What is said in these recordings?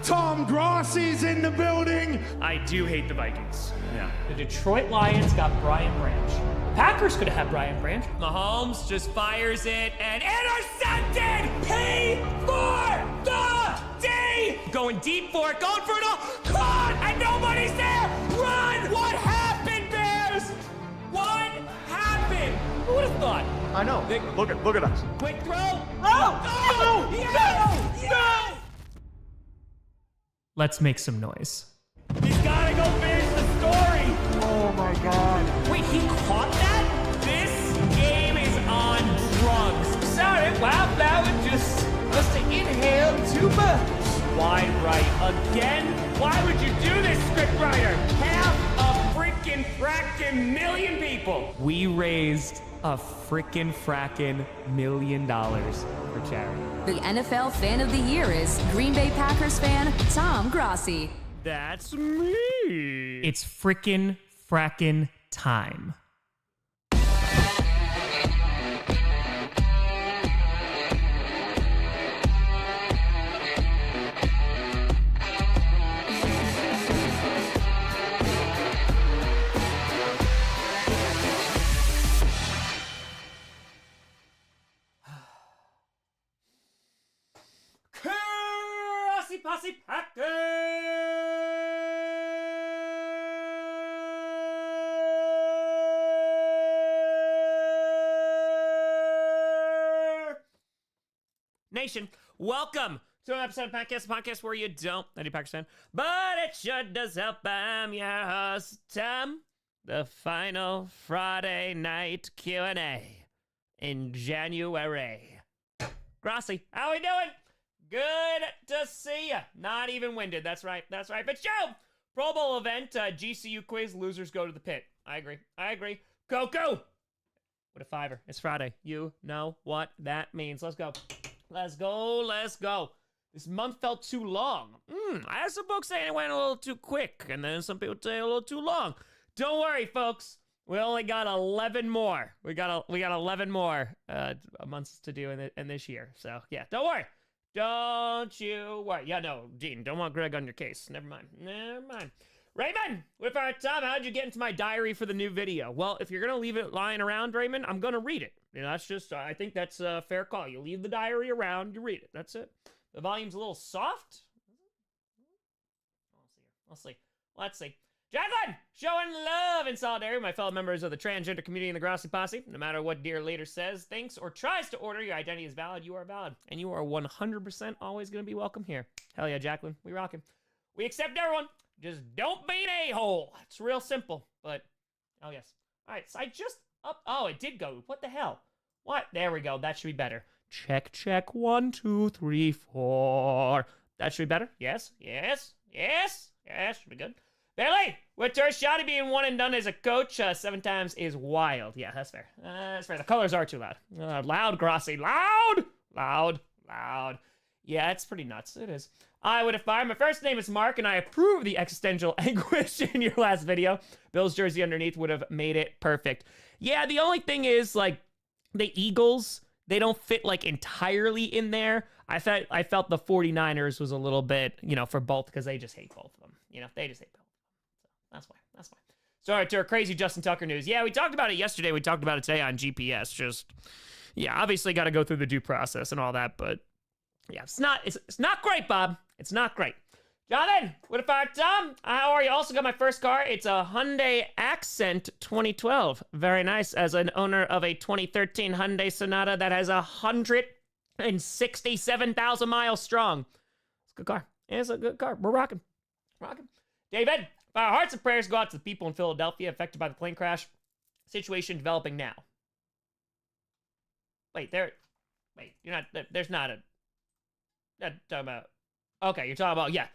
Tom Grossi's in the building. I do hate the Vikings. Yeah. The Detroit Lions got Brian Branch. The Packers could have had Brian Branch. Mahomes just fires it and intercepted! Pay for the D! Going deep for it, going for it all. Caught! And nobody's there! Run! What happened, Bears? What happened? Who would have thought? I know. Look at us. Quick throw! Oh! No! Yes! Let's make some noise. He's gotta go finish the story! Oh my God. Wait, he caught that? This game is on drugs. Sorry, Wildflower just must have inhaled too much. Wide right again? Why would you do this, scriptwriter? Half a freaking frackin' million people. We raised a frickin' frackin' $1 million for charity. The NFL Fan of the Year is Green Bay Packers fan Tom Grossi. That's me. It's frickin' frackin' time. Grossi Posse Packer! Nation, welcome to an episode of a podcast where you don't, any Packers fan, but it sure does help. I'm your host, Tom, the final Friday night Q&A in January. Grossi, how we doing? Good to see ya. Not even winded. That's right. But show! Pro Bowl event, GCU quiz, losers go to the pit. I agree. Coco! What a fiver. It's Friday. You know what that means. Let's go. This month felt too long. I had some folks saying it went a little too quick, and then some people say a little too long. Don't worry, folks. We only got 11 more. We got 11 more months to do in this year. So, yeah, don't worry. Don't you worry. Yeah, no, Gene, don't want Greg on your case. Never mind. Raymond, with our Tom, how'd you get into my diary for the new video? Well, if you're going to leave it lying around, Raymond, I'm going to read it. You know, that's just, I think that's a fair call. You leave the diary around, you read it. That's it. The volume's a little soft. Let's see. Jacqueline, showing love and solidarity with my fellow members of the transgender community in the Grossi Posse. No matter what dear leader says, thinks, or tries to order, your identity is valid, you are valid. And you are 100% always going to be welcome here. Hell yeah, Jacqueline, we rockin'. We accept everyone. Just don't be an a-hole. It's real simple, but, oh yes. All right, so I just oh, it did go. What the hell? What? There we go. That should be better. Check. 1, 2, 3, 4. That should be better. Yes. Should be good. Bailey, with Tershati being one and done as a coach 7 times is wild. Yeah, that's fair. The colors are too loud. Loud, Grossi. Loud. Yeah, it's pretty nuts. It is. I would have fired. My first name is Mark, and I approve the existential anguish in your last video. Bill's jersey underneath would have made it perfect. Yeah, the only thing is, like, the Eagles, they don't fit, like, entirely in there. I felt the 49ers was a little bit, for both, because they just hate both of them. They just hate both. That's why. Sorry to our crazy Justin Tucker news. Yeah, we talked about it yesterday. We talked about it today on GPS. Obviously got to go through the due process and all that, but yeah, it's not great, Bob. It's not great. Jonathan, what about Tom? How are you? Also got my first car. It's a Hyundai Accent 2012. Very nice. As an owner of a 2013 Hyundai Sonata that has 167,000 miles strong. It's a good car. It's a good car. We're rocking. David, our hearts and prayers go out to the people in Philadelphia affected by the plane crash. Situation developing now. You're not, there's not a, not talking about, okay, you're talking about, yeah.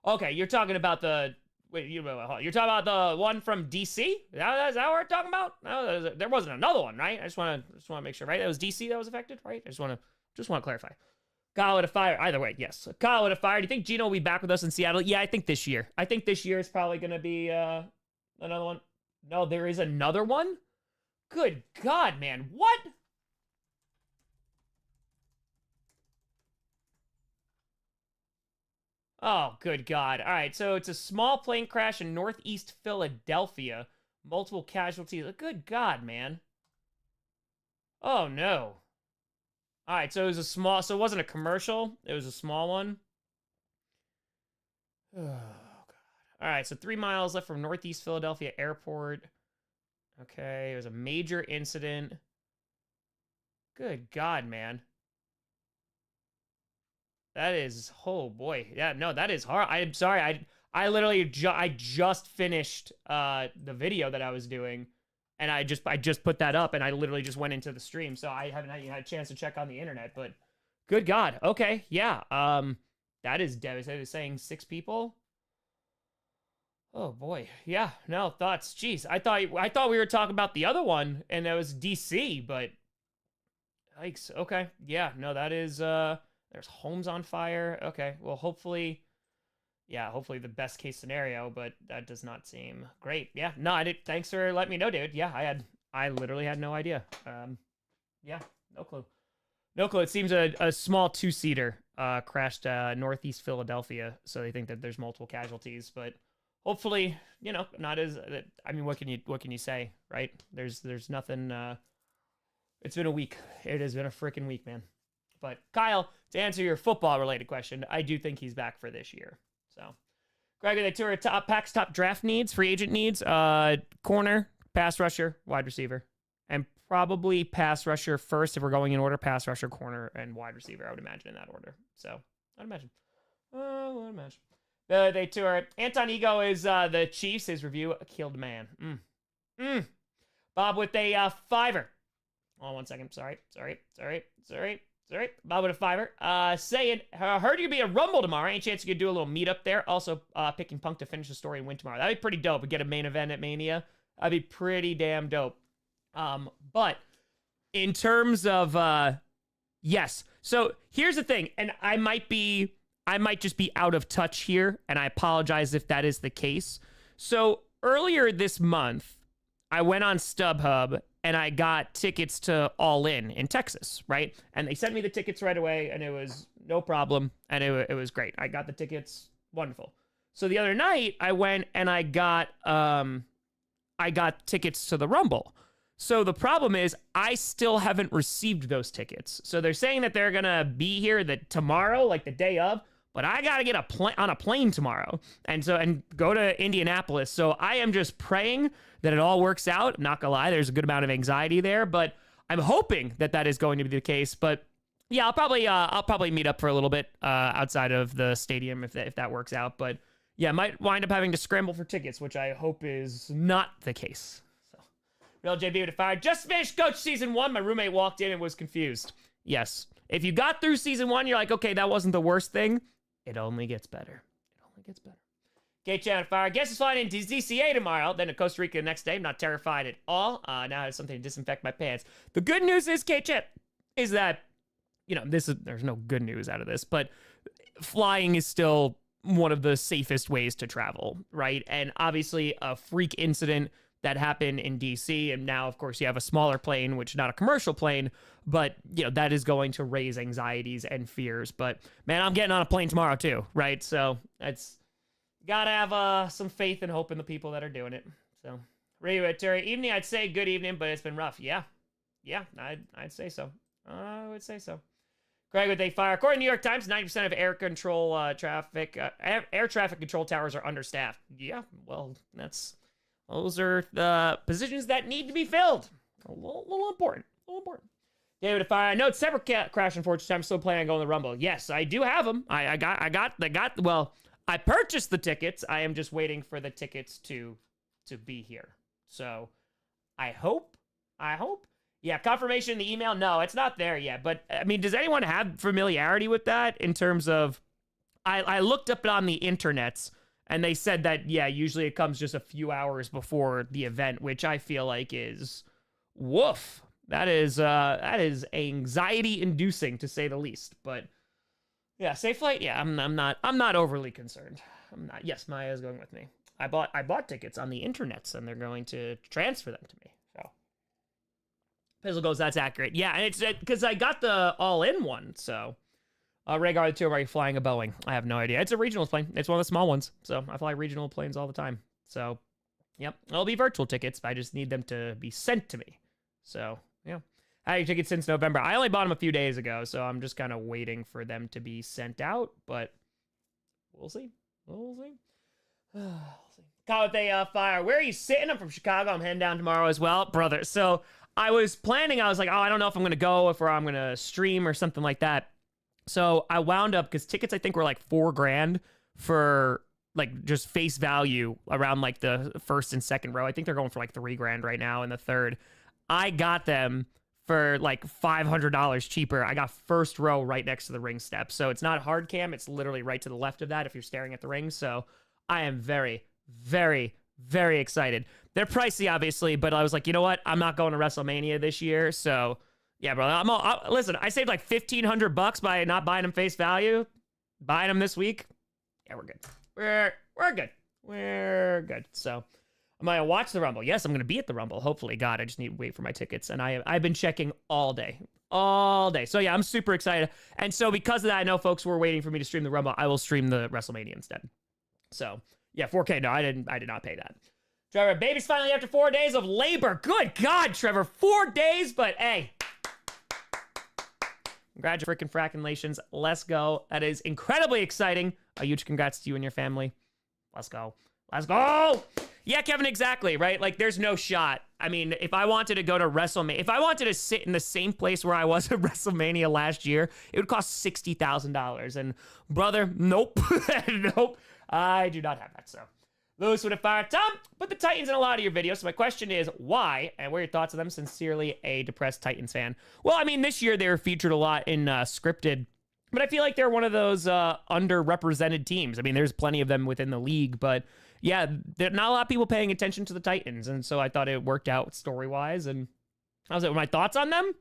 Okay, you're talking about the, you're talking about the one from DC? Is that what we're talking about? No, there wasn't another one, right? I just want to make sure, right? That was DC that was affected, right? I just want to clarify. Kyle would have fired. Either way, yes. Kyle would have fired. Do you think Gino will be back with us in Seattle? Yeah, I think this year. I think this year is probably going to be another one. No, there is another one? Good God, man. What? Oh, good God. All right, so it's a small plane crash in northeast Philadelphia. Multiple casualties. Good God, man. Oh, no. All right, so it was a small... So it wasn't a commercial. It was a small one. Oh, God. All right, so 3 miles left from northeast Philadelphia airport. Okay, it was a major incident. Good God, man. That is, oh boy. Yeah, no, that is hard. I'm sorry. I literally I just finished the video that I was doing, and I just put that up, and I literally just went into the stream, so I haven't even had a chance to check on the internet, but good God. Okay, yeah. That is devastating. Saying 6 people. Oh boy. Yeah, no, thoughts. Jeez. I thought we were talking about the other one, and that was DC, but yikes. Okay. Yeah, no, that is there's homes on fire. Okay. Well, hopefully the best case scenario, but that does not seem great. Yeah. No, I did. Thanks for letting me know, dude. Yeah, I literally had no idea. Yeah, no clue. No clue. It seems a small 2-seater crashed northeast Philadelphia, so they think that there's multiple casualties, but hopefully, not as I mean, what can you say, right? There's nothing it's been a week. It has been a freaking week, man. But Kyle, to answer your football-related question, I do think he's back for this year. So, Greg, they tour Pack's top draft needs, free agent needs, corner, pass rusher, wide receiver, and probably pass rusher first if we're going in order. Pass rusher, corner, and wide receiver. I would imagine in that order. So, I'd imagine. They tour Anton Ego is the Chiefs. His review killed man. Bob with a $5. Oh, 1 second. Sorry. Bob with a $5. Saying, heard you be a Rumble tomorrow. Any chance you could do a little meetup there? Also, picking Punk to finish the story and win tomorrow. That'd be pretty dope. We get a main event at Mania. That'd be pretty damn dope. But in terms of, yes. So here's the thing, and I might just be out of touch here, and I apologize if that is the case. So earlier this month, I went on StubHub and I got tickets to All In Texas, right? And they sent me the tickets right away, and it was no problem, and it was great. I got the tickets, wonderful. So the other night, I went and I got tickets to the Rumble. So the problem is, I still haven't received those tickets. So they're saying that they're gonna be here tomorrow, like the day of, but I gotta get on a plane tomorrow and go to Indianapolis. So I am just praying that it all works out. I'm not gonna lie, there's a good amount of anxiety there, but I'm hoping that is going to be the case. But yeah, I'll probably meet up for a little bit outside of the stadium if that works out. But yeah, might wind up having to scramble for tickets, which I hope is not the case. So, Real JB with a fire. Just finished Coach Season 1. My roommate walked in and was confused. Yes, if you got through Season 1, you're like, okay, that wasn't the worst thing. It only gets better. Okay, Chad Fire. Guess it's flying into DCA tomorrow, then to Costa Rica the next day. I'm not terrified at all. Now I have something to disinfect my pants. The good news is, K-Chat, is that, there's no good news out of this, but flying is still one of the safest ways to travel, right? And obviously a freak incident that happened in DC, and now, of course, you have a smaller plane, which is not a commercial plane, but, that is going to raise anxieties and fears. But, man, I'm getting on a plane tomorrow, too, right? So, gotta have some faith and hope in the people that are doing it. So, Terry, evening, I'd say good evening, but it's been rough. Yeah, I'd say so. I would say so. Craig with a fire. According to New York Times, 90% of air traffic control towers are understaffed. Yeah, well, those are the positions that need to be filled. A little important. David, if I know it's separate crash, unfortunately, I'm still planning on going to the Rumble. Yes, I do have them. Well, I purchased the tickets. I am just waiting for the tickets to be here. So I hope. Yeah, confirmation in the email. No, it's not there yet. But I mean, does anyone have familiarity with that in terms of, I looked up it on the internets, and they said that, yeah, usually it comes just a few hours before the event, which I feel like is woof. That is anxiety inducing, to say the least. But yeah, safe flight. Yeah, I'm not overly concerned. I'm not. Yes, Maya's going with me. I bought tickets on the internets, and they're going to transfer them to me. So Pizzle goes, that's accurate. Yeah, and it's because I got the all-in one. So Rhaegar, the two are you flying a Boeing? I have no idea. It's a regional plane. It's one of the small ones. So I fly regional planes all the time. So, yep. It'll be virtual tickets, but I just need them to be sent to me. So, yeah. I had tickets since November. I only bought them a few days ago, so I'm just kind of waiting for them to be sent out, but we'll see. We'll see. We'll see. Call it they fire. Where are you sitting? I'm from Chicago. I'm heading down tomorrow as well, brother. So I was planning. I was like, oh, I don't know if I'm gonna go, if I'm gonna stream or something like that. So I wound up because tickets I think were like $4,000 for like just face value around like the first and second row. I think they're going for like $3,000 right now in the third. I got them for like $500 cheaper. I got first row right next to the ring steps. So it's not hard cam. It's literally right to the left of that if you're staring at the ring. So I am very, very, very excited. They're pricey, obviously, but I was like, you know what? I'm not going to WrestleMania this year. So yeah, bro. Listen, I saved like $1,500 by not buying them face value. Buying them this week. Yeah, we're good. We're good. We're good. So am I gonna watch the Rumble? Yes, I'm gonna be at the Rumble. Hopefully, God, I just need to wait for my tickets. And I've been checking all day. So yeah, I'm super excited. And so because of that, I know folks were waiting for me to stream the Rumble. I will stream the WrestleMania instead. So yeah, 4K. No, I did not pay that. Trevor, baby's finally after 4 days of labor. Good God, Trevor, 4 days. But hey, congratulations. Let's go. That is incredibly exciting. A huge congrats to you and your family. Let's go. Let's go. Yeah, Kevin, exactly, right? Like, there's no shot. I mean, if I wanted to go to WrestleMania, if I wanted to sit in the same place where I was at WrestleMania last year, it would cost $60,000. And brother, nope. Nope. I do not have that, so. Lewis would have fired. Tom, put the Titans in a lot of your videos. So my question is, why? And what are your thoughts on them? Sincerely, a depressed Titans fan. Well, I mean, this year they were featured a lot in scripted, but I feel like they're one of those underrepresented teams. I mean, there's plenty of them within the league, but yeah, there not a lot of people paying attention to the Titans, and so I thought it worked out story-wise. And I was like, my thoughts on them?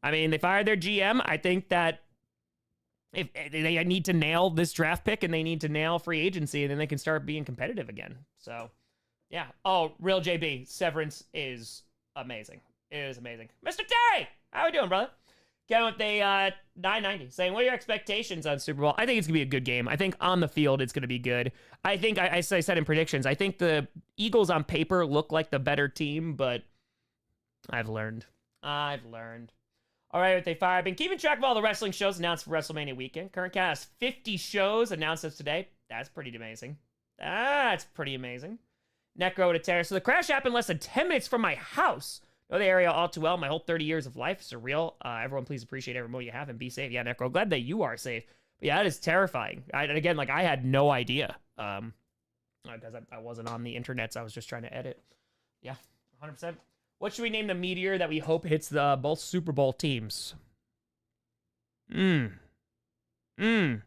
I mean, they fired their GM. I think that if they need to nail this draft pick and they need to nail free agency, and then they can start being competitive again. So, yeah. Oh, real JB, Severance is amazing. It is amazing. Mr. Terry, how we doing, brother? Going with the 990, saying, what are your expectations on Super Bowl? I think it's going to be a good game. I think on the field, it's going to be good. I think, as I said in predictions, I think the Eagles on paper look like the better team, but I've learned. All right, they fire. I've been keeping track of all the wrestling shows announced for WrestleMania weekend. Current count has 50 shows announced as today. That's pretty amazing. Necro to Terror. So the crash happened less than 10 minutes from my house. Know the area all too well. My whole 30 years of life. Surreal. Everyone, please appreciate every moment you have and be safe. Yeah, Necro, glad that you are safe. But yeah, that is terrifying. And again, like, I had no idea. Because I wasn't on the internet, so I was just trying to edit. Yeah, 100%. What should we name the meteor that we hope hits the both Super Bowl teams?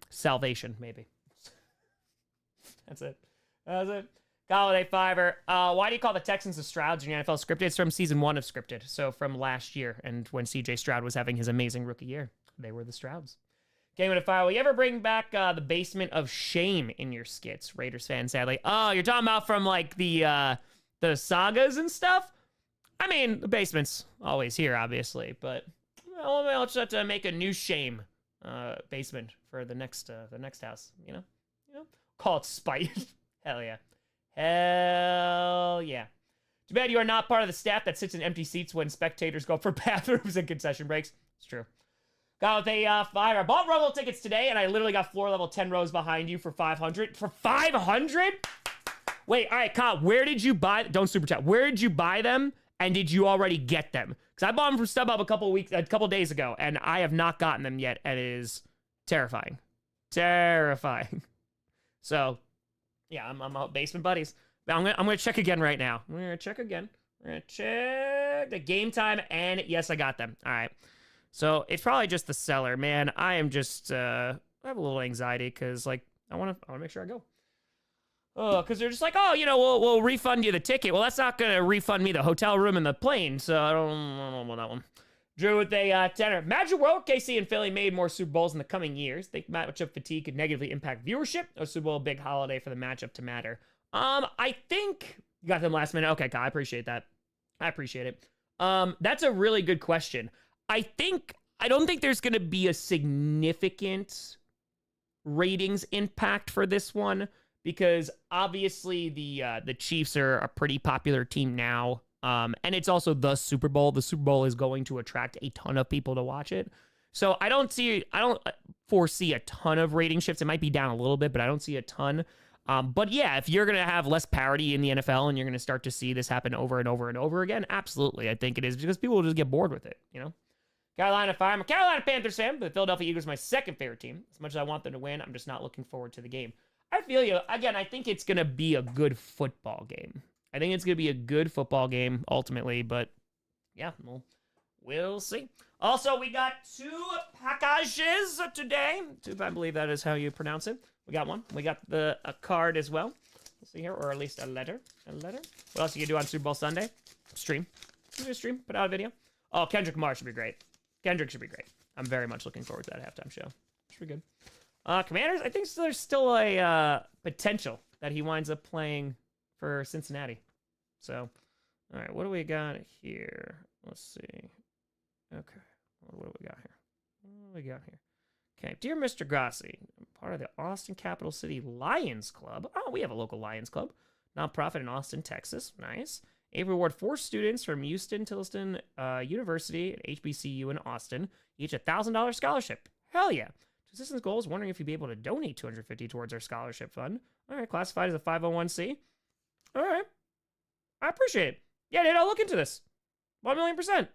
Salvation, maybe. That's it. Holiday Fiver. Why do you call the Texans the Strouds in your NFL Scripted? It's from season 1 of Scripted, so from last year, and when CJ Stroud was having his amazing rookie year, they were the Strouds. Game with a Fire. Will you ever bring back the Basement of Shame in your skits? Raiders fan, sadly. Oh, you're talking about from like the sagas and stuff? I mean, the basement's always here, obviously, but I'll just have to make a new shame basement for the next house. You know, call it Spite. Hell yeah. Too bad you are not part of the staff that sits in empty seats when spectators go for bathrooms and concession breaks. It's true. Got with a fire. I bought Rumble tickets today, and I literally got floor level 10 rows behind you for 500. For 500? Wait, all right, Kyle, where did you buy? Don't super chat. Where did you buy them? And did you already get them? Because I bought them from StubHub a couple days ago, and I have not gotten them yet, and it is terrifying. So, yeah, I'm out basement buddies. I'm gonna check again right now. We're gonna check the game time, and yes, I got them. All right. So it's probably just the seller, man. I am just I have a little anxiety because like I want to make sure I go. Oh, because they're just like, oh, we'll refund you the ticket. Well, that's not going to refund me the hotel room and the plane, so I don't want that one. Drew with a tenor. Imagine World KC and Philly made more Super Bowls in the coming years. Think matchup fatigue could negatively impact viewership. Or Super Bowl big holiday for the matchup to matter. I think you got them last minute. Okay, Kyle, I appreciate that. I appreciate it. That's a really good question. I think I don't think there's going to be a significant ratings impact for this one because obviously the Chiefs are a pretty popular team now. And it's also the Super Bowl. The Super Bowl is going to attract a ton of people to watch it. So I don't foresee a ton of rating shifts. It might be down a little bit, but I don't see a ton. But yeah, if you're going to have less parity in the NFL and you're going to start to see this happen over and over and over again, absolutely. I think it is because people will just get bored with it, you know? Carolina Fire. I'm a Carolina Panthers fan, but the Philadelphia Eagles are my second favorite team. As much as I want them to win, I'm just not looking forward to the game. I feel you. Again, I think it's going to be a good football game. I think it's going to be a good football game ultimately, but yeah, we'll see. Also, we got 2 packages today. I believe that is how you pronounce it. We got one. We got a card as well. Let's see here, or at least a letter. What else you can do on Super Bowl Sunday? Stream. You can stream. Put out a video. Oh, Kendrick Lamar should be great. Kendrick should be great. I'm very much looking forward to that halftime show. Should be good. Commanders, I think there's still a potential that he winds up playing for Cincinnati. So, all right, what do we got here? Let's see. Okay, what do we got here? Okay, dear Mr. Grossi, I'm part of the Austin Capital City Lions Club. Oh, we have a local Lions Club. Nonprofit in Austin, Texas. Nice. A reward 4 students from Houston Tilliston University at HBCU in Austin, each $1,000 scholarship. Hell yeah. To assistance goals, wondering if you'd be able to donate $250 towards our scholarship fund. All right, classified as a 501c. All right. I appreciate it. Yeah, dude, I'll look into this. 1,000,000%.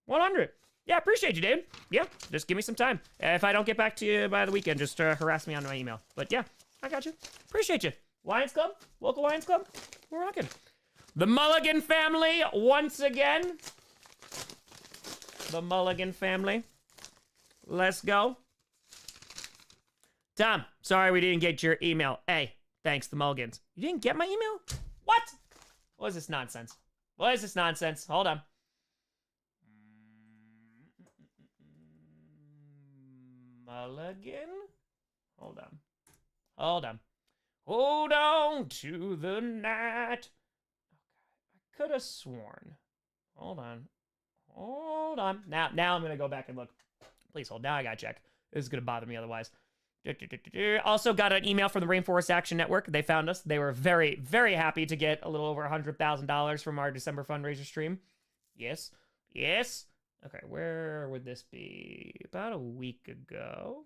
100. Yeah, appreciate you, dude. Yeah, just give me some time. If I don't get back to you by the weekend, just harass me on my email. But yeah, I got you. Appreciate you. Lions Club? Local Lions Club? We're rocking. The Mulligan family, once again. The Mulligan family. Let's go. Tom, sorry we didn't get your email. Hey, thanks, the Mulligans. You didn't get my email? What? What is this nonsense? What is this nonsense? Hold on. Mulligan? Hold on. Hold on to the night. Okay, I could have sworn. Hold on. Now I'm going to go back and look. Please hold. Now I got to check. This is going to bother me otherwise. Also got an email from the Rainforest Action Network. They found us. They were very, very happy to get a little over $100,000 from our December fundraiser stream. Yes. Okay, where would this be? About a week ago.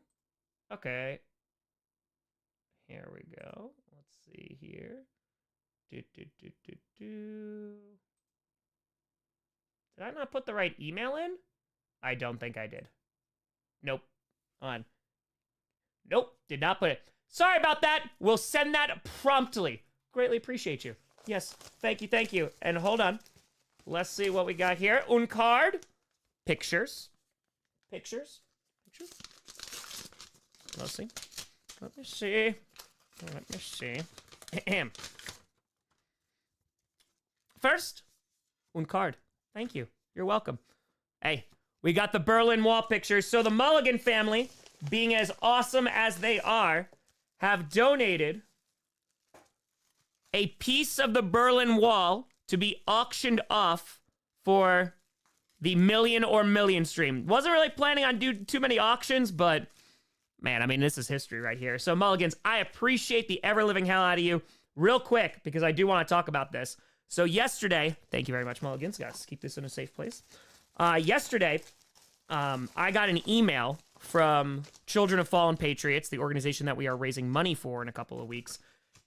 Okay. Here we go. Let's see here. Did I not put the right email in? I don't think I did. Nope. On. Nope, did not put it. Sorry about that. We'll send that promptly. Greatly appreciate you. Yes, thank you. And hold on. Let's see what we got here. Un card. Pictures. Let's see. Let me see. Ahem. First, un card. Thank you. You're welcome. Hey, we got the Berlin Wall pictures. So the Mulligan family, being as awesome as they are, have donated a piece of the Berlin Wall to be auctioned off for the Million or Million stream. Wasn't really planning on doing too many auctions, but man, I mean, this is history right here. So Mulligans, I appreciate the ever-living hell out of you. Real quick, because I do want to talk about this. So yesterday, thank you very much, Mulligans. Guys, keep this in a safe place. Yesterday, I got an email from Children of Fallen Patriots, the organization that we are raising money for in a couple of weeks.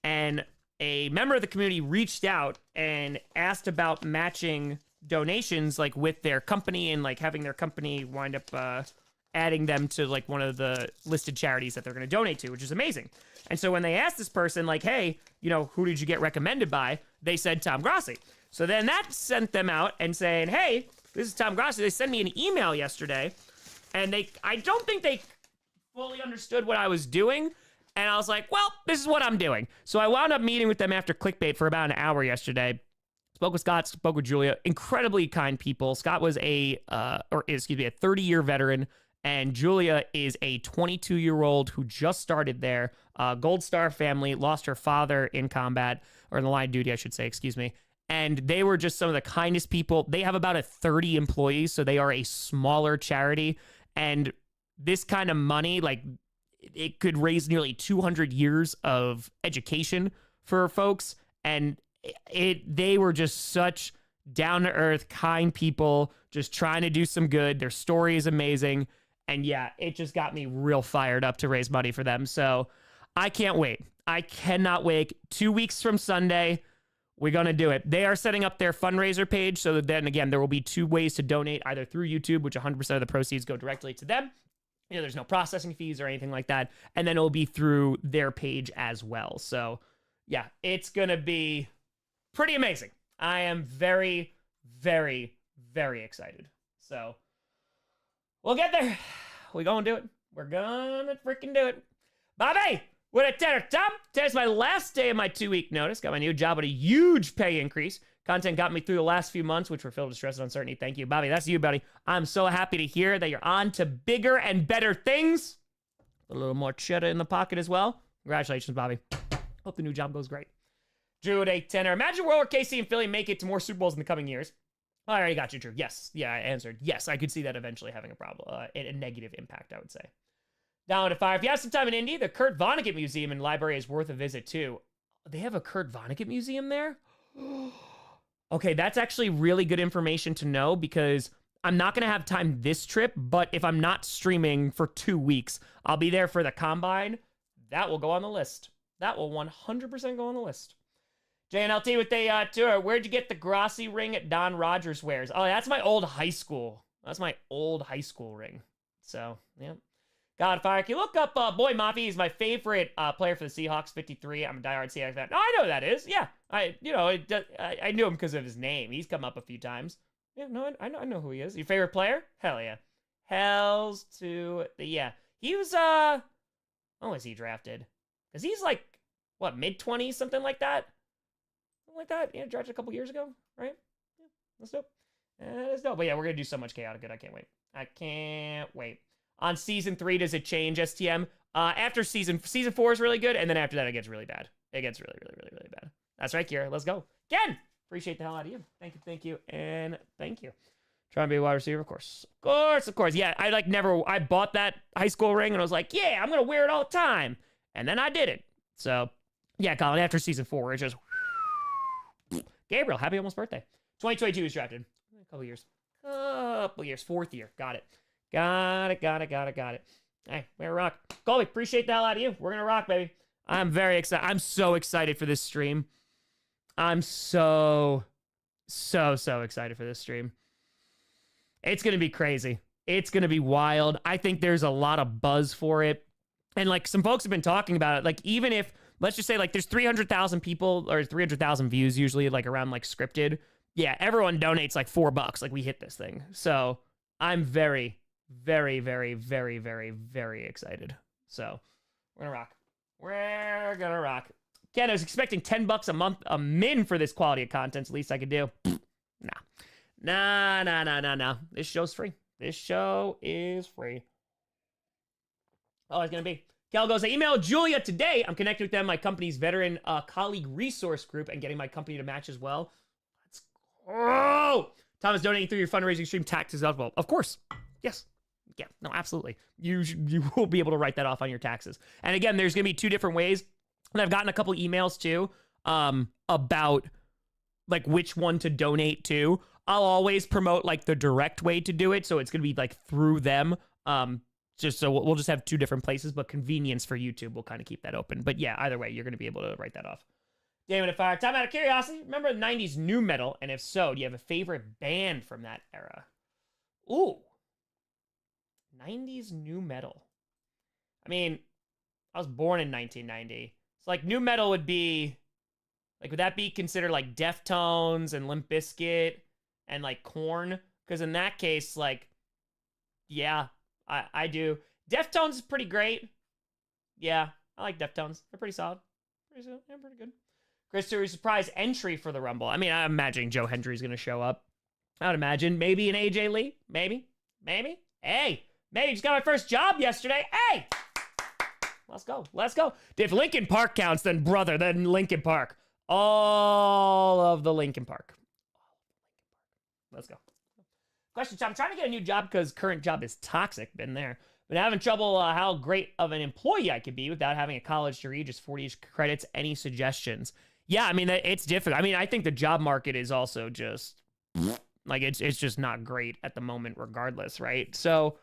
And a member of the community reached out and asked about matching donations, like with their company and like having their company wind up adding them to like one of the listed charities that they're going to donate to, which is amazing. And so when they asked this person, like, hey, you know, who did you get recommended by? They said Tom Grossi. So then that sent them out and saying, hey, this is Tom Grossi. They sent me an email yesterday, and I don't think they fully understood what I was doing. And I was like, well, this is what I'm doing. So I wound up meeting with them after Clickbait for about an hour yesterday. Spoke with Scott, spoke with Julia. Incredibly kind people. Scott was a 30-year veteran, and Julia is a 22-year-old who just started there. Gold Star family, lost her father in combat, or in the line of duty, I should say, excuse me. and they were just some of the kindest people. They have about 30 employees, so they are a smaller charity, and this kind of money, like, it could raise nearly 200 years of education for folks, and they were just such down-to-earth, kind people, just trying to do some good. Their story is amazing, and yeah, it just got me real fired up to raise money for them, so I can't wait. I cannot wait. 2 weeks from Sunday, we're going to do it. They are setting up their fundraiser page, so that then, again, there will be 2 ways to donate, either through YouTube, which 100% of the proceeds go directly to them. You know, there's no processing fees or anything like that, and then it'll be through their page as well. So, yeah, it's going to be pretty amazing. I am very, very, very excited. So, we'll get there. We're going to do it. We're going to freaking do it. Bobby! With a tenner top, today's my last day of my 2-week notice. Got my new job with a huge pay increase. Content got me through the last few months, which were filled with stress and uncertainty. Thank you, Bobby. That's you, buddy. I'm so happy to hear that you're on to bigger and better things. A little more cheddar in the pocket as well. Congratulations, Bobby. Hope the new job goes great. Drew with a tenner. Imagine world where KC and Philly make it to more Super Bowls in the coming years. Oh, I already got you, Drew. Yes. Yeah, I answered. Yes, I could see that eventually having a problem, a negative impact, I would say. Down to 5. If you have some time in Indy, the Kurt Vonnegut Museum and Library is worth a visit, too. They have a Kurt Vonnegut Museum there? Okay, that's actually really good information to know, because I'm not going to have time this trip, but if I'm not streaming for 2 weeks, I'll be there for the Combine. That will go on the list. That will 100% go on the list. JNLT with a tour. Where'd you get the Grossi ring at Don Rogers wears? Oh, that's my old high school. That's my old high school ring. So, yeah. Godfire, can you look up Boy Mafi? He's my favorite player for the Seahawks, 53. I'm a diehard Seahawks fan. Oh, I know who that is. Yeah, I knew him because of his name. He's come up a few times. Yeah, no, I know who he is. Your favorite player? Hell yeah. Hells to the yeah. He was when was he drafted? Because he's like what, mid-20s, something like that. Something like that. Yeah, drafted a couple years ago, right? Yeah, that's dope. That's dope. But yeah, we're gonna do so much chaotic good. I can't wait. I can't wait. On season 3, does it change, STM? After season 4 is really good, and then after that, it gets really bad. It gets really, really, really, really bad. That's right, Kira. Let's go. Ken! Appreciate the hell out of you. Thank you, and thank you. Trying to be a wide receiver, of course. Of course. Yeah, I bought that high school ring, and I was like, yeah, I'm going to wear it all the time. And then I did it. So, yeah, Colin, after season 4, it's just... Gabriel, happy almost birthday. 2022 is drafted. A couple years. 4th year. Got it. Got it. Hey, we're gonna rock. Colby, appreciate the hell out of you. We're gonna rock, baby. I'm very excited. I'm so excited for this stream. I'm so excited for this stream. It's gonna be crazy. It's gonna be wild. I think there's a lot of buzz for it. And like some folks have been talking about it. Like even if, let's just say like there's 300,000 people or 300,000 views usually like around like scripted. Yeah, everyone donates like $4. Like we hit this thing. So I'm very, very, very, very, very, very excited. So we're gonna rock. We're gonna rock. Ken, I was expecting $10 a month, a min for this quality of content. It's the least I could do. Nah. This show's free. This show is free. Oh, it's gonna be. Kel goes, I emailed Julia today. I'm connected with them, my company's veteran colleague resource group, and getting my company to match as well. Let's go. Thomas, donating through your fundraising stream, taxes eligible. Of course. Yes. Yeah, no, absolutely. You will be able to write that off on your taxes. And again, there's going to be 2 different ways. And I've gotten a couple emails too about like which one to donate to. I'll always promote like the direct way to do it. So it's going to be like through them. Just so we'll just have 2 different places, but convenience for YouTube, we'll kind of keep that open. But yeah, either way, you're going to be able to write that off. Damon and Fire. Time out of curiosity. Remember the 90s nu metal? And if so, do you have a favorite band from that era? Ooh. 90s nu metal. I mean, I was born in 1990. So like nu metal would be, like would that be considered like Deftones and Limp Bizkit and like Korn? Because in that case, like, yeah, I do. Deftones is pretty great. Yeah, I like Deftones. They're pretty solid. Pretty good. Chris, surprise entry for the Rumble. I mean, I'm imagining Joe Hendry's going to show up. I would imagine maybe an AJ Lee. Maybe. Hey, maybe just got my first job yesterday. Hey, let's go. If Linkin Park counts, then brother, then Linkin Park. All of the Lincoln Park. Let's go. Question, I'm trying to get a new job because current job is toxic. Been there. Been having trouble how great of an employee I could be without having a college degree, just 40 credits. Any suggestions? Yeah, I mean, it's difficult. I mean, I think the job market is also just, like, it's just not great at the moment regardless, right? So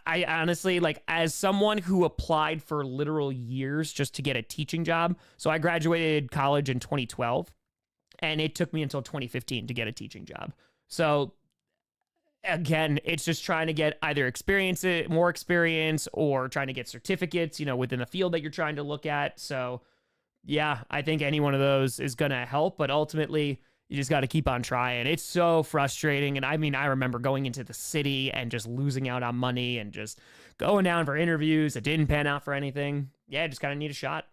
I honestly, like, as someone who applied for literal years just to get a teaching job, so I graduated college in 2012, and it took me until 2015 to get a teaching job. So again, it's just trying to get either more experience, or trying to get certificates, you know, within the field that you're trying to look at. So yeah, I think any one of those is going to help, but ultimately you just got to keep on trying. It's so frustrating. And I mean, I remember going into the city and just losing out on money and just going down for interviews that didn't pan out for anything. Yeah, just kind of need a shot.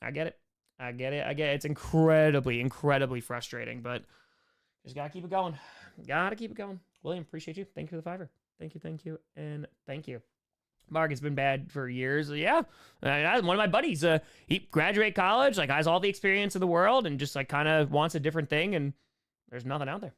I get it. It's incredibly, incredibly frustrating, but just got to keep it going. William, appreciate you. Thank you for the $5. Thank you, and thank you. Mark, it's been bad for years. Yeah, one of my buddies, he graduated college, like, has all the experience in the world, and just, like, kind of wants a different thing, and there's nothing out there.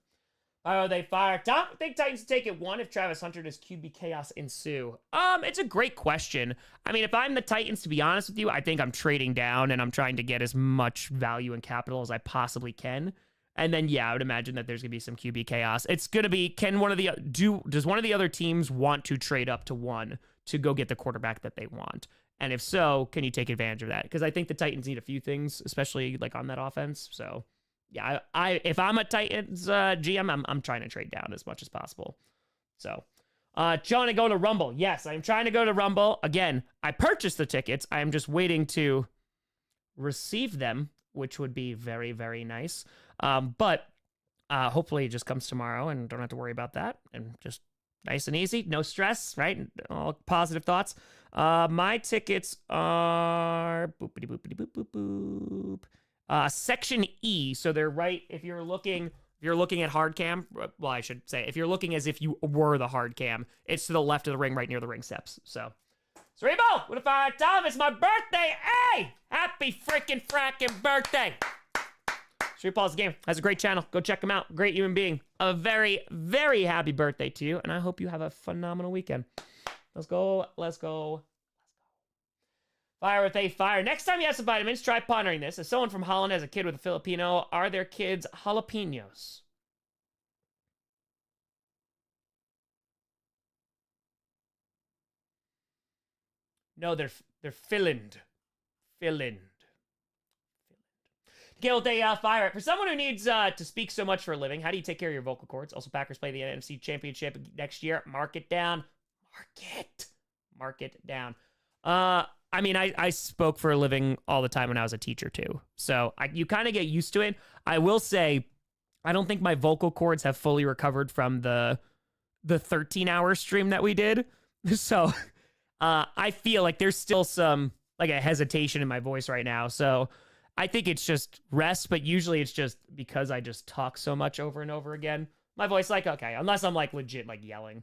Oh, they fire Tom. I think Titans take it 1 if Travis Hunter does QB chaos ensue. It's a great question. I mean, if I'm the Titans, to be honest with you, I think I'm trading down, and I'm trying to get as much value and capital as I possibly can. And then, yeah, I would imagine that there's going to be some QB chaos. It's going to be, does one of the other teams want to trade up to 1 to go get the quarterback that they want? And if so, can you take advantage of that? Because I think the Titans need a few things, especially like on that offense. So yeah, if I'm a Titans GM, I'm trying to trade down as much as possible. So trying to go to Rumble. Yes, I'm trying to go to Rumble. Again, I purchased the tickets. I am just waiting to receive them, which would be very, very nice. But hopefully it just comes tomorrow and don't have to worry about that. And just nice and easy. No stress, right? All positive thoughts. My tickets are boopity boopity boop boop boop. Section E. So they're right. If you're looking at hard cam, well, I should say, if you're looking as if you were the hard cam, it's to the left of the ring, right near the ring steps. So, Cerebo, what if I Tom? It's my birthday. Hey, happy freaking fracking birthday. Street Paul's game has a great channel. Go check him out. Great human being. A very, very happy birthday to you, and I hope you have a phenomenal weekend. Let's go. Fire with a fire. Next time you have some vitamins, try pondering this. As someone from Holland has a kid with a Filipino, are their kids jalapenos? No, they're Finland. Guild Day Fire. For someone who needs to speak so much for a living, how do you take care of your vocal cords? Also, Packers play the NFC Championship next year. Mark it down. Mark it down. I mean, I spoke for a living all the time when I was a teacher too. So you kind of get used to it. I will say, I don't think my vocal cords have fully recovered from the 13-hour stream that we did. So I feel like there's still some, like, a hesitation in my voice right now. So I think it's just rest, but usually it's just because I just talk so much over and over again. My voice, like, okay, unless I'm, like, legit, like, yelling.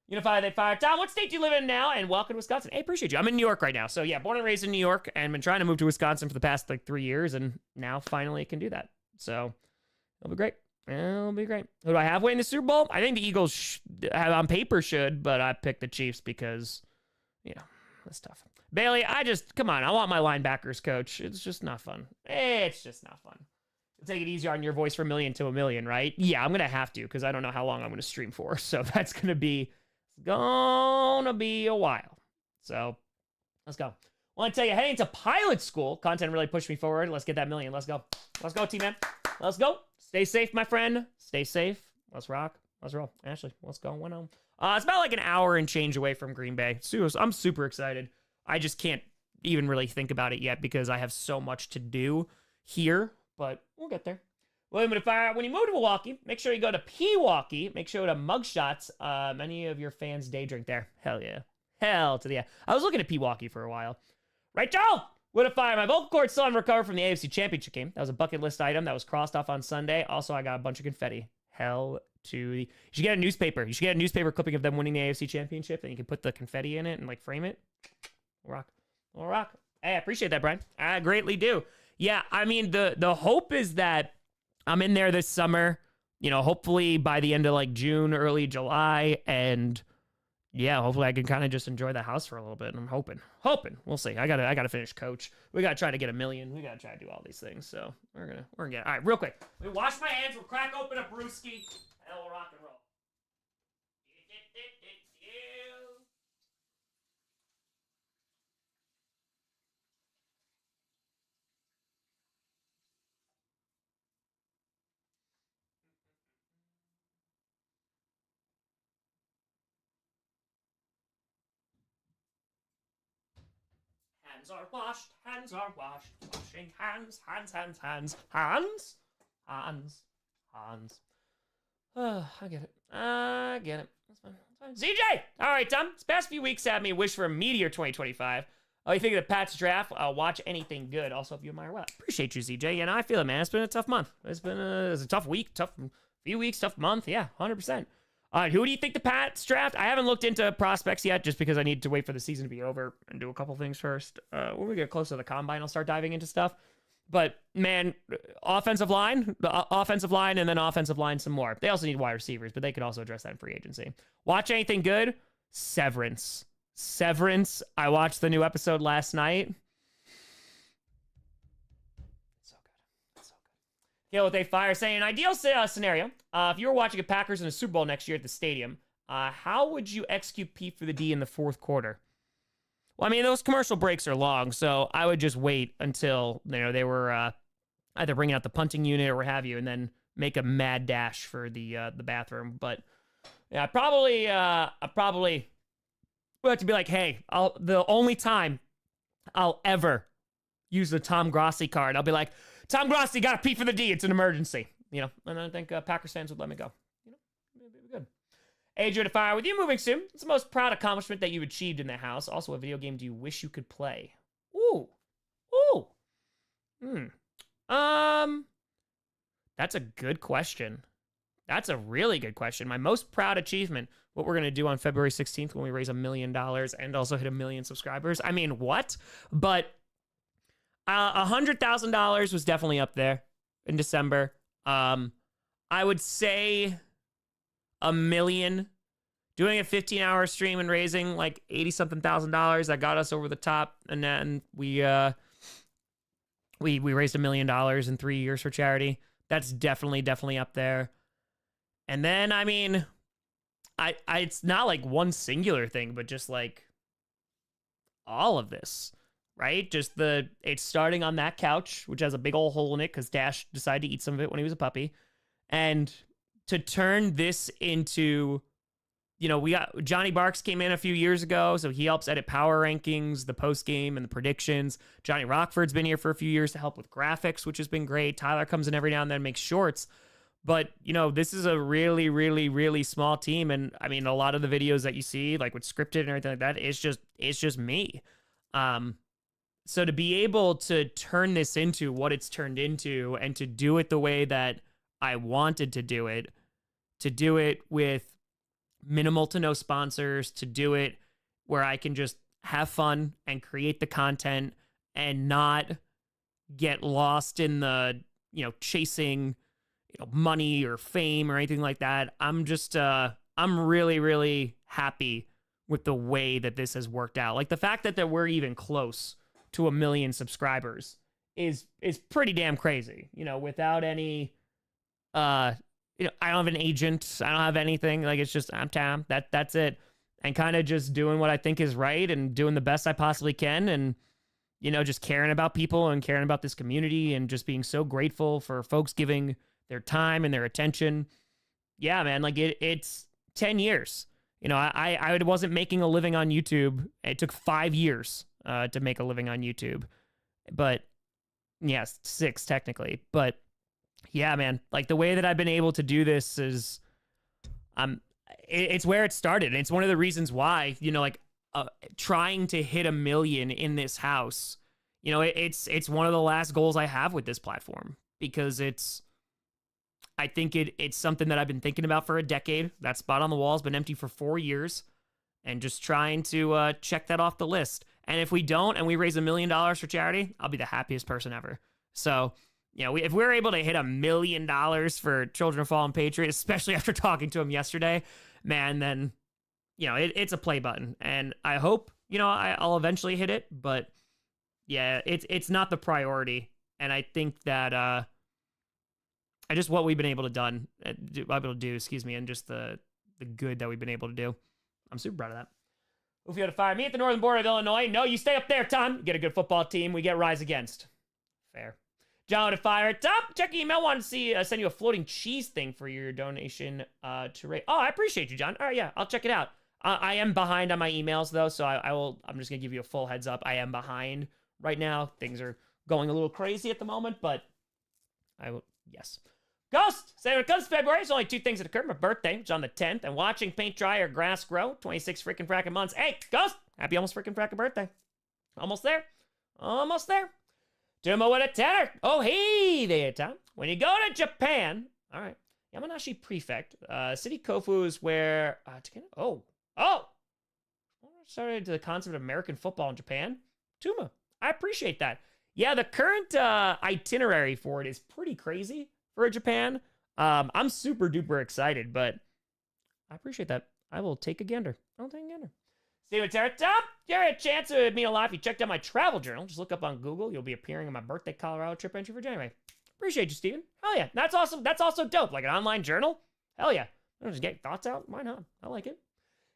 Unify, they fire. Tom, what state do you live in now? And welcome to Wisconsin. Hey, appreciate you. I'm in New York right now. So, yeah, born and raised in New York, and been trying to move to Wisconsin for the past, like, 3 years, and now finally can do that. So, it'll be great. Who do I have winning the Super Bowl? I think the Eagles on paper should, but I picked the Chiefs because, you know, that's tough. Bailey, come on. I want my linebackers coach. It's just not fun. Take it easy on your voice from million to a million, right? Yeah, I'm going to have to because I don't know how long I'm going to stream for. So that's going to be a while. So let's go. I want to tell you, heading to pilot school, content really pushed me forward. Let's get that million. Let's go, T-Man. Let's go. Stay safe, my friend. Stay safe. Let's rock. Let's roll. Ashley, let's go. Went home. It's about like an hour and change away from Green Bay. I'm super excited. I just can't even really think about it yet because I have so much to do here, but we'll get there. William, when you move to Milwaukee, make sure you go to Pewaukee. Make sure to Mugshots. Many of your fans day drink there. Hell yeah. Hell to the yeah. I was looking at Pewaukee for a while. Right, Joe? My vocal cords still haven't recovered from the AFC Championship game. That was a bucket list item that was crossed off on Sunday. Also, I got a bunch of confetti. Hell to the... You should get a newspaper. You should get a newspaper clipping of them winning the AFC Championship, and you can put the confetti in it and, like, frame it. We'll rock. Hey, I appreciate that, Brian. I greatly do. Yeah, I mean, the hope is that I'm in there this summer, you know, hopefully by the end of like June, early July, and yeah, hopefully I can kind of just enjoy the house for a little bit. And I'm hoping. We'll see. I gotta finish coach. We gotta try to get 1 million. We gotta try to do all these things. So we're gonna get. All right, real quick. We wash my hands. We'll crack open a brewski, and we'll rock and roll. Hands are washed, washing hands. I get it. That's fine. ZJ! All right, Tom. This past few weeks had me wish for a meteor 2025. Oh, you think of the Pats draft? Watch anything good. Also, if you admire well, appreciate you, ZJ. And I feel it, man. It's been a tough month. It's a tough week, tough few weeks, tough month. Yeah, 100%. Who do you think the Pats draft? I haven't looked into prospects yet just because I need to wait for the season to be over and do a couple things first. When we get close to the combine, I'll start diving into stuff. But, man, offensive line, and then offensive line some more. They also need wide receivers, but they could also address that in free agency. Watch anything good? Severance. I watched the new episode last night. Kill with a fire saying, ideal scenario, if you were watching a Packers in a Super Bowl next year at the stadium, how would you execute P for the D in the fourth quarter? Well, I mean, those commercial breaks are long, so I would just wait until, you know, they were either bringing out the punting unit or what have you, and then make a mad dash for the bathroom. But yeah, I probably would have to be like, hey, the only time I'll ever use the Tom Grossi card, I'll be like, Tom Grossi got a P for the D. It's an emergency, you know. And I think Packers fans would let me go. You know, it'd be good. Adrian to fire with you moving soon. It's the most proud accomplishment that you've achieved in the house. Also, what video game do you wish you could play? Ooh. That's a good question. That's a really good question. My most proud achievement, what we're going to do on February 16th when we raise $1 million and also hit 1 million subscribers. I mean, what? But $100,000 was definitely up there in December. I would say 1 million. Doing a 15-hour stream and raising like $80-something thousand that got us over the top, and then we raised $1 million in 3 years for charity. That's definitely up there. And then I mean, it's not like one singular thing, but just like all of this. Right? Just it's starting on that couch, which has a big old hole in it because Dash decided to eat some of it when he was a puppy. And to turn this into, you know, we got Johnny Barks came in a few years ago, so he helps edit power rankings, the post game and the predictions. Johnny Rockford's been here for a few years to help with graphics, which has been great. Tyler comes in every now and then, makes shorts. But, you know, this is a really, really, really small team. And I mean, a lot of the videos that you see, like with scripted and everything like that, it's just me. So to be able to turn this into what it's turned into and to do it the way that I wanted to do it with minimal to no sponsors, to do it where I can just have fun and create the content and not get lost in the, you know, chasing, you know, money or fame or anything like that. I'm really, really happy with the way that this has worked out. Like the fact that we're even close to 1 million subscribers is pretty damn crazy. You know, without any, you know, I don't have an agent. I don't have anything. Like it's just I'm Tam. That's it. And kind of just doing what I think is right and doing the best I possibly can, and you know, just caring about people and caring about this community and just being so grateful for folks giving their time and their attention. Yeah, man. Like it's 10 years. You know, I wasn't making a living on YouTube. It took 5 years to make a living on YouTube. But yes, 6 technically. But yeah, man, like the way that I've been able to do this is, it's where it started. And it's one of the reasons why, you know, like trying to hit 1 million in this house, you know, it's one of the last goals I have with this platform, because I think it's something that I've been thinking about for a decade. That spot on the wall has been empty for 4 years, and just trying to check that off the list. And if we don't, and we raise $1 million for charity, I'll be the happiest person ever. So, if we're able to hit $1 million for Children of Fallen Patriots, especially after talking to him yesterday, man, then, it's a play button. And I hope, I'll eventually hit it. But yeah, it's not the priority. And I think that just what we've been able to do, excuse me, and just the good that we've been able to do. I'm super proud of that. If you had to fire me at the northern border of Illinois, no, you stay up there, Tom. You get a good football team. We get Rise Against. Fair. John to fire. Tom, check your email. Want to send you a floating cheese thing for your donation to Ray. Oh, I appreciate you, John. All right, yeah, I'll check it out. I am behind on my emails though, so I'm just gonna give you a full heads up. I am behind right now. Things are going a little crazy at the moment, but I will. Yes. Ghost! Say when it comes to February, there's only 2 things that occur. My birthday, which is on the 10th, and watching paint dry or grass grow. 26 freaking fracking months. Hey, Ghost! Happy almost freaking fracking birthday. Almost there. Almost there. Tumo with a tenner. Oh, hey there, Tom. When you go to Japan, all right, Yamanashi Prefect, City Kofu is where, started the concept of American football in Japan. Tuma, I appreciate that. Yeah, the current itinerary for it is pretty crazy for Japan. I'm super duper excited, but I appreciate that. I will take a gander. I'll take a gander. Steven Terra, Tom, you had a chance to meet alive. You checked out my travel journal. Just look up on Google. You'll be appearing in my birthday Colorado trip entry for January. Appreciate you, Steven. Hell yeah. That's awesome. That's also dope. Like an online journal. Hell yeah. I'll just get thoughts out. Why not? I like it.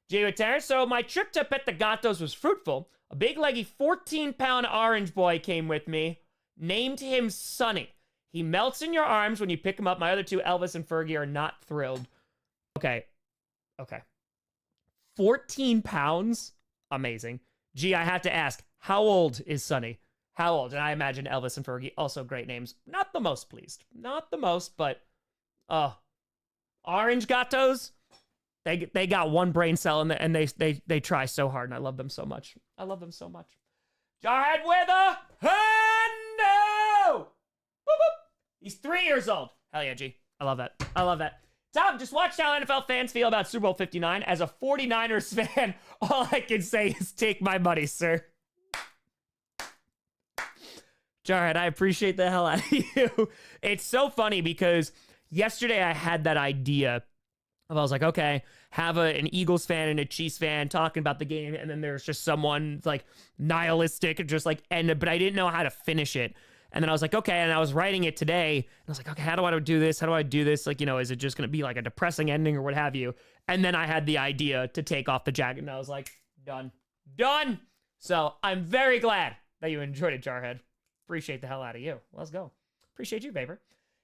Jay Terra, so my trip to Pet the Gatos was fruitful. A big leggy 14-pound orange boy came with me. Named him Sonny. He melts in your arms when you pick him up. My other 2, Elvis and Fergie, are not thrilled. Okay. 14 pounds? Amazing. Gee, I have to ask, how old is Sonny? How old? And I imagine Elvis and Fergie, also great names. Not the most pleased. Not the most, but... Orange Gatos? They got one brain cell, and they try so hard, and I love them so much. I love them so much. Jarhead with a hundo! Boop, boop. He's 3 years old. Hell yeah, G. I love that. I love that. Tom, just watch how NFL fans feel about Super Bowl 59. As a 49ers fan, all I can say is take my money, sir. Jarhead, I appreciate the hell out of you. It's so funny because yesterday I had that idea. I was like, okay, have an Eagles fan and a Chiefs fan talking about the game, and then there's just someone like nihilistic and just like end it, but I didn't know how to finish it. And then I was like, okay, and I was writing it today, and I was like, okay, how do I do this? How do I do this? Like, is it just gonna be like a depressing ending or what have you? And then I had the idea to take off the jacket, and I was like, done. So I'm very glad that you enjoyed it, Jarhead. Appreciate the hell out of you. Let's go. Appreciate you, Vapor.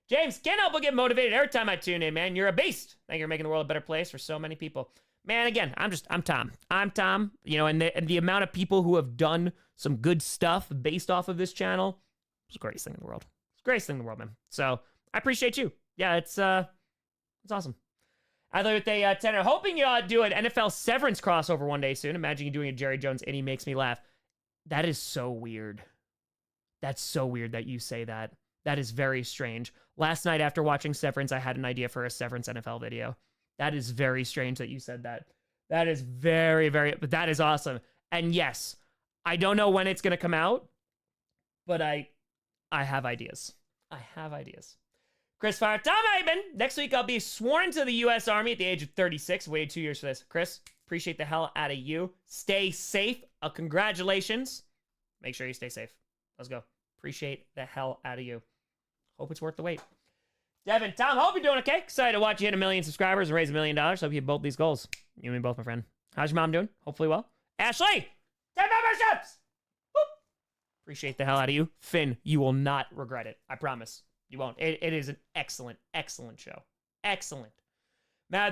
James, can't help but get motivated every time I tune in, man. You're a beast. Thank you for making the world a better place for so many people. Man, again, I'm Tom. I'm Tom. And the amount of people who have done some good stuff based off of this channel, it's the greatest thing in the world. It's the greatest thing in the world, man. So I appreciate you. Yeah, it's awesome. I thought they Tanner, hoping you do an NFL Severance crossover one day soon. Imagine you doing a Jerry Jones and he makes me laugh. That is so weird. That's so weird that you say that. That is very strange. Last night after watching Severance, I had an idea for a Severance NFL video. That is very strange that you said that. That is very, but that is awesome. And yes, I don't know when it's going to come out, but I have ideas. I have ideas. Chris Fire, Tom Hyman. Next week, I'll be sworn to the U.S. Army at the age of 36. Waited 2 years for this. Chris, appreciate the hell out of you. Stay safe. Congratulations. Make sure you stay safe. Let's go. Appreciate the hell out of you. Hope it's worth the wait. Devin, Tom, hope you're doing okay. Excited to watch you hit 1 million subscribers and raise $1 million. Hope you hit both these goals. You and me both, my friend. How's your mom doing? Hopefully well. Ashley, 10 memberships. Boop. Appreciate the hell out of you. Finn, you will not regret it. I promise. You won't. It is an excellent, excellent show. Excellent. Now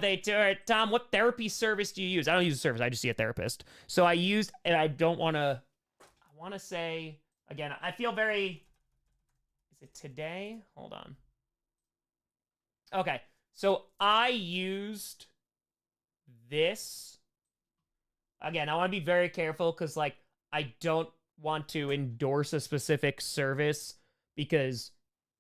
Tom, what therapy service do you use? I don't use a service. I just see a therapist. So I used, and I want to say, again, I feel very, is it today? Hold on. Okay. So I used this. Again, I want to be very careful because, like, I don't want to endorse a specific service because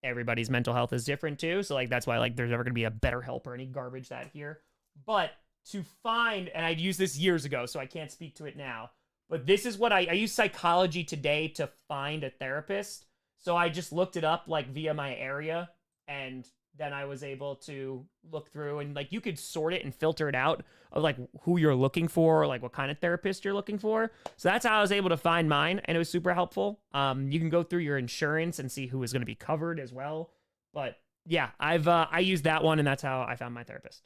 everybody's mental health is different too. So, like, that's why, like, there's never going to be a BetterHelp or any garbage that here. But to find, and I'd used this years ago, so I can't speak to it now. But this is what I use Psychology Today to find a therapist. So I just looked it up like via my area, and then I was able to look through and like you could sort it and filter it out of like who you're looking for, or like what kind of therapist you're looking for. So that's how I was able to find mine, and it was super helpful. You can go through your insurance and see who is going to be covered as well. But yeah, I used that one, and that's how I found my therapist.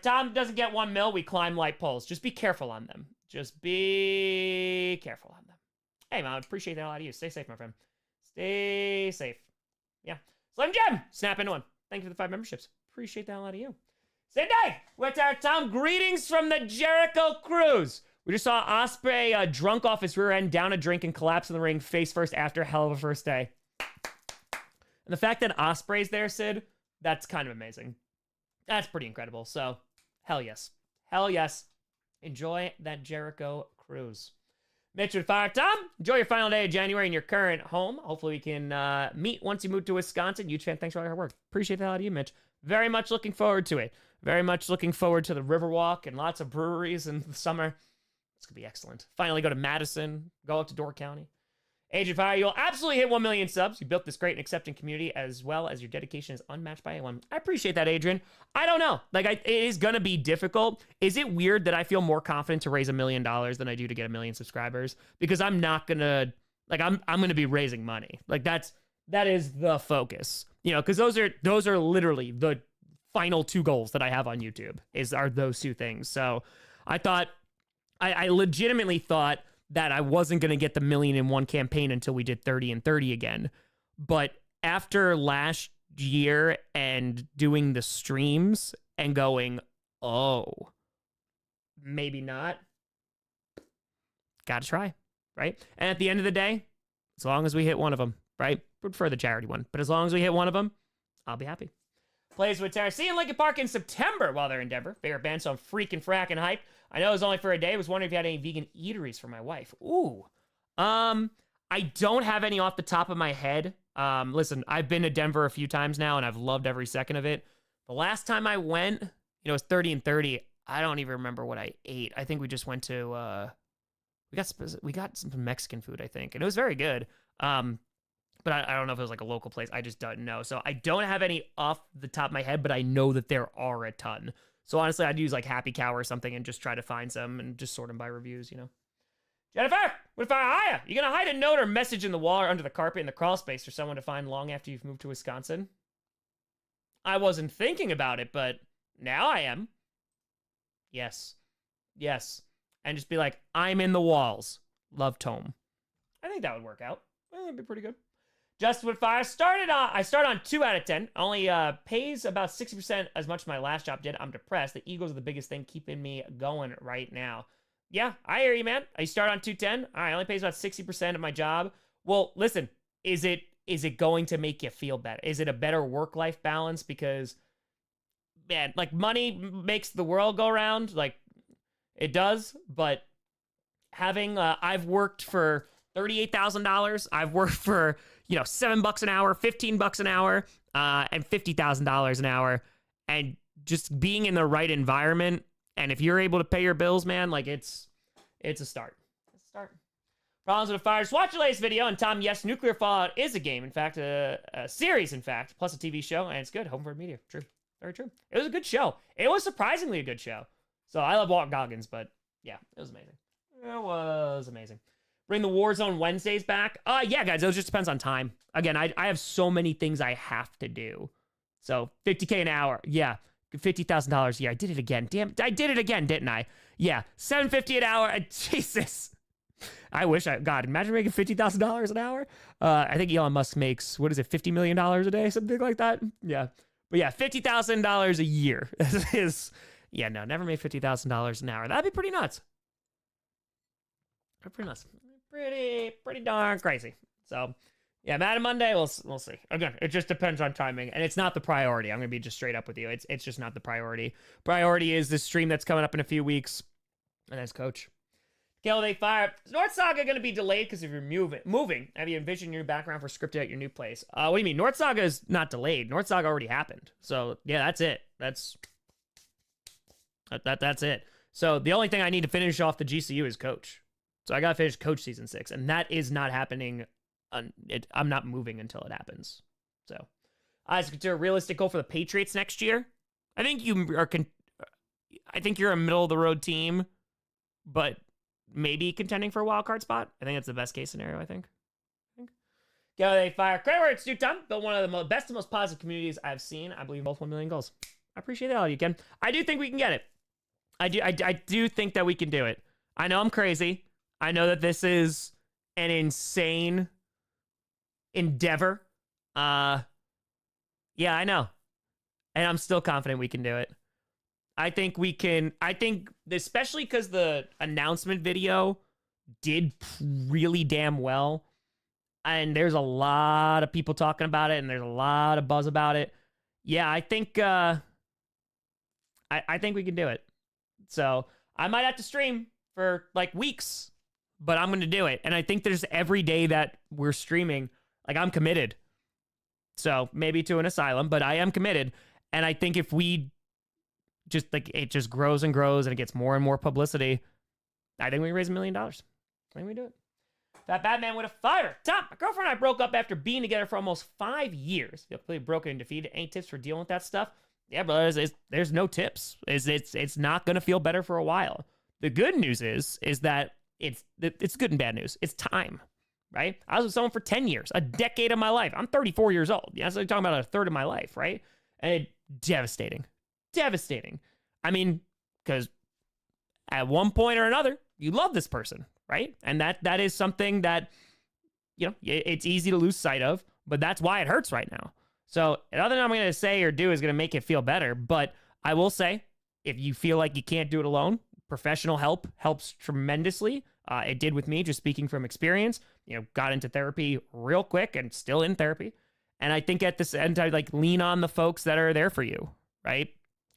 Tom doesn't get 1 mil. We climb light poles. Just be careful on them. Just be careful on them. Hey, man, I appreciate that a lot of you. Stay safe, my friend. Stay safe. Yeah. Slim Jim, snap into one. Thank you for the 5 memberships. Appreciate that a lot of you. Sydney, with our Tom, greetings from the Jericho Cruise. We just saw Osprey drunk off his rear end, down a drink, and collapse in the ring face first after a hell of a first day. And the fact that Osprey's there, Sid, that's kind of amazing. That's pretty incredible. So, hell yes. Hell yes. Enjoy that Jericho Cruise. Mitch with Fire. Tom, enjoy your final day of January in your current home. Hopefully we can meet once you move to Wisconsin. Huge fan. Thanks for all your hard work. Appreciate that out of you, Mitch. Very much looking forward to it. Very much looking forward to the Riverwalk and lots of breweries in the summer. It's going to be excellent. Finally go to Madison. Go up to Door County. Agent Fire, you'll absolutely hit 1 million subs. You built this great and accepting community, as well as your dedication is unmatched by anyone. I appreciate that, Adrian. I don't know. Like, it is going to be difficult. Is it weird that I feel more confident to raise $1 million than I do to get 1 million subscribers? Because I'm not going to, like, I'm going to be raising money. Like, that is the focus. You know, because those are literally the final 2 goals that I have on YouTube, are those 2 things. So I thought, I legitimately thought that I wasn't going to get the 1 million in one campaign until we did 30 and 30 again. But after last year and doing the streams and going, oh, maybe not, gotta try, right? And at the end of the day, as long as we hit one of them, right? Prefer the charity one, but as long as we hit one of them, I'll be happy. Plays with Terra. See you in Lincoln Park in September while they're in Denver. Favorite band, so I'm freaking fracking hyped. I know it was only for a day. I was wondering if you had any vegan eateries for my wife. Ooh. I don't have any off the top of my head. Listen, I've been to Denver a few times now, and I've loved every second of it. The last time I went, it was 30 and 30. I don't even remember what I ate. I think we just went to, we got some Mexican food, I think, and it was very good. But I don't know if it was like a local place. I just don't know. So I don't have any off the top of my head, but I know that there are a ton. So honestly, I'd use like Happy Cow or something and just try to find some and just sort them by reviews, you know. Jennifer, what if I hire? You gonna hide a note or message in the wall or under the carpet in the crawl space for someone to find long after you've moved to Wisconsin? I wasn't thinking about it, but now I am. Yes. Yes. And just be like, I'm in the walls. Love Tome. I think that would work out. That'd be pretty good. Just with Fire, I started on 2 out of 10. Only pays about 60% as much as my last job did. I'm depressed. The Eagles are the biggest thing keeping me going right now. Yeah, I hear you, man. I start on 210. All right, only pays about 60% of my job. Well, listen, is it going to make you feel better? Is it a better work-life balance? Because, man, like, money makes the world go round. Like, it does. But having, I've worked for $38,000. I've worked for, $7 an hour, $15 an hour, and $50,000 an hour. And just being in the right environment, and if you're able to pay your bills, man, like it's a start. It's a start. Problems with Fire. Just watch the latest video, and Tom, yes, Nuclear Fallout is a game. In fact, a series, in fact, plus a TV show, and it's good. Homeford Media. True. Very true. It was a good show. It was surprisingly a good show. So I love Walt Goggins, but yeah, it was amazing. It was amazing. Bring the Warzone Wednesdays back. Yeah, guys, it just depends on time. Again, I have so many things I have to do. So $50K an hour. Yeah. $50,000. Yeah, I did it again. Damn, I did it again, didn't I? Yeah. $750 an hour. Jesus. I wish God, imagine making $50,000 an hour. I think Elon Musk makes, what is it, $50 million a day? Something like that. Yeah. But yeah, $50,000 a year is, yeah, no, never made $50,000 an hour. That'd be pretty nuts. Pretty nuts. Pretty darn crazy. So, yeah, Madden Monday, we'll see. Again, it just depends on timing, and it's not the priority. I'm going to be just straight up with you. It's just not the priority. Priority is this stream that's coming up in a few weeks, and as coach. Kill they fire. Is North Saga going to be delayed because if you're moving? Have you envisioned your new background for scripted at your new place? What do you mean? North Saga is not delayed. North Saga already happened. So, yeah, that's it. That's it. So, the only thing I need to finish off the GCU is coach. So I got to finish Coach Season 6, and that is not happening I'm not moving until it happens. So, I consider a realistic goal for the Patriots next year. I think I think you're a middle of the road team, but maybe contending for a wild card spot. I think that's the best case scenario. I think. Go they fire. Credit where it's due, Tom. Built one of the best and most positive communities I've seen. I believe both 1 million goals. I appreciate that all you can. I do think we can get it. I do think that we can do it. I know I'm crazy. I know that this is an insane endeavor. Yeah, I know. And I'm still confident we can do it. I think we can. I think, especially because the announcement video did really damn well. And there's a lot of people talking about it, and there's a lot of buzz about it. Yeah, I think I think we can do it. So I might have to stream for like weeks, but I'm going to do it. And I think there's every day that we're streaming, like I'm committed. So maybe to an asylum, but I am committed. And I think if we just like it just grows and grows and it gets more and more publicity, I think we can raise $1 million. I think we do it. That Batman with a fighter. Tom, my girlfriend and I broke up after being together for almost 5 years. Feel completely broken and defeated. Any tips for dealing with that stuff? Yeah, brothers, there's no tips. It's not gonna feel better for a while. The good news is that it's good and bad news. It's time, right? I was with someone for 10 years, a decade of my life. I'm 34 years old. Yeah, so I'm talking about a third of my life, right? And devastating. I mean, because at one point or another, you love this person, right? And that is something that, you know, it's easy to lose sight of, but that's why it hurts right now. So nothing I'm going to say or do is going to make it feel better. But I will say, if you feel like you can't do it alone, professional help helps tremendously. It did with me, just speaking from experience. You know, got into therapy real quick and still in therapy. And I think at this end, I like lean on the folks that are there for you, right?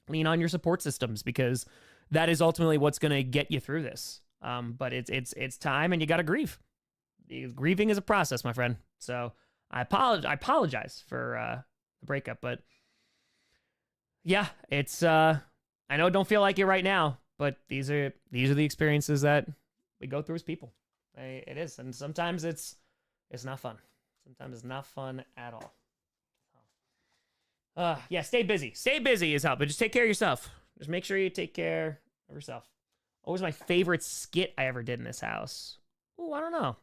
Lean on your support systems, because that is ultimately what's going to get you through this. But it's time, and you got to grieve. Grieving is a process, my friend. So I apologize for the breakup, but yeah, it's I know it don't feel like it right now, but these are the experiences that we go through as people. It is, and sometimes it's not fun. Sometimes it's not fun at all. Yeah, stay busy. Stay busy is help, but just take care of yourself. Just make sure you take care of yourself. What was my favorite skit I ever did in this house? Oh, I don't know.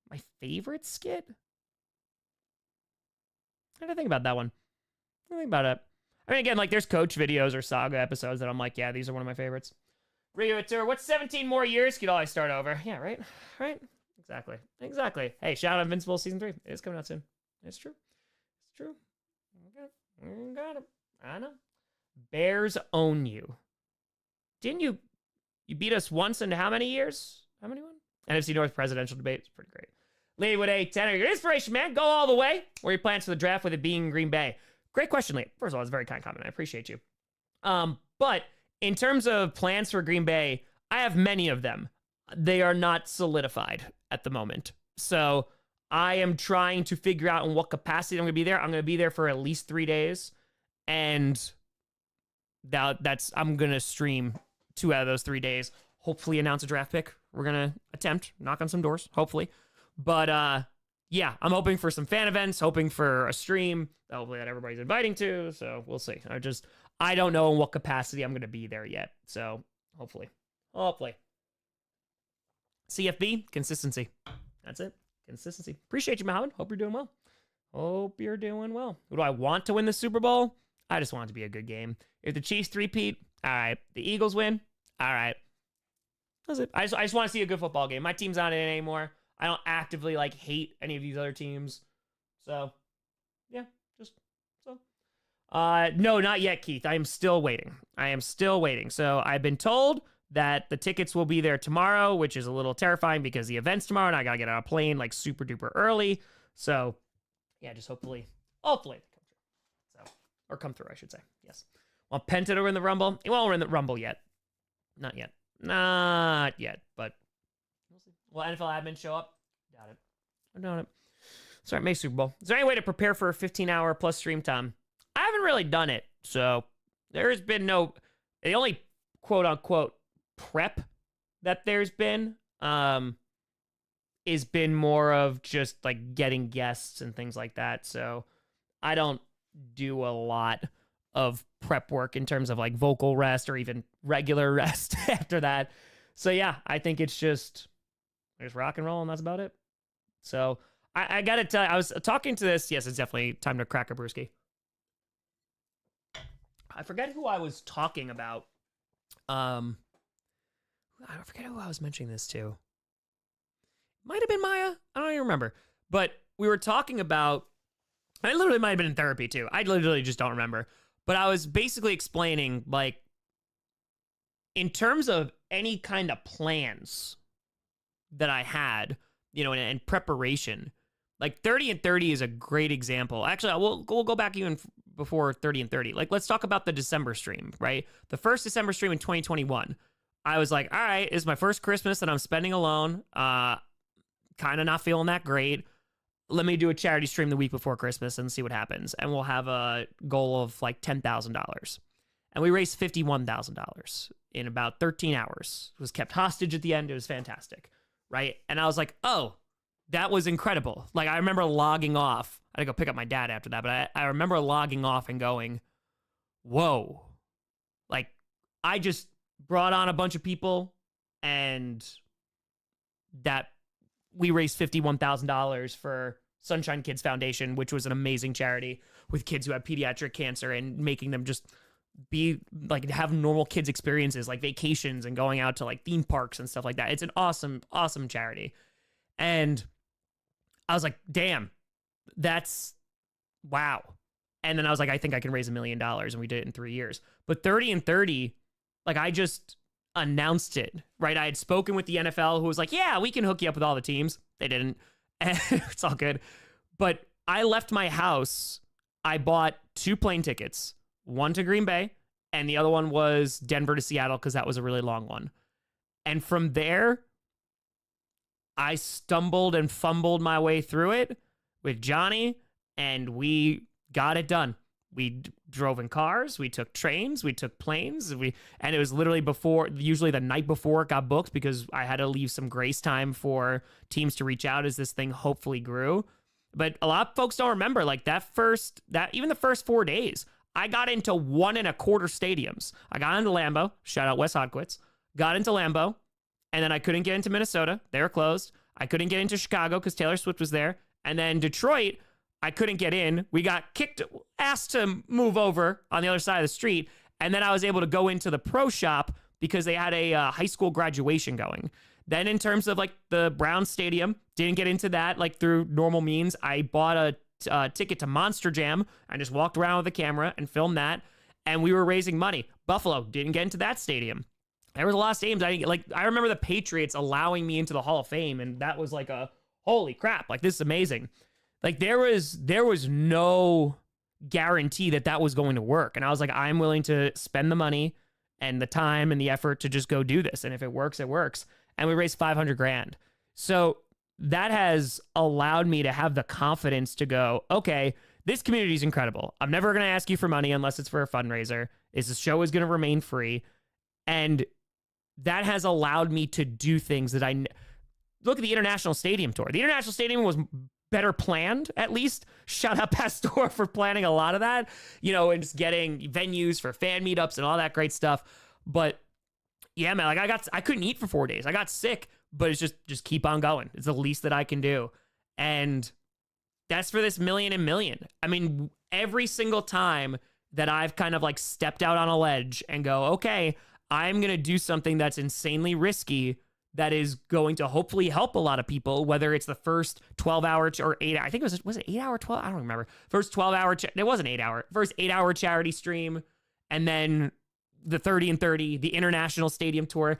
My favorite skit? I didn't think about that one. I think about it. I mean, again, like there's coach videos or saga episodes that I'm like, yeah, these are one of my favorites. Review it tour. What's 17 more years? Could always start over. Yeah, right? Right? Exactly. Hey, shout out Invincible Season 3. It is coming out soon. It's true. We got it. I know. Bears own you. Didn't you beat us once into how many years? How many won? NFC North presidential debate. It's pretty great. Lee with a 10. Your inspiration, man. Go all the way. What are your plans for the draft with it being Green Bay? Great question, Lee. First of all, it's a very kind comment. I appreciate you. But in terms of plans for Green Bay, I have many of them. They are not solidified at the moment. So I am trying to figure out in what capacity I'm going to be there. I'm going to be there for at least 3 days. And I'm going to stream 2 out of those 3 days. Hopefully announce a draft pick. We're going to attempt, knock on some doors, hopefully. But yeah, I'm hoping for some fan events, hoping for a stream, hopefully that everybody's inviting to. So we'll see. I don't know in what capacity I'm going to be there yet. So hopefully. CFB, consistency. That's it. Consistency. Appreciate you, Mohammed. Hope you're doing well. Who do I want to win the Super Bowl? I just want it to be a good game. If the Chiefs three-peat, all right. The Eagles win, all right. That's it. I just want to see a good football game. My team's not in it anymore. I don't actively like hate any of these other teams. So, yeah, just so. No, not yet, Keith. I am still waiting. So I've been told that the tickets will be there tomorrow, which is a little terrifying because the event's tomorrow and I gotta get on a plane like super duper early. So, yeah, just hopefully come through. Or come through, I should say. Yes. Want Penta to win the Rumble? Well, we're in the Rumble yet. Not yet, but we'll see. Will NFL admin show up? Doubt it. Sorry, May Super Bowl. Is there any way to prepare for a 15-hour plus stream time? I haven't really done it, so there's been the only quote-unquote prep that there's been has been more of just like getting guests and things like that. So I don't do a lot of prep work in terms of like vocal rest or even regular rest after that. So yeah, I think it's just rock and roll, and that's about it. So I gotta tell you, I was talking to this. Yes, it's definitely time to crack a brewski. I forget who I was talking about. I forget who I was mentioning this to. Might have been Maya. I don't even remember. But we were talking about, I literally might have been in therapy too. I literally just don't remember. But I was basically explaining, like, in terms of any kind of plans that I had, you know, and preparation, like 30 and 30 is a great example. Actually, we'll go back even before 30 and 30. Like, let's talk about the December stream, right? The first December stream in 2021. I was like, all right, it's my first Christmas that I'm spending alone. Kind of not feeling that great. Let me do a charity stream the week before Christmas and see what happens. And we'll have a goal of like $10,000. And we raised $51,000 in about 13 hours. It was kept hostage at the end. It was fantastic, right? And I was like, oh, that was incredible. Like, I remember logging off. I had to go pick up my dad after that, but I remember logging off and going, whoa. Like, I just brought on a bunch of people, and that we raised $51,000 for Sunshine Kids Foundation, which was an amazing charity with kids who have pediatric cancer and making them just be like, have normal kids experiences like vacations and going out to like theme parks and stuff like that. It's an awesome, awesome charity. And I was like, damn, that's wow. And then I was like, I think I can raise $1 million, and we did it in 3 years. But 30 and 30, like, I just announced it, right? I had spoken with the NFL, who was like, yeah, we can hook you up with all the teams. They didn't. And it's all good. But I left my house. I bought 2 plane tickets, one to Green Bay, and the other one was Denver to Seattle, because that was a really long one. And from there, I stumbled and fumbled my way through it with Johnny, and we got it done. We drove in cars, we took trains, we took planes, and it was literally usually the night before it got booked, because I had to leave some grace time for teams to reach out as this thing hopefully grew. But a lot of folks don't remember, like, even the first 4 days, I got into 1 1/4 stadiums. I got into Lambeau, shout out Wes Hodquitz, got into Lambeau, and then I couldn't get into Minnesota. They were closed. I couldn't get into Chicago because Taylor Swift was there. And then Detroit, I couldn't get in. We got asked to move over on the other side of the street. And then I was able to go into the pro shop because they had a high school graduation going. Then in terms of like the Browns Stadium, didn't get into that like through normal means. I bought a ticket to Monster Jam. I just walked around with a camera and filmed that. And we were raising money. Buffalo, didn't get into that stadium. There was a lot of stadiums. I remember the Patriots allowing me into the Hall of Fame, and that was like a holy crap, like, this is amazing. Like, there was no guarantee that was going to work. And I was like, I'm willing to spend the money and the time and the effort to just go do this. And if it works, it works. And we raised $500,000. So that has allowed me to have the confidence to go, okay, this community is incredible. I'm never going to ask you for money unless it's for a fundraiser. The show is going to remain free. And that has allowed me to do things that look at the International Stadium tour. The International Stadium was better planned, at least. Shout out Pastor for planning a lot of that, you know, and just getting venues for fan meetups and all that great stuff. But yeah, man, like, I couldn't eat for 4 days. I got sick, but it's just keep on going. It's the least that I can do. And that's for this million. I mean, every single time that I've kind of like stepped out on a ledge and go, okay, I'm going to do something that's insanely risky, that is going to hopefully help a lot of people, whether it's the first 12-hour or 8, I think was it 8 hour, 12? I don't remember. First 12-hour, it wasn't 8 hour, first 8-hour charity stream. And then the 30 and 30, the International Stadium Tour,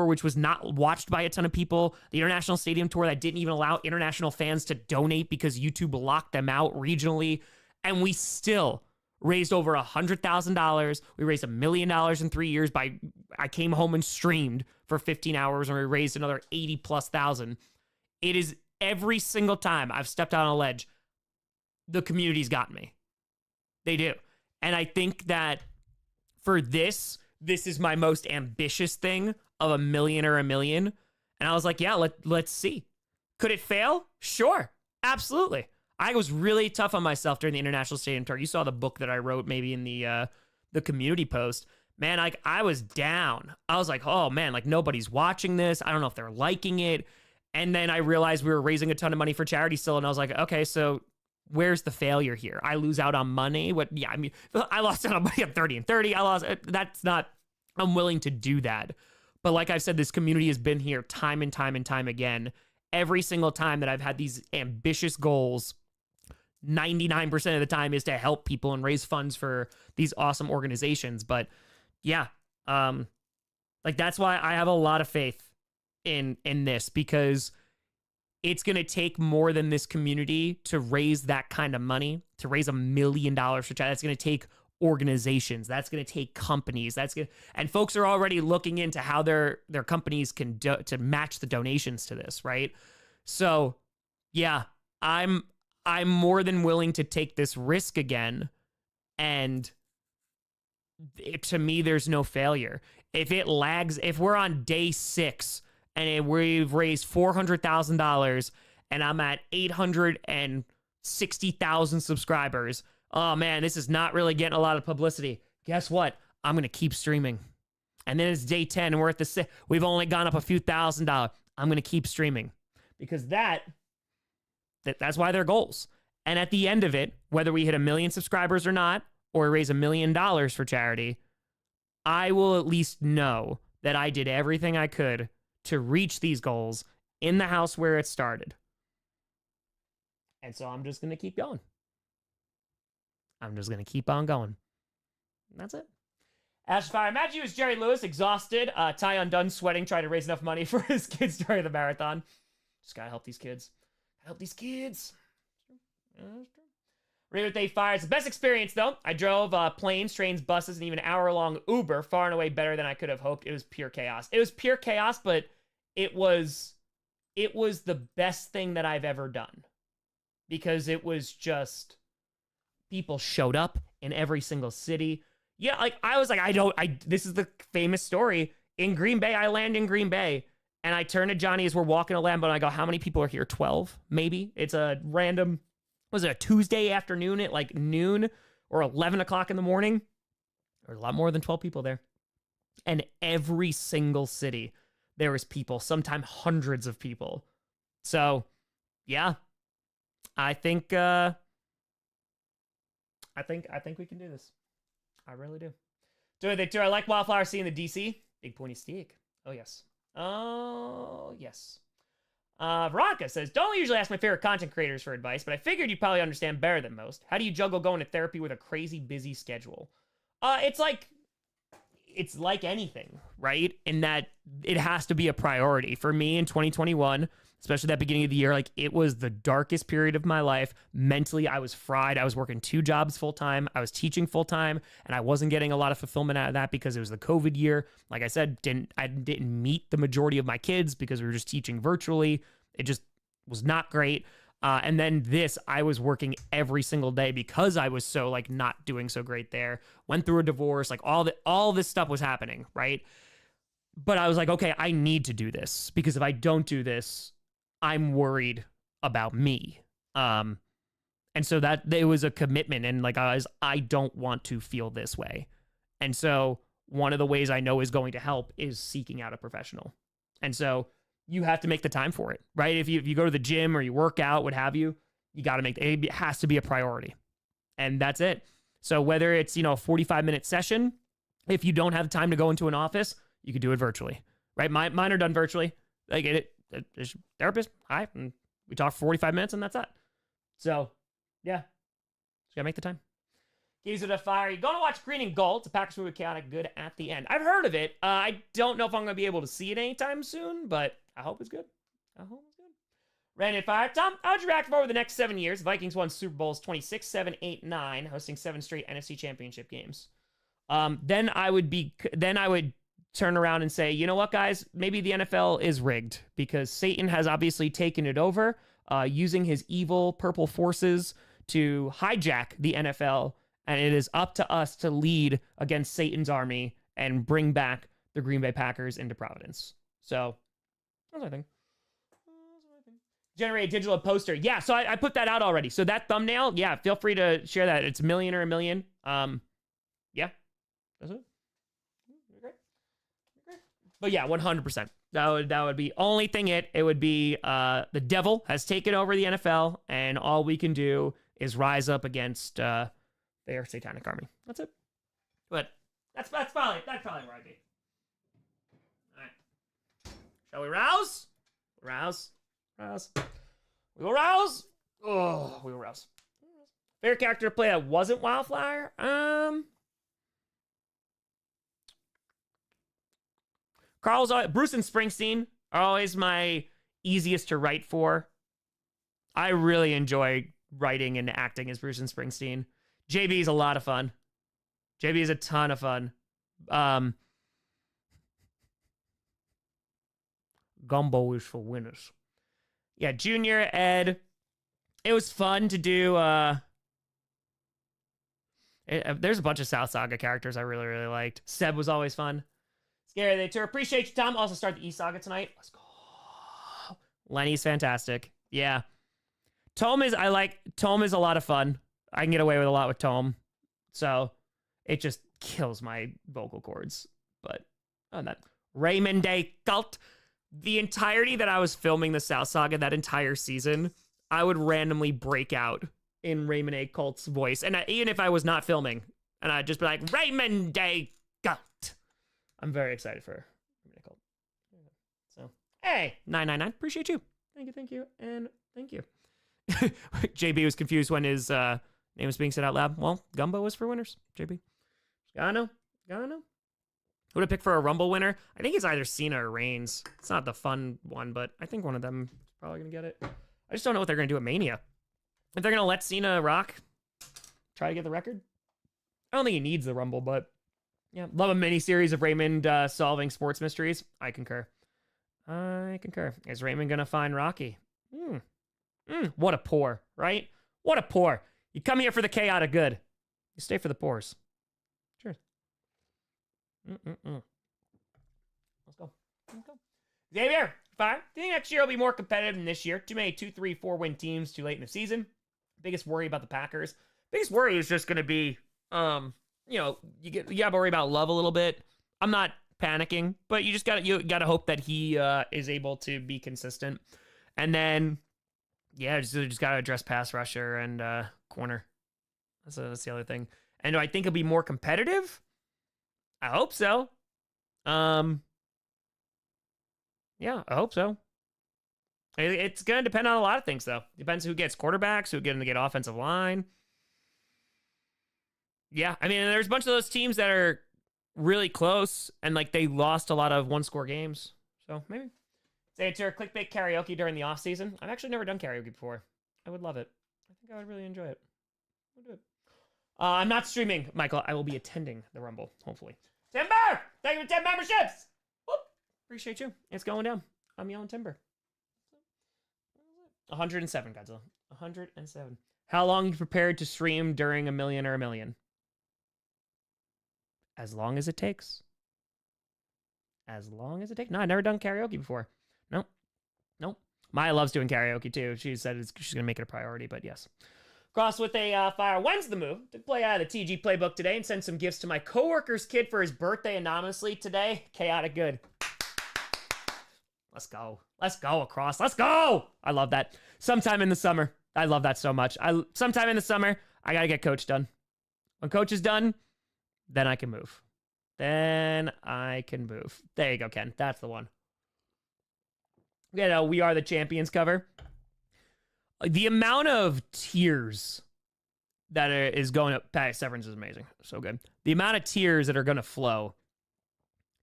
which was not watched by a ton of people, the International Stadium Tour that didn't even allow international fans to donate because YouTube locked them out regionally. And we still raised over $100,000. We raised $1 million in 3 years. I came home and streamed for 15 hours, and we raised another 80+ thousand. It is every single time I've stepped out on a ledge, the community's gotten me. They do. And I think that for this is my most ambitious thing of $1 million or $1 million. And I was like, yeah, let's see. Could it fail? Sure. Absolutely. I was really tough on myself during the International Stadium Tour. You saw the book that I wrote maybe in the community post. Man, like I was down. I was like, oh man, like nobody's watching this. I don't know if they're liking it. And then I realized we were raising a ton of money for charity still. And I was like, okay, so where's the failure here? I lose out on money. What? Yeah, I mean, I lost out on money at 30 and 30. That's not, I'm willing to do that. But like I've said, this community has been here time and time and time again. Every single time that I've had these ambitious goals, 99% of the time is to help people and raise funds for these awesome organizations. But yeah, like that's why I have a lot of faith in this, because it's going to take more than this community to raise that kind of money, to raise $1 million for charity. That's going to take organizations. That's going to take companies. And folks are already looking into how their companies can to match the donations to this, right? So yeah, I'm more than willing to take this risk again. And to me, there's no failure. If it lags, if we're on day 6 and we've raised $400,000 and I'm at 860,000 subscribers, oh man, this is not really getting a lot of publicity. Guess what? I'm going to keep streaming. And then it's day 10 and we're at the we've only gone up a few $1,000s. I'm going to keep streaming, because that's why they're goals. And at the end of it, whether we hit 1 million subscribers or not, or raise $1 million for charity, I will at least know that I did everything I could to reach these goals in the house where it started. And so I'm just going to keep going. I'm just going to keep on going. And that's it. Ash Fire, imagine you as Jerry Lewis, exhausted, tie undone, sweating, trying to raise enough money for his kids during the marathon. Just gotta help these kids. Help these kids. Raven Day Fire. It's the best experience, though. I drove planes, trains, buses, and even an hour-long Uber, far and away better than I could have hoped. It was pure chaos. It was pure chaos, but it was the best thing that I've ever done. Because it was just, people showed up in every single city. Yeah, like, I was like, this is the famous story. In Green Bay, I land in Green Bay, and I turn to Johnny as we're walking a Lambo, and I go, how many people are here? 12, maybe? It's a random, was it a Tuesday afternoon at like noon or 11 o'clock in the morning? There were a lot more than 12 people there. And every single city, there was people, sometimes hundreds of people. So, yeah, I think we can do this. I really do. Do I like Wildflower seeing the DC? Big pointy stick. Oh, yes. Oh, yes. Veronica says, don't usually ask my favorite content creators for advice, but I figured you'd probably understand better than most. How do you juggle going to therapy with a crazy busy schedule? It's like anything, right? In that it has to be a priority. For me in 2021, especially that beginning of the year, like it was the darkest period of my life. Mentally, I was fried. I was working 2 jobs full time. I was teaching full time, and I wasn't getting a lot of fulfillment out of that because it was the COVID year. Like I said, I didn't meet the majority of my kids because we were just teaching virtually. It just was not great. And then I was working every single day because I was so like not doing so great there. Went through a divorce, like all this stuff was happening, right? But I was like, okay, I need to do this because if I don't do this, I'm worried about me. And so that there was a commitment, and like I don't want to feel this way. And so one of the ways I know is going to help is seeking out a professional. And so you have to make the time for it, right? If you go to the gym or you work out, what have you, you got to it has to be a priority. And that's it. So whether it's, a 45-minute session, if you don't have time to go into an office, you could do it virtually, right? Mine are done virtually. Like there's therapist, hi, and we talk for 45 minutes and that's it. So yeah, just gotta make the time. Gaze at a fire. You going to watch Green and Gold? It's a Packers movie, chaotic good at the end. I've heard of it. I don't know if I'm going to be able to see it anytime soon, but I hope it's good. Ran at fire. Tom, how'd you react over the next 7 years? The Vikings won Super Bowls 26, 7, 8, 9, hosting 7 straight NFC Championship games. Then I would turn around and say, you know what, guys? Maybe the NFL is rigged because Satan has obviously taken it over, using his evil purple forces to hijack the NFL. And it is up to us to lead against Satan's army and bring back the Green Bay Packers into Providence. So, that's what I think. Generate a digital poster. Yeah, so I put that out already. So that thumbnail, yeah, feel free to share that. It's a million. Yeah, that's it. Great. But yeah, 100%. That would be only thing. It would be the devil has taken over the NFL, and all we can do is rise up against their satanic army. That's it. But that's probably where I'd be. All right. Shall we rouse? Rouse. We will rouse. Oh, we will rouse. Favorite character to play that wasn't Wildflower? Bruce and Springsteen are always my easiest to write for. I really enjoy writing and acting as Bruce and Springsteen. JB is a lot of fun. JB is a ton of fun. Gumbo is for winners. Yeah, Junior, Ed. It was fun to do. There's a bunch of South Saga characters I really, really liked. Seb was always fun. Scary They Tour. Appreciate you, Tom. Also start the East Saga tonight. Let's go. Lenny's fantastic. Yeah. Tome is a lot of fun. I can get away with a lot with Tome. So it just kills my vocal cords. But on that. Raymond Day Cult. The entirety that I was filming the South Saga, that entire season, I would randomly break out in Raymond A. Cult's voice. And even if I was not filming, and I'd just be like, Raymond Day Cult. I'm very excited for Raymond A. Cult. So, hey, 999, appreciate you. Thank you, and thank you. JB was confused when his name was being said out loud. Well, Gumbo was for winners, JB. Gotta know. Who would I pick for a Rumble winner? I think it's either Cena or Reigns. It's not the fun one, but I think one of them is probably going to get it. I just don't know what they're going to do at Mania. If they're going to let Cena rock, try to get the record. I don't think he needs the Rumble, but yeah. Love a mini-series of Raymond solving sports mysteries. I concur. Is Raymond going to find Rocky? What a pour, right? What a pour. You come here for the chaotic good. You stay for the pours. Sure. Let's go. Xavier, fire. Do you think next year will be more competitive than this year? Too many 2, 3, 4 win teams too late in the season. Biggest worry about the Packers. Biggest worry is just going to be, you gotta worry about Love a little bit. I'm not panicking, but you gotta hope that he is able to be consistent. And then, yeah, just gotta address pass rusher and corner. That's the other thing. And do I think it'll be more competitive? I hope so. Yeah, I hope so. It's going to depend on a lot of things, though. Depends who gets quarterbacks, who's going to get offensive line. Yeah, I mean, there's a bunch of those teams that are really close, and, like, they lost a lot of one-score games. So, maybe. Say it's your clickbait karaoke during the offseason. I've actually never done karaoke before. I would love it. I think I would really enjoy it. We'll do it. I'm not streaming, Michael. I will be attending the Rumble, hopefully. Timber! Thank you for 10 memberships! Whoop! Appreciate you. It's going down. I'm yelling Timber. 107, Godzilla. 107. How long you prepared to stream during a million or a million? As long as it takes. As long as it takes. No, I've never done karaoke before. Nope. Maya loves doing karaoke too. She said she's going to make it a priority, but yes. Cross with a fire. When's the move? To play out of the TG playbook today and send some gifts to my coworker's kid for his birthday anonymously today. Chaotic good. Let's go. Let's go across. Let's go. I love that. Sometime in the summer. I love that so much. Sometime in the summer, I got to get coach done. When coach is done, then I can move. There you go, Ken. That's the one. We Are the Champions cover. The amount of tears that is going up. Pat Severance is amazing. So good. The amount of tears that are going to flow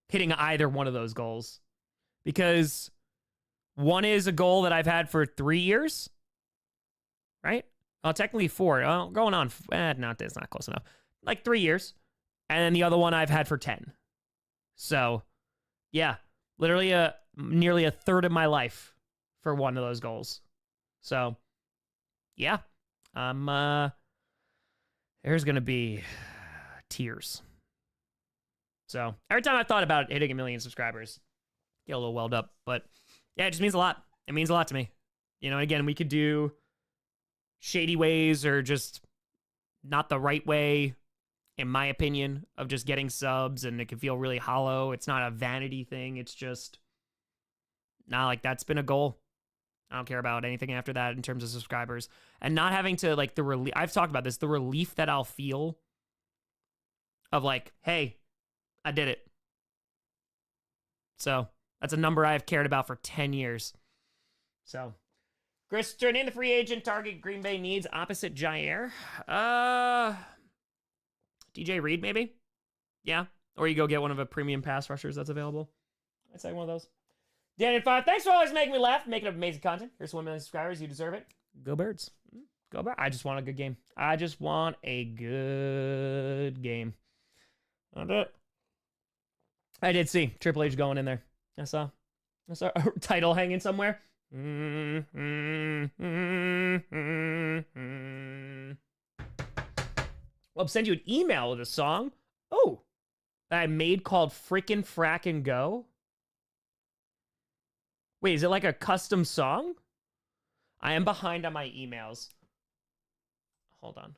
hitting either one of those goals. Because one is a goal that I've had for 3 years. Right? Well, technically 4. Going on. It's not close enough. Like 3 years. And then the other one I've had for 10. So, yeah. Literally nearly a third of my life for one of those goals. So, yeah. There's going to be tears. So, every time I thought about hitting 1 million subscribers, get a little welled up. But, yeah, it just means a lot. It means a lot to me. You know, again, we could do shady ways or just not the right way, in my opinion, of just getting subs, and it can feel really hollow. It's not a vanity thing. It's just, nah, like that's been a goal. I don't care about anything after that in terms of subscribers. And not having to, like, the relief, I've talked about this, the relief that I'll feel of like, hey, I did it. So that's a number I've cared about for 10 years. So, Chris, turn in the free agent target Green Bay needs opposite Jair. DJ Reed, maybe? Yeah. Or you go get one of the premium pass rushers that's available. I'd say one of those. Dan 5, thanks for always making me laugh, making up amazing content. Here's 1 million subscribers. You deserve it. Go Birds. Go Birds. I just want a good game. I just want a good game. I did see Triple H going in there. I saw a title hanging somewhere. Well, I'll send you an email with a song. Oh, that I made called Frickin' Frackin' Go. Wait, is it like a custom song? I am behind on my emails. Hold on.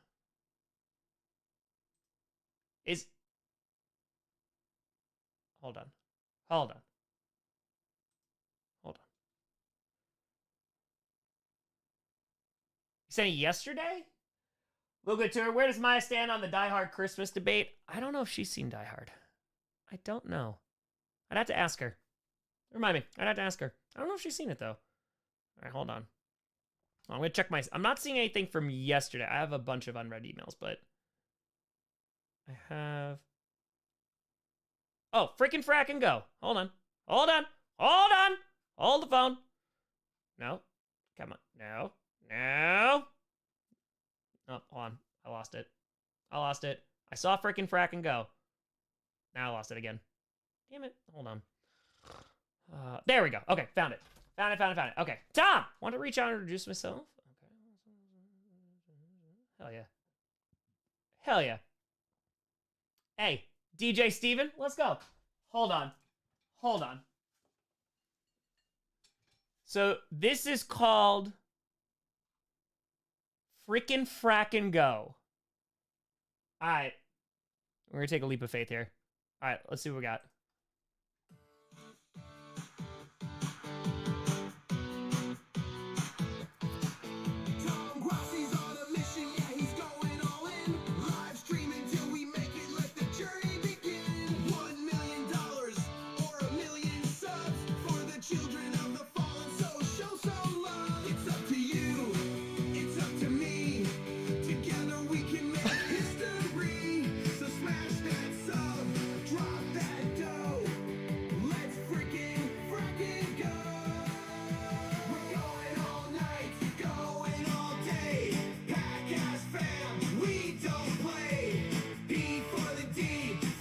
Hold on. Hold on. Hold on. You sent it yesterday? We'll go to her. Where does Maya stand on the Die Hard Christmas debate? I don't know if she's seen Die Hard. I don't know. I'd have to ask her. Remind me. I'd have to ask her. I don't know if she's seen it, though. All right, hold on. I'm going to check my... I'm not seeing anything from yesterday. I have a bunch of unread emails, but... I have... Oh, frickin' frackin' go. Hold on. Hold on. Hold on. Hold the phone. No. Come on. No. No. Oh, hold on. I lost it. I saw frickin' frackin' go. Now I lost it again. Damn it. Hold on. There we go. Okay, found it. Found it. Okay. Tom! Want to reach out and introduce myself? Okay. Hell yeah. Hey, DJ Steven, let's go. Hold on. So this is called Frickin' Frackin' Go. All right. We're going to take a leap of faith here. All right, let's see what we got. Tom Grossi's on a mission, yeah, he's going all in. Live streaming till we make it, let the journey begin. $1 million or 1 million subs for the children of the fallen, so show some love. It's up to you, it's up to me. Together we can make history. So smash that sub, drop that dough. Let's frickin' go. We're going all night, going all day. Pack-ass fam, we don't play. B for the D,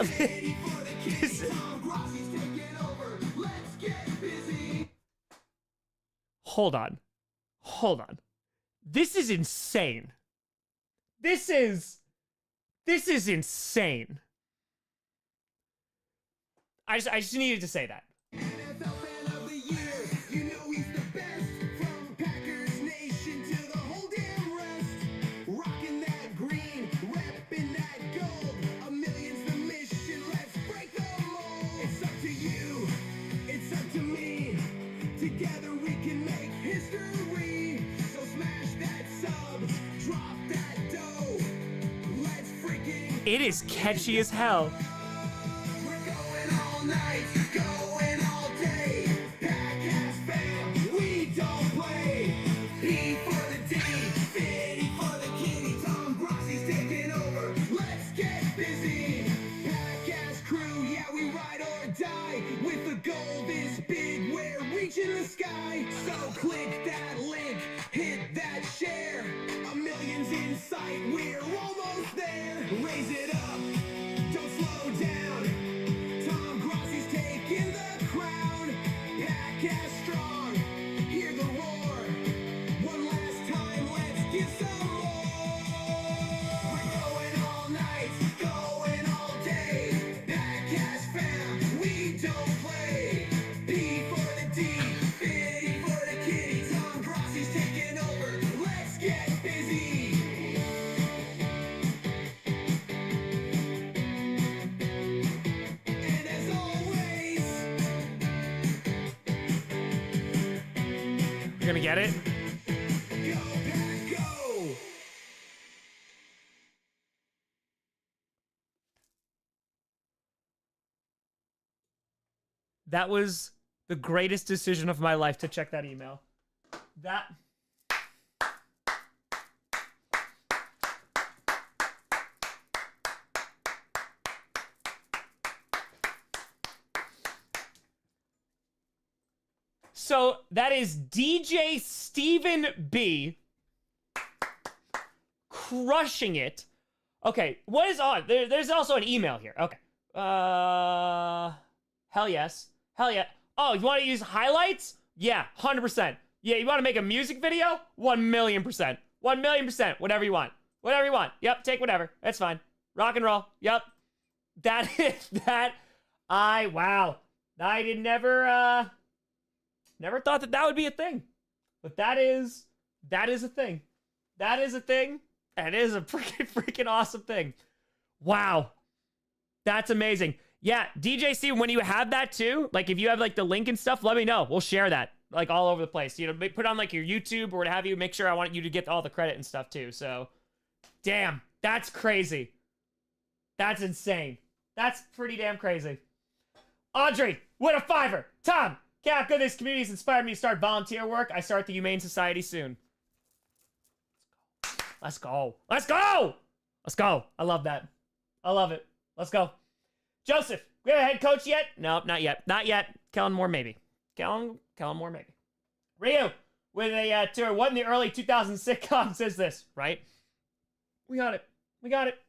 city for the kids. Tom Grossi's taking over. Let's get busy. Hold on. This is insane. This is insane. I just needed to say that. NFL fan of the year, you know he's the best. From Packers Nation to the whole damn rest. Rocking that green, repping that gold. 1 million's the mission, let's break the mold. It's up to you, it's up to me. Together we can make history. So smash that sub, drop that dough. Let's freaking It is catchy as hell. we're going all night, going all day. Pack-ass fam, we don't play. P for the D, Fitty for the kitty. Tom Grossi's taking over. Let's get busy. Pack-ass crew, yeah, we ride or die. With the goal this big, we're reaching the sky. So click that link, hit that share. 1 million's in sight, we're almost there. Raise it up, don't slow down. Tom Grossi's taking the crown. Pack-ass strong, hear the roar. One last time, let's give some more. We're going all night, going all day. Pack-ass fam, we don't play. P for the D, Fitty for the kitty. Tom Grossi You're gonna get it? Go, Pack, go! That was the greatest decision of my life to check that email. That... So that is DJ Stephen B. crushing it. Okay, what is on? There's also an email here. Okay. Hell yes. Hell yeah. Oh, you want to use highlights? Yeah, 100%. Yeah, you want to make a music video? 1,000,000%. 1,000,000%. Whatever you want. Whatever you want. Yep, take whatever. That's fine. Rock and roll. Yep. That is that. Wow. I did never thought that would be a thing. But that is a thing. That is a thing. And it is a freaking awesome thing. Wow. That's amazing. Yeah, DJ C, when you have that too, like if you have like the link and stuff, let me know. We'll share that like all over the place. You know, put on like your YouTube or what have you. Make sure I want you to get all the credit and stuff too. So, damn, that's crazy. That's insane. That's pretty damn crazy. Audrey, what a fiver. Tom, Cap, good. This community has inspired me to start volunteer work. I start the Humane Society soon. Let's go. Let's go. Let's go. I love that. I love it. Let's go. Joseph, we have a head coach yet? Nope, not yet. Not yet. Kellen Moore, maybe. Kellen Moore, maybe. Ryu, with a tour. What in the early 2000s sitcoms is this? Right? We got it. We got it.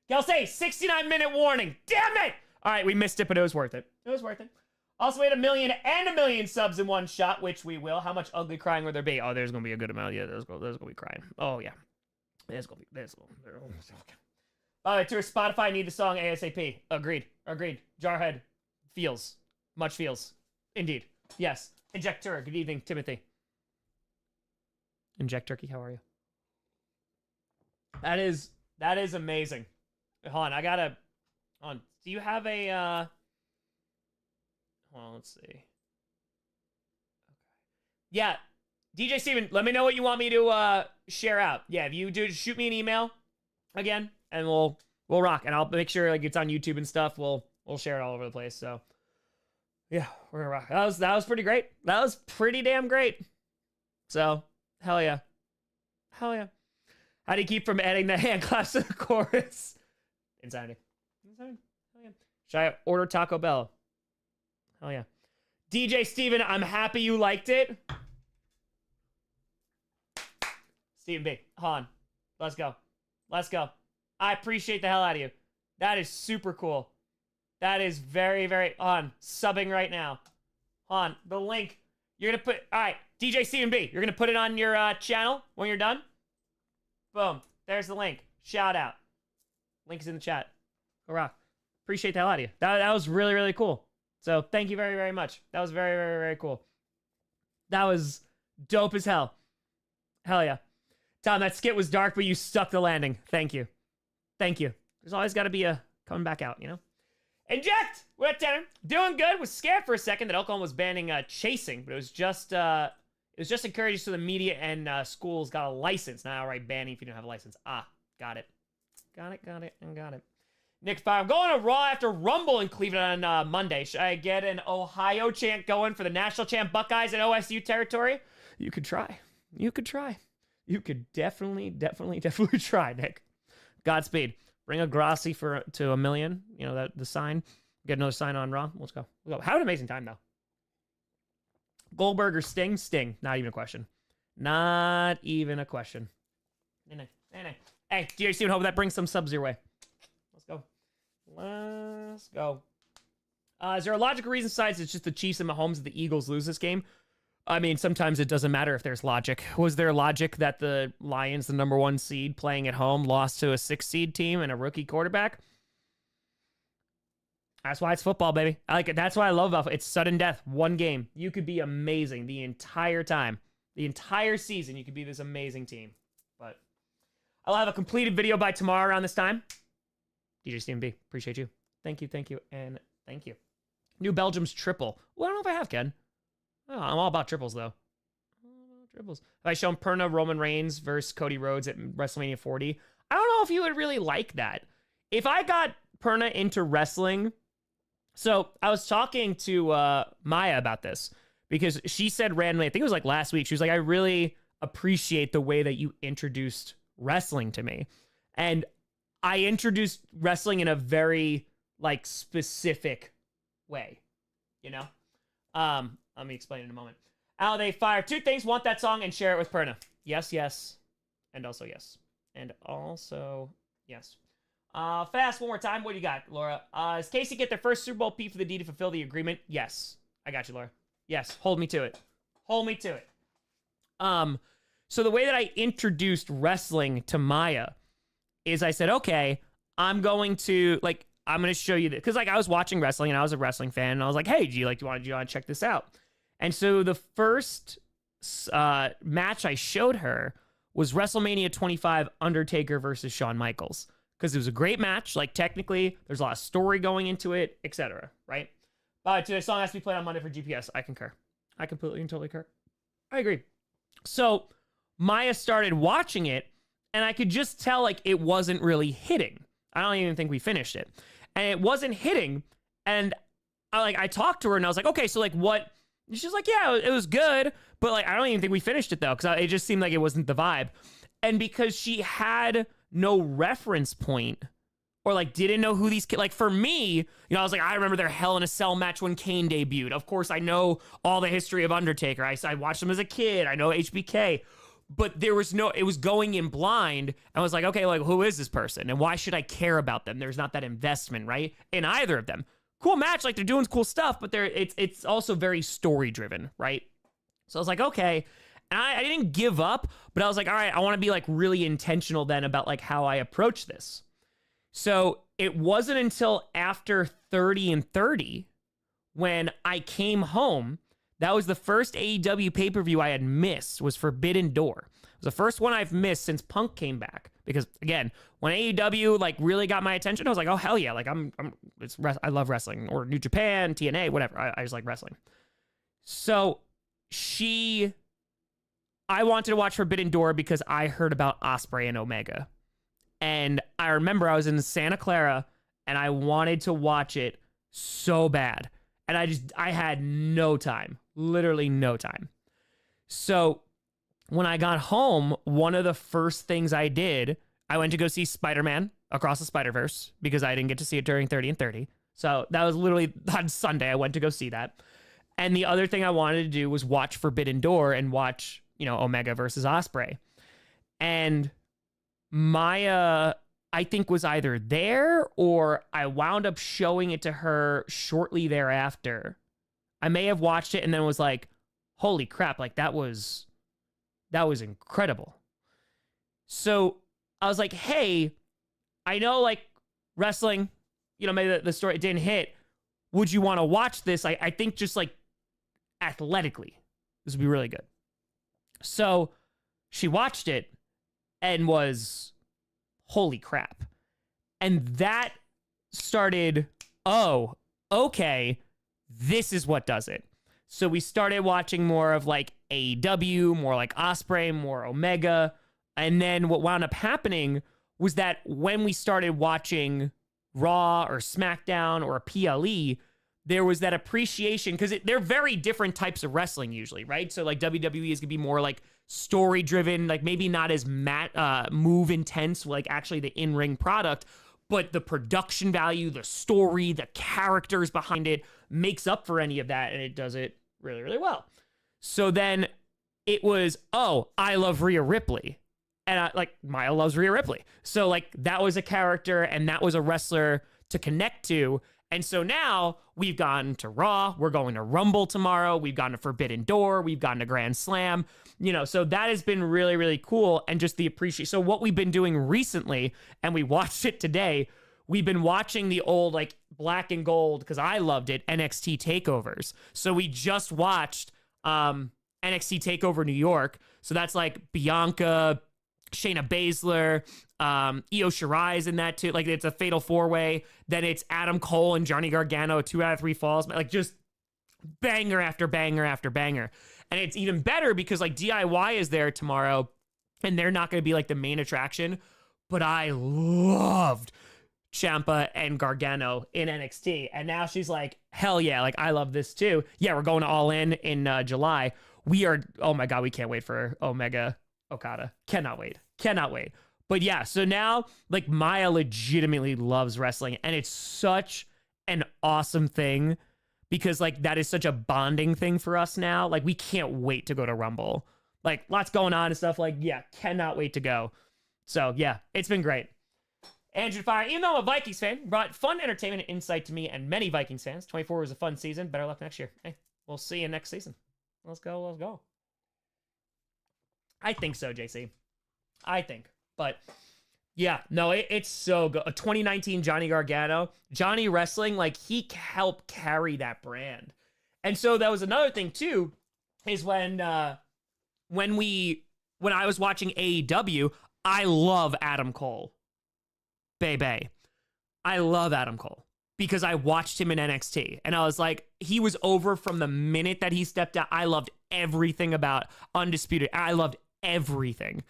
Kelsey, 69-minute warning. Damn it! All right, we missed it, but it was worth it. It was worth it. Also, we had 1 million and 1 million subs in one shot, which we will. How much ugly crying will there be? Oh, there's going to be a good amount. Yeah, there's going to be crying. Oh, yeah. There's going to be... By the way, to Spotify, need the song ASAP. Agreed. Jarhead. Feels. Much feels. Indeed. Yes. Injector. Good evening, Timothy. Inject Turkey, how are you? That is amazing. Hold on, I gotta... Hold on. Do you have a, Hold on, let's see. Okay. Yeah. DJ Steven, let me know what you want me to, share out. Yeah, if you do, just shoot me an email again. And we'll rock, and I'll make sure like it's on YouTube and stuff. We'll share it all over the place. So yeah, we're gonna rock. That was pretty great. That was pretty damn great. So hell yeah. How do you keep from adding the hand claps to the chorus? Insanity. Hell yeah. Should I order Taco Bell? Hell yeah. DJ Steven, I'm happy you liked it. Steven B. Han. Let's go. I appreciate the hell out of you. That is super cool. That is very, very... Han, subbing right now. Han, the link. You're going to put... All right, DJ C&B. You're going to put it on your channel when you're done. Boom. There's the link. Shout out. Link is in the chat. Hurrah. Appreciate the hell out of you. That was really, really cool. So thank you very, very much. That was very, very, very cool. That was dope as hell. Hell yeah. Tom, that skit was dark, but you stuck the landing. Thank you. There's always got to be a coming back out, you know? Inject! We're at 10. Doing good. Was scared for a second that Oklahoma was banning chasing, but it was just encouraging so the media and schools got a license. Not outright banning if you don't have a license. Ah, got it. Got it. Nick Fire, I'm going to Raw after Rumble in Cleveland on Monday. Should I get an Ohio chant going for the national champ Buckeyes in OSU territory? You could try. You could definitely try, Nick. Godspeed. Bring a Grossi to 1 million. You know, that the sign. Get another sign on Raw. Let's go. Have an amazing time, though. Goldberg or Sting? Sting. Not even a question. Hey, dear Steven, hope that brings some subs your way. Let's go. Is there a logical reason besides it's just the Chiefs and Mahomes and the Eagles lose this game? I mean, sometimes it doesn't matter if there's logic. Was there logic that the Lions, the number 1 seed, playing at home, lost to a 6 seed team and a rookie quarterback? That's why it's football, baby. I like it. That's what I love about it. It's sudden death. One game. You could be amazing the entire time. The entire season, you could be this amazing team. But I'll have a completed video by tomorrow around this time. DJ Steven B, appreciate you. Thank you, and thank you. New Belgium's triple. Well, I don't know if I have, Ken. Oh, I'm all about triples, though. Dribbles. If I shown Perna Roman Reigns versus Cody Rhodes at WrestleMania 40, I don't know if you would really like that. If I got Perna into wrestling, so I was talking to Maya about this because she said randomly, I think it was like last week, she was like, I really appreciate the way that you introduced wrestling to me. And I introduced wrestling in a very like specific way, you know? Let me explain in a moment. How they fire 2 things, want that song and share it with Perna. Yes, yes. And also yes. And also yes. Fast, one more time. What do you got, Laura? Does Casey get their first Super Bowl P for the D to fulfill the agreement? Yes. I got you, Laura. Yes. Hold me to it. Hold me to it. So the way that I introduced wrestling to Maya is I said, okay, I'm going to show you this. Because like I was watching wrestling and I was a wrestling fan and I was like, hey, do you want to check this out? And so the first match I showed her was WrestleMania 25 Undertaker versus Shawn Michaels. Because it was a great match. Like technically, there's a lot of story going into it, etc. Right? Today's song has to be played on Monday for GPS. I concur. I completely and totally concur. I agree. So Maya started watching it and I could just tell like it wasn't really hitting. I don't even think we finished it. And it wasn't hitting. And I talked to her and I was like, okay, so like what? And she's like, yeah, it was good. But like, I don't even think we finished it though. Because it just seemed like it wasn't the vibe. And because she had no reference point or like didn't know who these kids, like for me, you know, I was like, I remember their Hell in a Cell match when Kane debuted. Of course, I know all the history of Undertaker. I watched them as a kid. I know HBK. But there was it was going in blind. I was like, okay, like who is this person? And why should I care about them? There's not that investment, right? In either of them. Cool match, like they're doing cool stuff, but it's also very story driven, right? So I was like, okay. And I didn't give up, but I was like, all right, I want to be like really intentional then about like how I approach this. So it wasn't until after 30 and 30 when I came home. That was the first AEW pay-per-view I had missed, was Forbidden Door. It was the first one I've missed since Punk came back. Because again, when AEW like really got my attention, I was like, oh hell yeah, like I love wrestling, or New Japan, TNA, whatever. I just like wrestling. So I wanted to watch Forbidden Door because I heard about Ospreay and Omega. And I remember I was in Santa Clara and I wanted to watch it so bad. And I had no time, literally no time. So when I got home, one of the first things I did, I went to go see Spider-Man Across the Spider-Verse because I didn't get to see it during 30 and 30. So that was literally on Sunday. I went to go see that. And the other thing I wanted to do was watch Forbidden Door and watch, you know, Omega versus Ospreay. And Maya, I think, was either there or I wound up showing it to her shortly thereafter. I may have watched it and then was like, holy crap, like that was incredible. So I was like, hey, I know like wrestling, you know, maybe the story didn't hit. Would you want to watch this? I think just like athletically, this would be really good. So she watched it and was, holy crap. And that started, oh, okay, this is what does it. So we started watching more of like AEW, more like Ospreay, more Omega. And then what wound up happening was that when we started watching Raw or SmackDown or PLE, there was that appreciation, because they're very different types of wrestling usually, right? So like WWE is gonna be more like story driven, like maybe not as move intense, like actually the in-ring product, but the production value, the story, the characters behind it makes up for any of that, and it does it really, really well. So then it was, oh, I love Rhea Ripley. And Maya loves Rhea Ripley. So like that was a character and that was a wrestler to connect to. And so now we've gone to Raw, we're going to Rumble tomorrow, we've gone to Forbidden Door, we've gone to Grand Slam, you know, so that has been really, really cool. And just the appreciation. So what we've been doing recently, and we watched it today, we've been watching the old like black and gold, because I loved it, NXT takeovers. So we just watched NXT TakeOver New York. So that's like Bianca, Shayna Baszler, Io Shirai's in that too. Like it's a fatal 4-way. Then it's Adam Cole and Johnny Gargano, 2 out of 3 falls. Like just banger after banger after banger. And it's even better because like DIY is there tomorrow and they're not going to be like the main attraction. But I loved Ciampa and Gargano in NXT. And now she's like, hell yeah, like I love this too. Yeah, we're going all in July. We are, oh my God, we can't wait for Omega Okada. Cannot wait. But yeah, so now like Maya legitimately loves wrestling and it's such an awesome thing because like that is such a bonding thing for us now. Like we can't wait to go to Rumble. Like lots going on and stuff like, yeah, cannot wait to go. So yeah, it's been great. Andrew Fire, even though I'm a Vikings fan, brought fun entertainment and insight to me and many Vikings fans. 24 was a fun season. Better luck next year. Hey, we'll see you next season. Let's go. I think so, JC. I think. But yeah, no, it's so good. 2019 Johnny Gargano. Johnny Wrestling, like he helped carry that brand. And so that was another thing too, is when I was watching AEW, I love Adam Cole. Baby. I love Adam Cole because I watched him in NXT and I was like, he was over from the minute that he stepped out. I loved everything about Undisputed. I loved everything.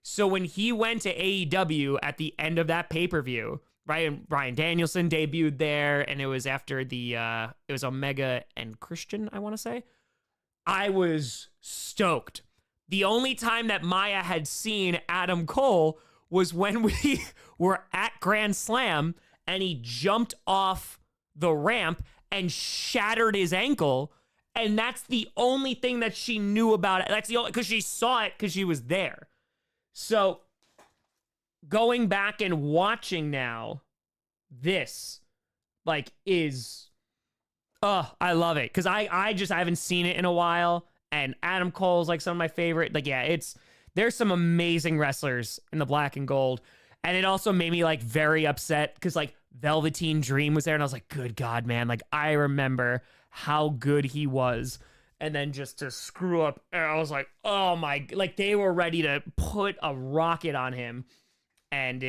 So when he went to AEW at the end of that pay-per-view, right, and Bryan Danielson debuted there and it was after it was Omega and Christian, I want to say. I was stoked. The only time that Maya had seen Adam Cole was when we were at Grand Slam and he jumped off the ramp and shattered his ankle. And that's the only thing that she knew about it. That's the only, because she saw it because she was there. So going back and watching now, this like is, I love it. Because I haven't seen it in a while. And Adam Cole's like some of my favorite. Like, yeah, there's some amazing wrestlers in the black and gold. And it also made me like very upset because like Velveteen Dream was there. And I was like, good God, man. Like I remember how good he was. And then just to screw up, I was like, oh my, like they were ready to put a rocket on him. And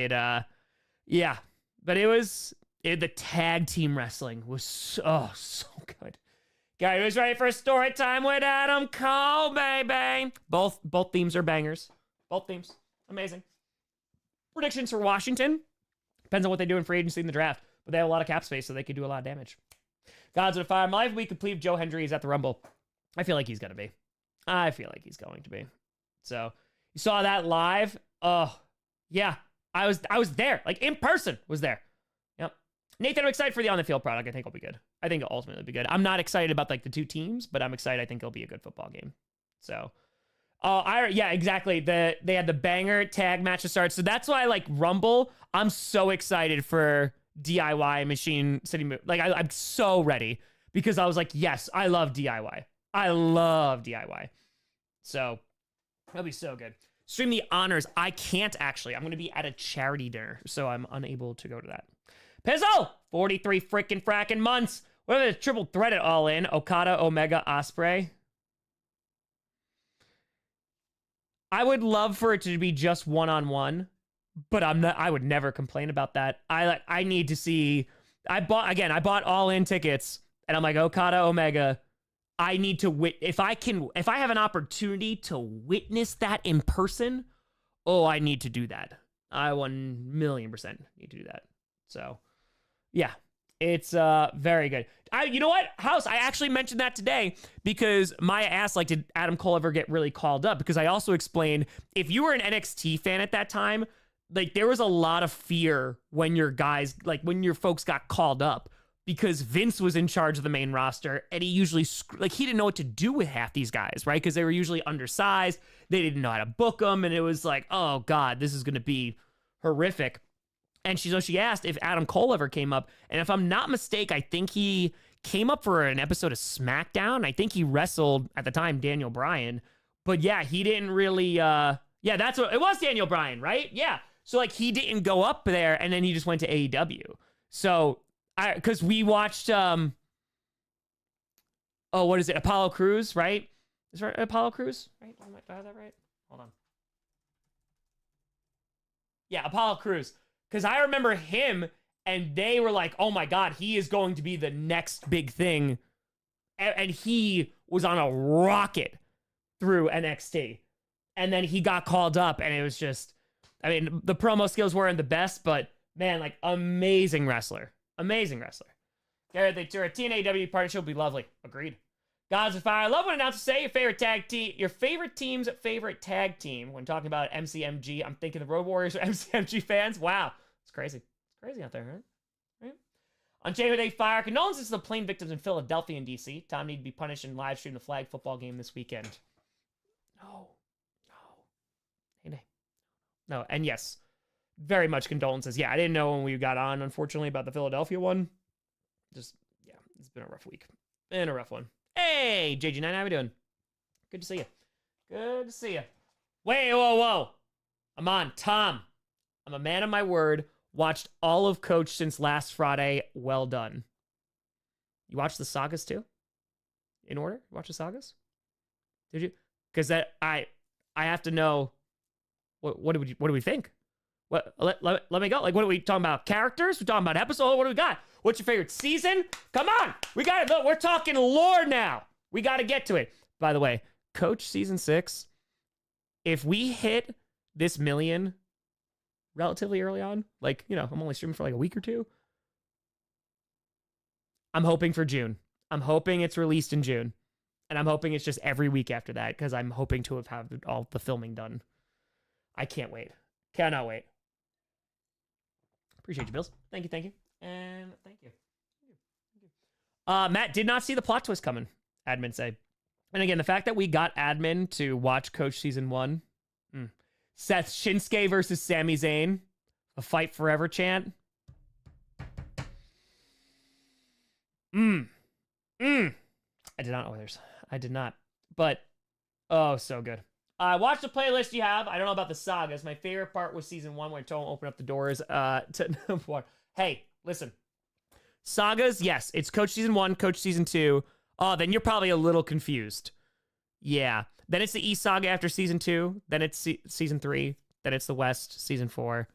yeah. But the tag team wrestling was so good. Guy who's ready for story time with Adam Cole, baby. Both themes are bangers. Both themes. Amazing. Predictions for Washington. Depends on what they do in free agency in the draft. But they have a lot of cap space, so they could do a lot of damage. Gods of Fire. My life week complete. Joe Hendry is at the Rumble. I feel like he's going to be. So, you saw that live? Oh, yeah. I was there. Like, in person was there. Yep. Nathan, I'm excited for the on-the-field product. I think it'll be good. I think it'll ultimately be good. I'm not excited about, like, the two teams, but I'm excited. I think it'll be a good football game. So, yeah, exactly. They had the banger tag match to start. So that's why, like, Rumble, I'm so excited for DIY Machine City. Like, I'm so ready because I was like, yes, I love DIY. So, that'll be so good. Stream the honors. I can't actually. I'm going to be at a charity dinner, so I'm unable to go to that. Pizzo! 43 freaking fracking months. What if it's triple threat it all in? Okada, Omega, Osprey. I would love for it to be just one-on-one, but I would never complain about that. I need to see. I bought all-in tickets, and I'm like, Okada, Omega. I need to if I have an opportunity to witness that in person, I need to do that. I 1,000,000% need to do that. So, yeah, it's very good. You know what, House? I actually mentioned that today because Maya asked, like, did Adam Cole ever get really called up? Because I also explained if you were an NXT fan at that time, like there was a lot of fear when your folks got called up. Because Vince was in charge of the main roster, and he usually, he didn't know what to do with half these guys, right? Because they were usually undersized. They didn't know how to book them, and it was like, oh, God, this is going to be horrific. And she asked if Adam Cole ever came up, and if I'm not mistaken, I think he came up for an episode of SmackDown. I think he wrestled, at the time, Daniel Bryan. But, yeah, he didn't really, that's what, it was Daniel Bryan, right? Yeah. So, like, he didn't go up there, and then he just went to AEW. So... because we watched, what is it? Apollo Crews, right? Is it Apollo Crews? Right? Do I have that right? Hold on. Yeah, Apollo Crews. Because I remember him, and they were like, oh my God, he is going to be the next big thing. And he was on a rocket through NXT. And then he got called up, and it was just, I mean, the promo skills weren't the best, but man, like, amazing wrestler. Amazing wrestler. Garrett, the TNAW partnership would be lovely. Agreed. Gods of Fire. I love when announcers say your favorite tag team, your favorite team's favorite tag team. When talking about MCMG, I'm thinking the Road Warriors are MCMG fans. Wow. It's crazy. It's crazy out there, right? Right? On January Day Fire, condolences to the plane victims in Philadelphia and DC. Tom need to be punished and live stream the flag football game this weekend. No. No, and yes, very much condolences. Yeah, I didn't know when we got on, unfortunately, about the Philadelphia one. Just, yeah, it's been a rough week. Been a rough one. Hey, JG9, how we doing? Good to see you. Good to see you. Wait, whoa. I'm on. Tom, I'm a man of my word. Watched all of Coach since last Friday. Well done. You watched the sagas too? In order? Watch the sagas? Did you? Because that I have to know. What do we think? Let me go. Like, what are we talking about? Characters? We're talking about episode? What do we got? What's your favorite season? Come on. We got it. We're talking lore now. We got to get to it. By the way, Coach season 6, if we hit this million relatively early on, like, you know, I'm only streaming for like a week or two. I'm hoping for June. I'm hoping it's released in June. And I'm hoping it's just every week after that, because I'm hoping to have all the filming done. I can't wait. Cannot wait. Appreciate you, Bills. Thank you. And thank you. Matt did not see the plot twist coming, admin say. And again, the fact that we got admin to watch Coach Season 1. Seth Shinsuke versus Sami Zayn. A fight forever chant. I did not know others. I did not. But, oh, so good. I watched the playlist you have. I don't know about the sagas. My favorite part was season 1 when Tom opened up the doors to Hey, listen. Sagas, yes, it's Coach Season 1, Coach Season 2. Oh, then you're probably a little confused. Yeah. Then it's the East Saga after Season 2. Then it's Season 3. Then it's the West, Season 4.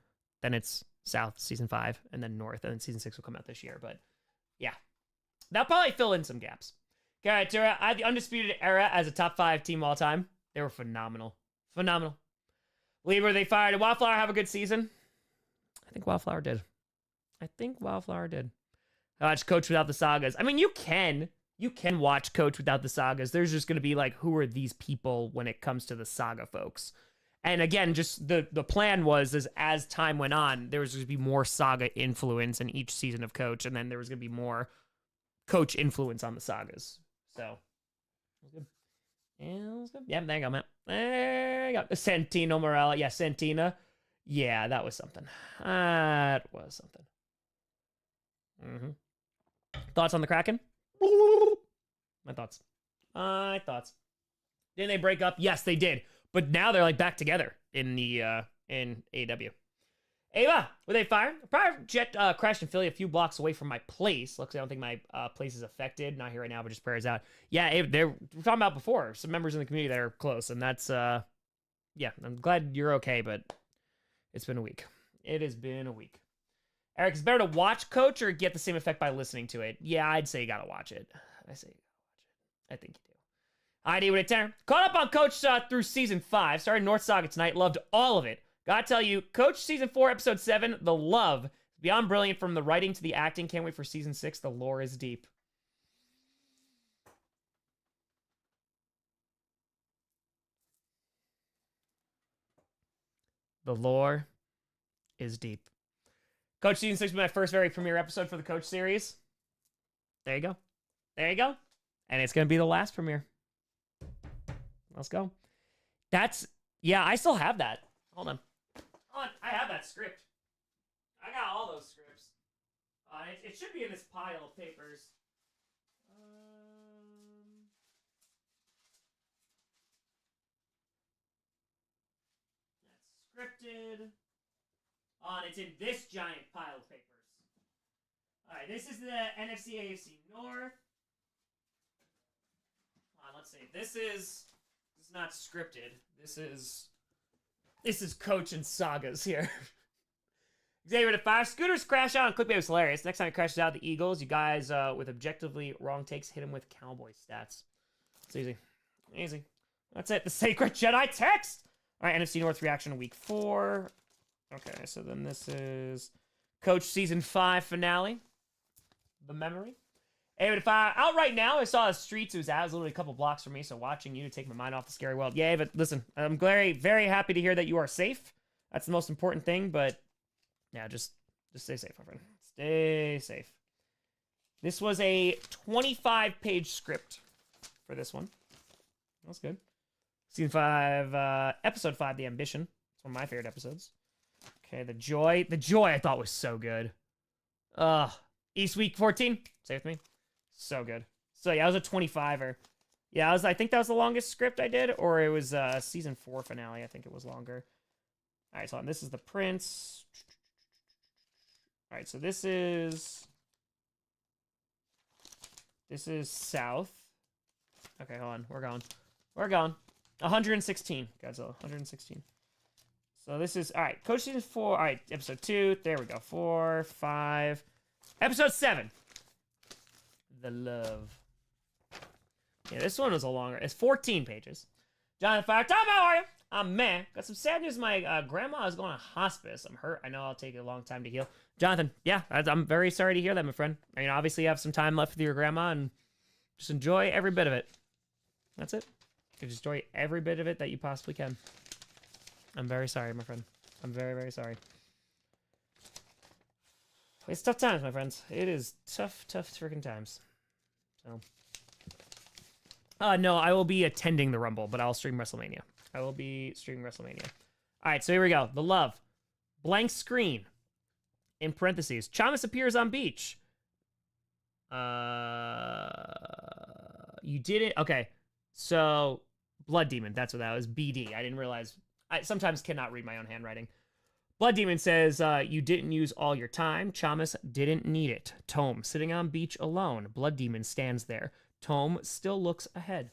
Then it's South, Season 5. And then North. And then Season 6 will come out this year. But, yeah. That'll probably fill in some gaps. Okay, all right, Tara. I have the Undisputed Era as a top 5 team all time. They were phenomenal. Phenomenal. Lieber, they fired. Did Wildflower have a good season? I think Wildflower did. Watch Coach without the sagas. I mean, you can watch Coach without the sagas. There's just going to be like, who are these people when it comes to the saga folks? And again, just the plan was, is as time went on, there was going to be more saga influence in each season of Coach, and then there was going to be more Coach influence on the sagas. So, that was good. Yeah, there you go, man. There you go. Santino Morella. Yeah, Santina. Yeah, that was something. That was something. Thoughts on the Kraken? My thoughts. Didn't they break up? Yes, they did. But now they're like back together in the in AEW. Ava, were they fired? A private jet crashed in Philly a few blocks away from my place. Luckily, I don't think my place is affected. Not here right now, but just prayers out. Yeah, we're talking about before. Some members in the community that are close, and that's, yeah, I'm glad you're okay, but it's been a week. It has been a week. Eric, it's better to watch Coach or get the same effect by listening to it? Yeah, I'd say you gotta watch it. I think you do. ID with a 10. Caught up on Coach through season 5. Started North Saga tonight. Loved all of it. Gotta tell you, Coach season 4, episode 7, the love is beyond brilliant from the writing to the acting. Can't wait for season 6. The lore is deep. The lore is deep. Coach season 6 was my first very premiere episode for the Coach series. There you go. And it's gonna be the last premiere. Let's go. Yeah, I still have that. Hold on. I have that script. I got all those scripts. It should be in this pile of papers. That's scripted. It's in this giant pile of papers. Alright, this is the NFC AFC North. Let's see. This is not scripted. This is Coach and Sagas here. Xavier to 5. Scooters crash out on Clickbait was hilarious. Next time it crashes out the Eagles, you guys with objectively wrong takes hit him with Cowboy stats. It's easy. That's it. The Sacred Jedi text. All right, NFC North reaction week 4. Okay, so then this is Coach season 5 finale. The memory. Hey, but if I out right now, I saw the streets. It was literally a couple blocks from me. So watching you to take my mind off the scary world. Yeah, but listen, I'm very, very happy to hear that you are safe. That's the most important thing. But yeah, just stay safe, my friend. Stay safe. This was a 25-page script for this one. That's good. Season 5, episode 5, The Ambition. It's one of my favorite episodes. Okay, The Joy. The Joy I thought was so good. East Week 14. Stay with me. So good. So yeah, I was a 25er. Yeah, I think that was the longest script I did, or it was season 4 finale. I think it was longer. All right, so this is The Prince. All right, so this is South. Okay, hold on. We're going. 116, Godzilla. 116. So this is all right. Coach season 4. All right, episode 2. There we go. 4, 5. Episode 7. The Love. Yeah, this one was a longer. It's 14 pages. Jonathan Fire. Tom, how are you? I'm man. Got some sad news. My grandma is going to hospice. I'm hurt. I know I'll take a long time to heal. Jonathan, yeah, I'm very sorry to hear that, my friend. I mean, obviously you have some time left with your grandma, and just enjoy every bit of it. That's it. Just enjoy every bit of it that you possibly can. I'm very sorry, my friend. I'm very, very sorry. It's tough times, my friends. It is tough freaking times. So, no, I will be attending the Rumble, but I'll stream WrestleMania. I will be streaming WrestleMania. All right, so here we go. The Love. Blank screen. In parentheses. Chamas appears on beach. You did it? Okay. So, Blood Demon. That's what that was. BD. I didn't realize. I sometimes cannot read my own handwriting. Blood Demon says, you didn't use all your time. Chamas didn't need it. Tome, sitting on beach alone. Blood Demon stands there. Tome still looks ahead.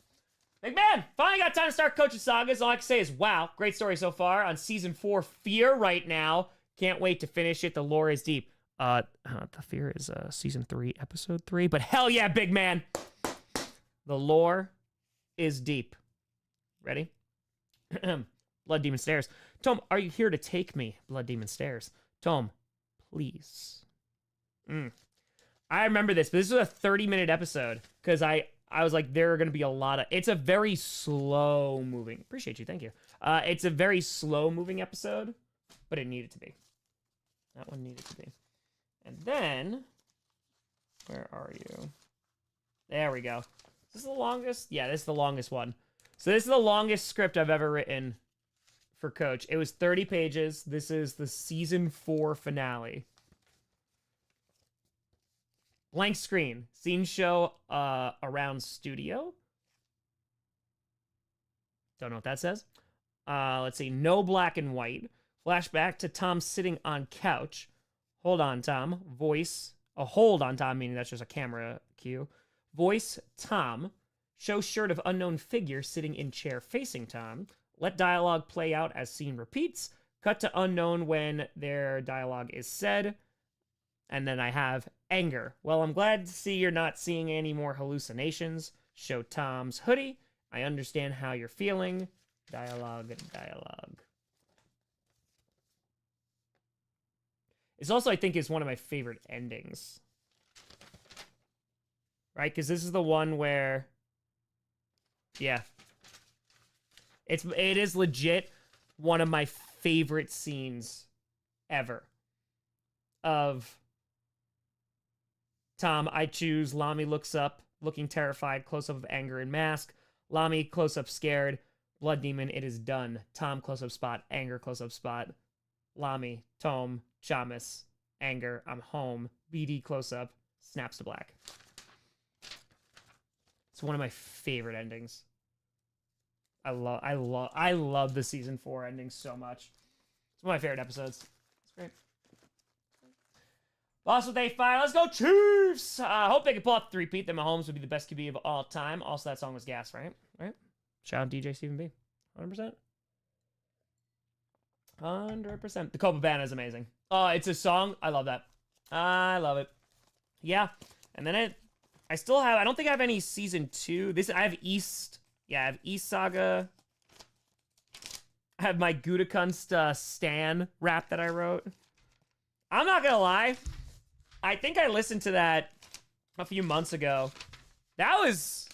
McMahon, finally got time to start Coach's Sagas. All I can say is, wow, great story so far. On Season 4, Fear right now. Can't wait to finish it. The lore is deep. The Fear is Season 3, Episode 3. But hell yeah, big man. The lore is deep. Ready? Blood Demon stares. Tome, are you here to take me? Blood Demon stares. Tome, please. I remember this, but this was a 30-minute episode because I was like, there are going to be a lot of... It's a very slow-moving... Appreciate you, thank you. It's a very slow-moving episode, but it needed to be. That one needed to be. And then... Where are you? There we go. Is this the longest? Yeah, this is the longest one. So this is the longest script I've ever written for Coach. It was 30 pages. This is the Season 4 finale. Blank screen. Scene show around studio. Don't know what that says. Let's see. No black and white. Flashback to Tom sitting on couch. Hold on, Tom. Voice. A hold on, Tom, meaning that's just a camera cue. Voice, Tom. Show shirt of unknown figure sitting in chair facing Tom. Let dialogue play out as scene repeats. Cut to unknown when their dialogue is said. And then I have anger. Well, I'm glad to see you're not seeing any more hallucinations. Show Tom's hoodie. I understand how you're feeling. Dialogue. It's also, I think, is one of my favorite endings. Right? Because this is the one where... Yeah. It is legit one of my favorite scenes ever. Of Tom, I choose. Lami looks up, looking terrified. Close-up of anger and mask. Lami, close-up scared. Blood Demon, it is done. Tom, close-up spot. Anger, close-up spot. Lami, Tome, Chamas, anger, I'm home. BD, close-up, snaps to black. It's one of my favorite endings. I love the Season 4 ending so much. It's one of my favorite episodes. It's great. Boss with A5. Let's go Chiefs! Hope they can pull off the three-peat. That Mahomes would be the best QB of all time. Also, that song was gas, right? Right? Shout out DJ Stephen B. 100%. 100%. The Copacabana is amazing. Oh, it's a song. I love that. I love it. Yeah. And then I still have... I don't think I have any Season 2. I have East Yeah, I have East Saga. I have my Gudakunst Stan rap that I wrote. I'm not gonna lie. I think I listened to that a few months ago. That was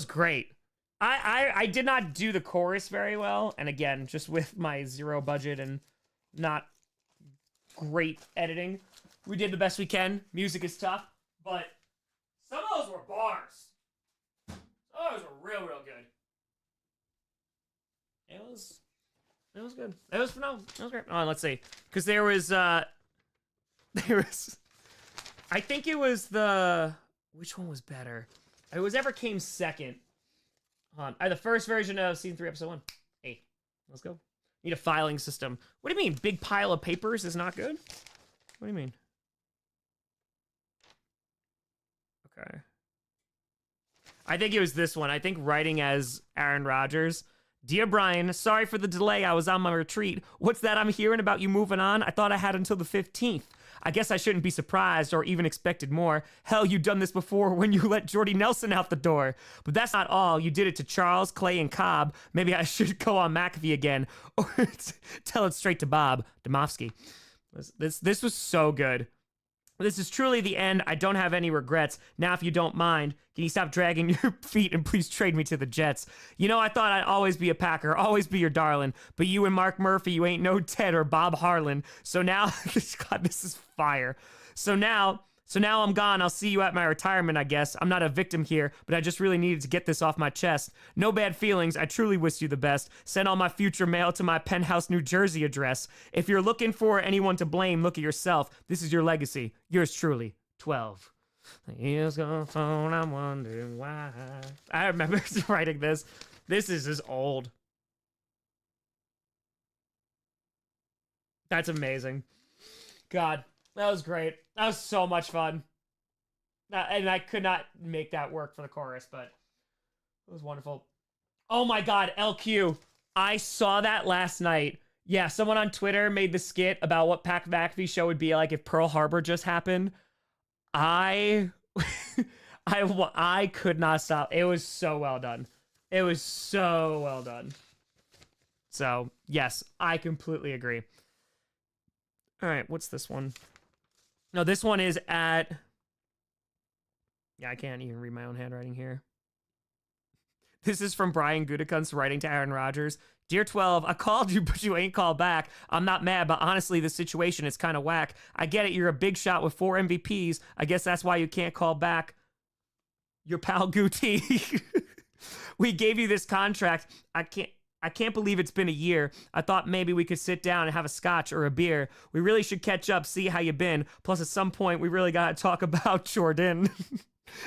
great. I did not do the chorus very well. And again, just with my zero budget and not great editing, we did the best we can. Music is tough, but some of those were bars. Some of those were real good. It was good. It was phenomenal. It was great. Oh, let's see. Because there was I think it was which one was better? It was ever came second. Hold on. The first version of season 3, episode 1. Hey, let's go. Need a filing system. What do you mean? Big pile of papers is not good? What do you mean? Okay. I think it was this one. I think writing as Aaron Rodgers. Dear Brian, sorry for the delay. I was on my retreat. What's that I'm hearing about you moving on? I thought I had until the 15th. I guess I shouldn't be surprised or even expected more. Hell, you've done this before when you let Jordy Nelson out the door. But that's not all. You did it to Charles, Clay, and Cobb. Maybe I should go on McAfee again. Or tell it straight to Bob Domofsky. This was so good. This is truly the end. I don't have any regrets. Now, if you don't mind, can you stop dragging your feet and please trade me to the Jets? You know, I thought I'd always be a Packer, always be your darling. But you and Mark Murphy, you ain't no Ted or Bob Harlan. So now, God, this is fire. So now I'm gone. I'll see you at my retirement, I guess. I'm not a victim here, but I just really needed to get this off my chest. No bad feelings. I truly wish you the best. Send all my future mail to my Penthouse, New Jersey address. If you're looking for anyone to blame, look at yourself. This is your legacy. Yours truly, 12. Years gone phone, I'm wondering why. I remember writing this. This is just old. That's amazing. God. That was great. That was so much fun. And I could not make that work for the chorus, but it was wonderful. Oh my God, LQ. I saw that last night. Yeah, someone on Twitter made the skit about what Pat McAfee's show would be like if Pearl Harbor just happened. I could not stop. It was so well done. It was so well done. So, yes, I completely agree. All right, what's this one? No, this one is at... Yeah, I can't even read my own handwriting here. This is from Brian Gutekunst writing to Aaron Rodgers. Dear 12, I called you, but you ain't called back. I'm not mad, but honestly, the situation is kind of whack. I get it, you're a big shot with 4 MVPs. I guess that's why you can't call back your pal Guti. We gave you this contract. I can't believe it's been a year. I thought maybe we could sit down and have a scotch or a beer. We really should catch up, see how you been. Plus, at some point, we really got to talk about Jordan.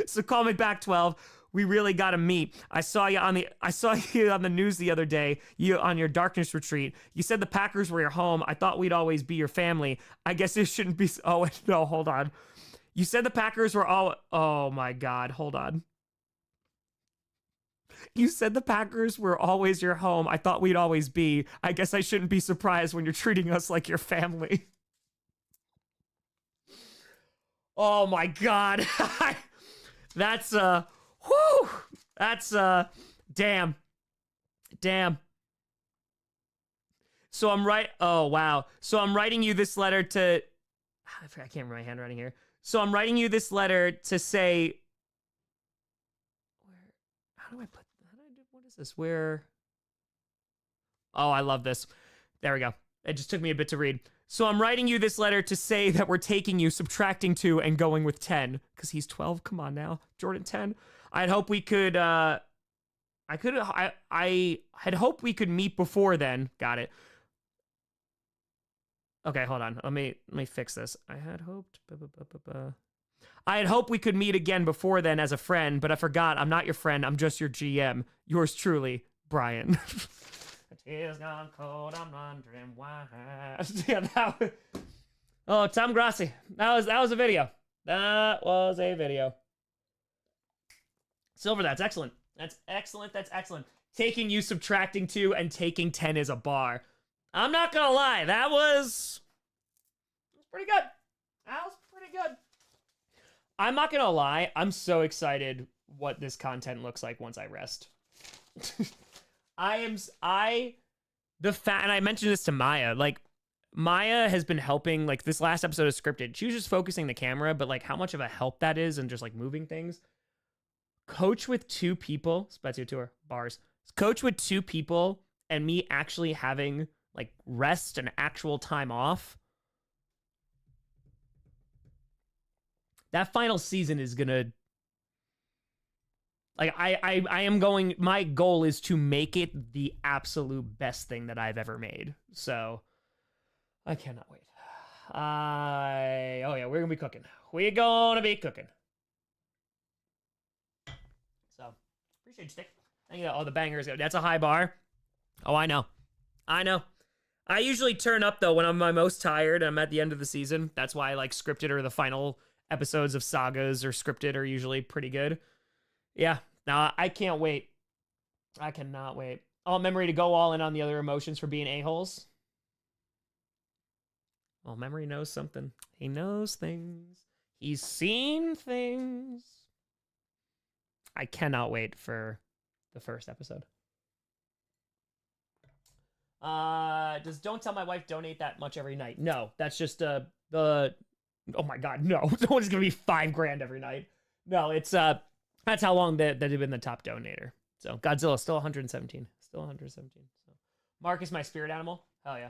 So call me back, 12. We really got to meet. I saw you on the news the other day. You on your darkness retreat. You said the Packers were your home. I thought we'd always be your family. I guess it shouldn't be. Oh no, hold on. You said the Packers were all. Oh my God, hold on. You said the Packers were always your home. I thought we'd always be. I guess I shouldn't be surprised when you're treating us like your family. Oh my God. That's, whew. That's, damn. So oh wow. So I'm writing you this letter to, I can't remember my handwriting here. So I'm writing you this letter to say, what is this? Oh, I love this. There we go. It just took me a bit to read. So I'm writing you this letter to say that we're taking you, subtracting 2, and going with 10. Because he's 12. Come on now. Jordan 10. I'd hope we could, I had hoped we could meet before then. Got it. Okay, hold on. Let me fix this. I had hoped. I had hoped we could meet again before then as a friend, but I forgot. I'm not your friend. I'm just your GM. Yours truly, Brian. Tears gone cold. I'm wondering why. Yeah, oh, Tom Grossi. That was a video. That was a video. Silver, that's excellent. That's excellent. That's excellent. Taking you, subtracting 2, and taking 10 is a bar. I'm not gonna lie. That was pretty good. That was pretty good. I'm not gonna lie. I'm so excited what this content looks like once I rest. And I mentioned this to Maya, like, Maya has been helping, like, this last episode is scripted. She was just focusing the camera, but, like, how much of a help that is and just, like, moving things. Coach with 2 people, Spezia Tour, bars. Coach with 2 people and me actually having, like, rest and actual time off. That final season is gonna... Like, I am going... My goal is to make it the absolute best thing that I've ever made. So... I cannot wait. Oh yeah, we're gonna be cooking. We're gonna be cooking. So, appreciate you, Stick. Thank you. Oh, the bangers. That's a high bar. Oh, I know. I know. I usually turn up, though, when I'm my most tired and I'm at the end of the season. That's why, like, scripted or the final episodes of sagas or scripted are usually pretty good. Yeah. Nah, I can't wait. I cannot wait. All memory to go all in on the other emotions for being a-holes. Well, memory knows something. He knows things. He's seen things. I cannot wait for the first episode. Does Don't Tell My Wife donate that much every night? No, that's just oh my god, no. It's gonna be $5,000 every night. No, it's that's how long they've been the top donator. So Godzilla still 117. Still 117. So Mark is my spirit animal. Hell yeah.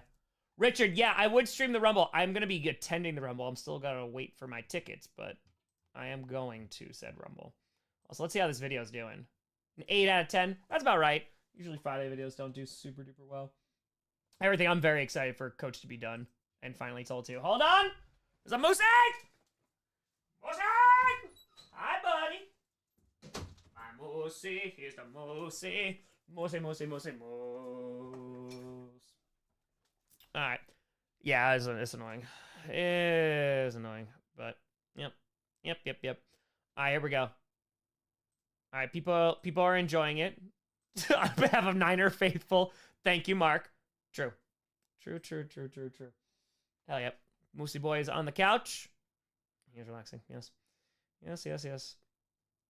Richard, yeah, I would stream the Rumble. I'm going to be attending the Rumble. I'm still going to wait for my tickets, but I am going to said Rumble. So let's see how this video is doing. An 8 out of 10. That's about right. Usually Friday videos don't do super duper well. Everything, I'm very excited for Coach to be done and finally told to. Hold on! There's a moose egg! Moose egg! Hi, buddy. My moosey. Here's the moosey. Moosey, moosey, moosey, moose. Alright. Yeah, it's annoying. It's annoying. But, yep. Alright, here we go. Alright, people are enjoying it. On behalf of Niner Faithful, thank you, Mark. True. Hell yep. Moosey Boy is on the couch. He's relaxing. Yes.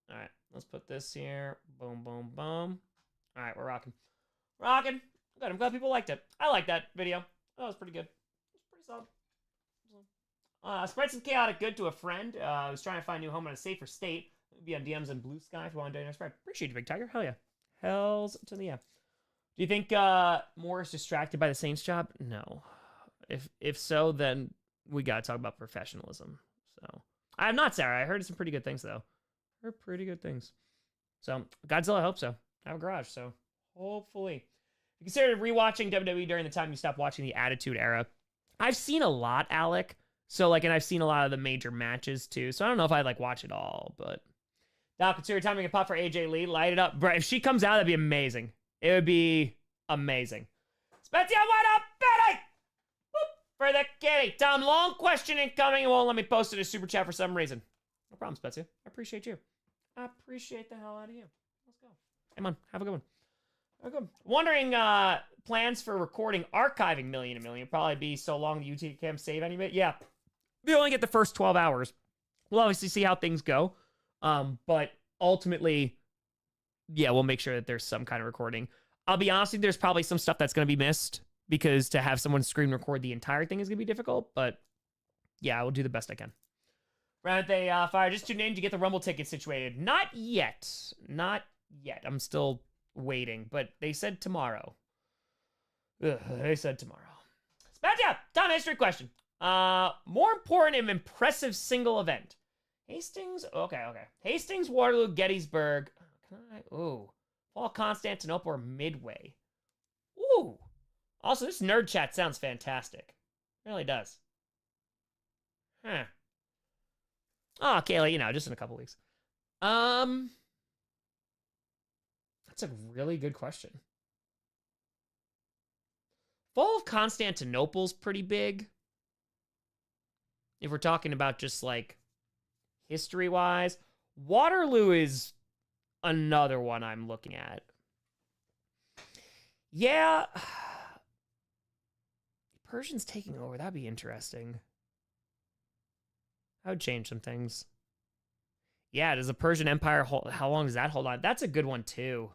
Alright, let's put this here. Boom, boom, boom. Alright, we're rocking. Good. I'm glad people liked it. I like that video. That was pretty good. It was pretty solid. Spread some chaotic good to a friend. I was trying to find a new home in a safer state. Be on DMs and Blue Sky if you want to donate. Spread. Appreciate you, Big Tiger. Hell yeah. Hells to the yeah. Do you think Moore is distracted by the Saints job? No. If so, then we gotta talk about professionalism. So I'm not, Sarah. I heard some pretty good things though. Heard pretty good things. So Godzilla, I hope so. I have a garage, so hopefully. You considered rewatching WWE during the time you stopped watching the Attitude Era. I've seen a lot, Alec. So, like, and I've seen a lot of the major matches, too. So, I don't know if I'd, like, watch it all, but... Now, consider timing a pop for AJ Lee. Light it up. Bro, if she comes out, that'd be amazing. It would be amazing. Spezia, what up, Betty? Whoop, for the kitty. Tom, long question incoming. It won't let me post it as super chat for some reason. No problem, Spezia. I appreciate you. I appreciate the hell out of you. Let's go. Hey, man. Have a good one. Okay. Wondering plans for recording archiving Million to Million. Probably be so long the UT can't save any of it. Yeah. We only get the first 12 hours. We'll obviously see how things go. But ultimately, yeah, we'll make sure that there's some kind of recording. I'll be honest with you, there's probably some stuff that's going to be missed because to have someone screen record the entire thing is going to be difficult. But yeah, I will do the best I can. Round they fire. Just tuned in to get the Rumble ticket situated. Not yet. I'm still waiting, but they said tomorrow. They said tomorrow. Spezia, Tom, history question. More important and impressive single event. Hastings, okay. Hastings, Waterloo, Gettysburg. Fall, Constantinople, or Midway. Ooh. Also, this nerd chat sounds fantastic. It really does. Huh. Oh, Kayla, just in a couple weeks. That's a really good question. Fall of Constantinople's pretty big. If we're talking about just like history-wise. Waterloo is another one I'm looking at. Yeah. Persians taking over, that'd be interesting. That would change some things. Yeah, does the Persian Empire hold, how long does that hold on? That's a good one too.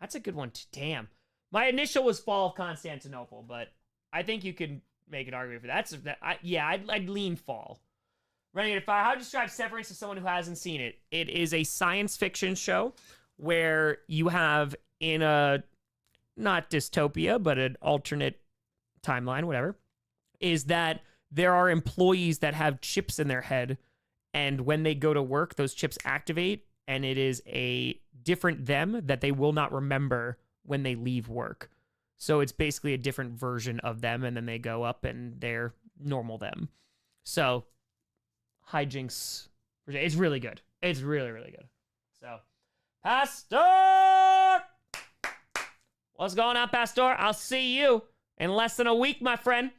That's a good one. Damn. My initial was Fall of Constantinople, but I think you can make an argument for that. I'd lean Fall. Renegade Fire. How to describe Severance to someone who hasn't seen it? It is a science fiction show where you have in a not dystopia, but an alternate timeline, whatever, is that there are employees that have chips in their head, and when they go to work, those chips activate, and it is a different them that they will not remember when they leave work. So it's basically a different version of them, and then they go up and they're normal them. So hijinks. It's really good. It's really, really good. So, Pastor! What's going on, Pastor? I'll see you in less than a week, my friend.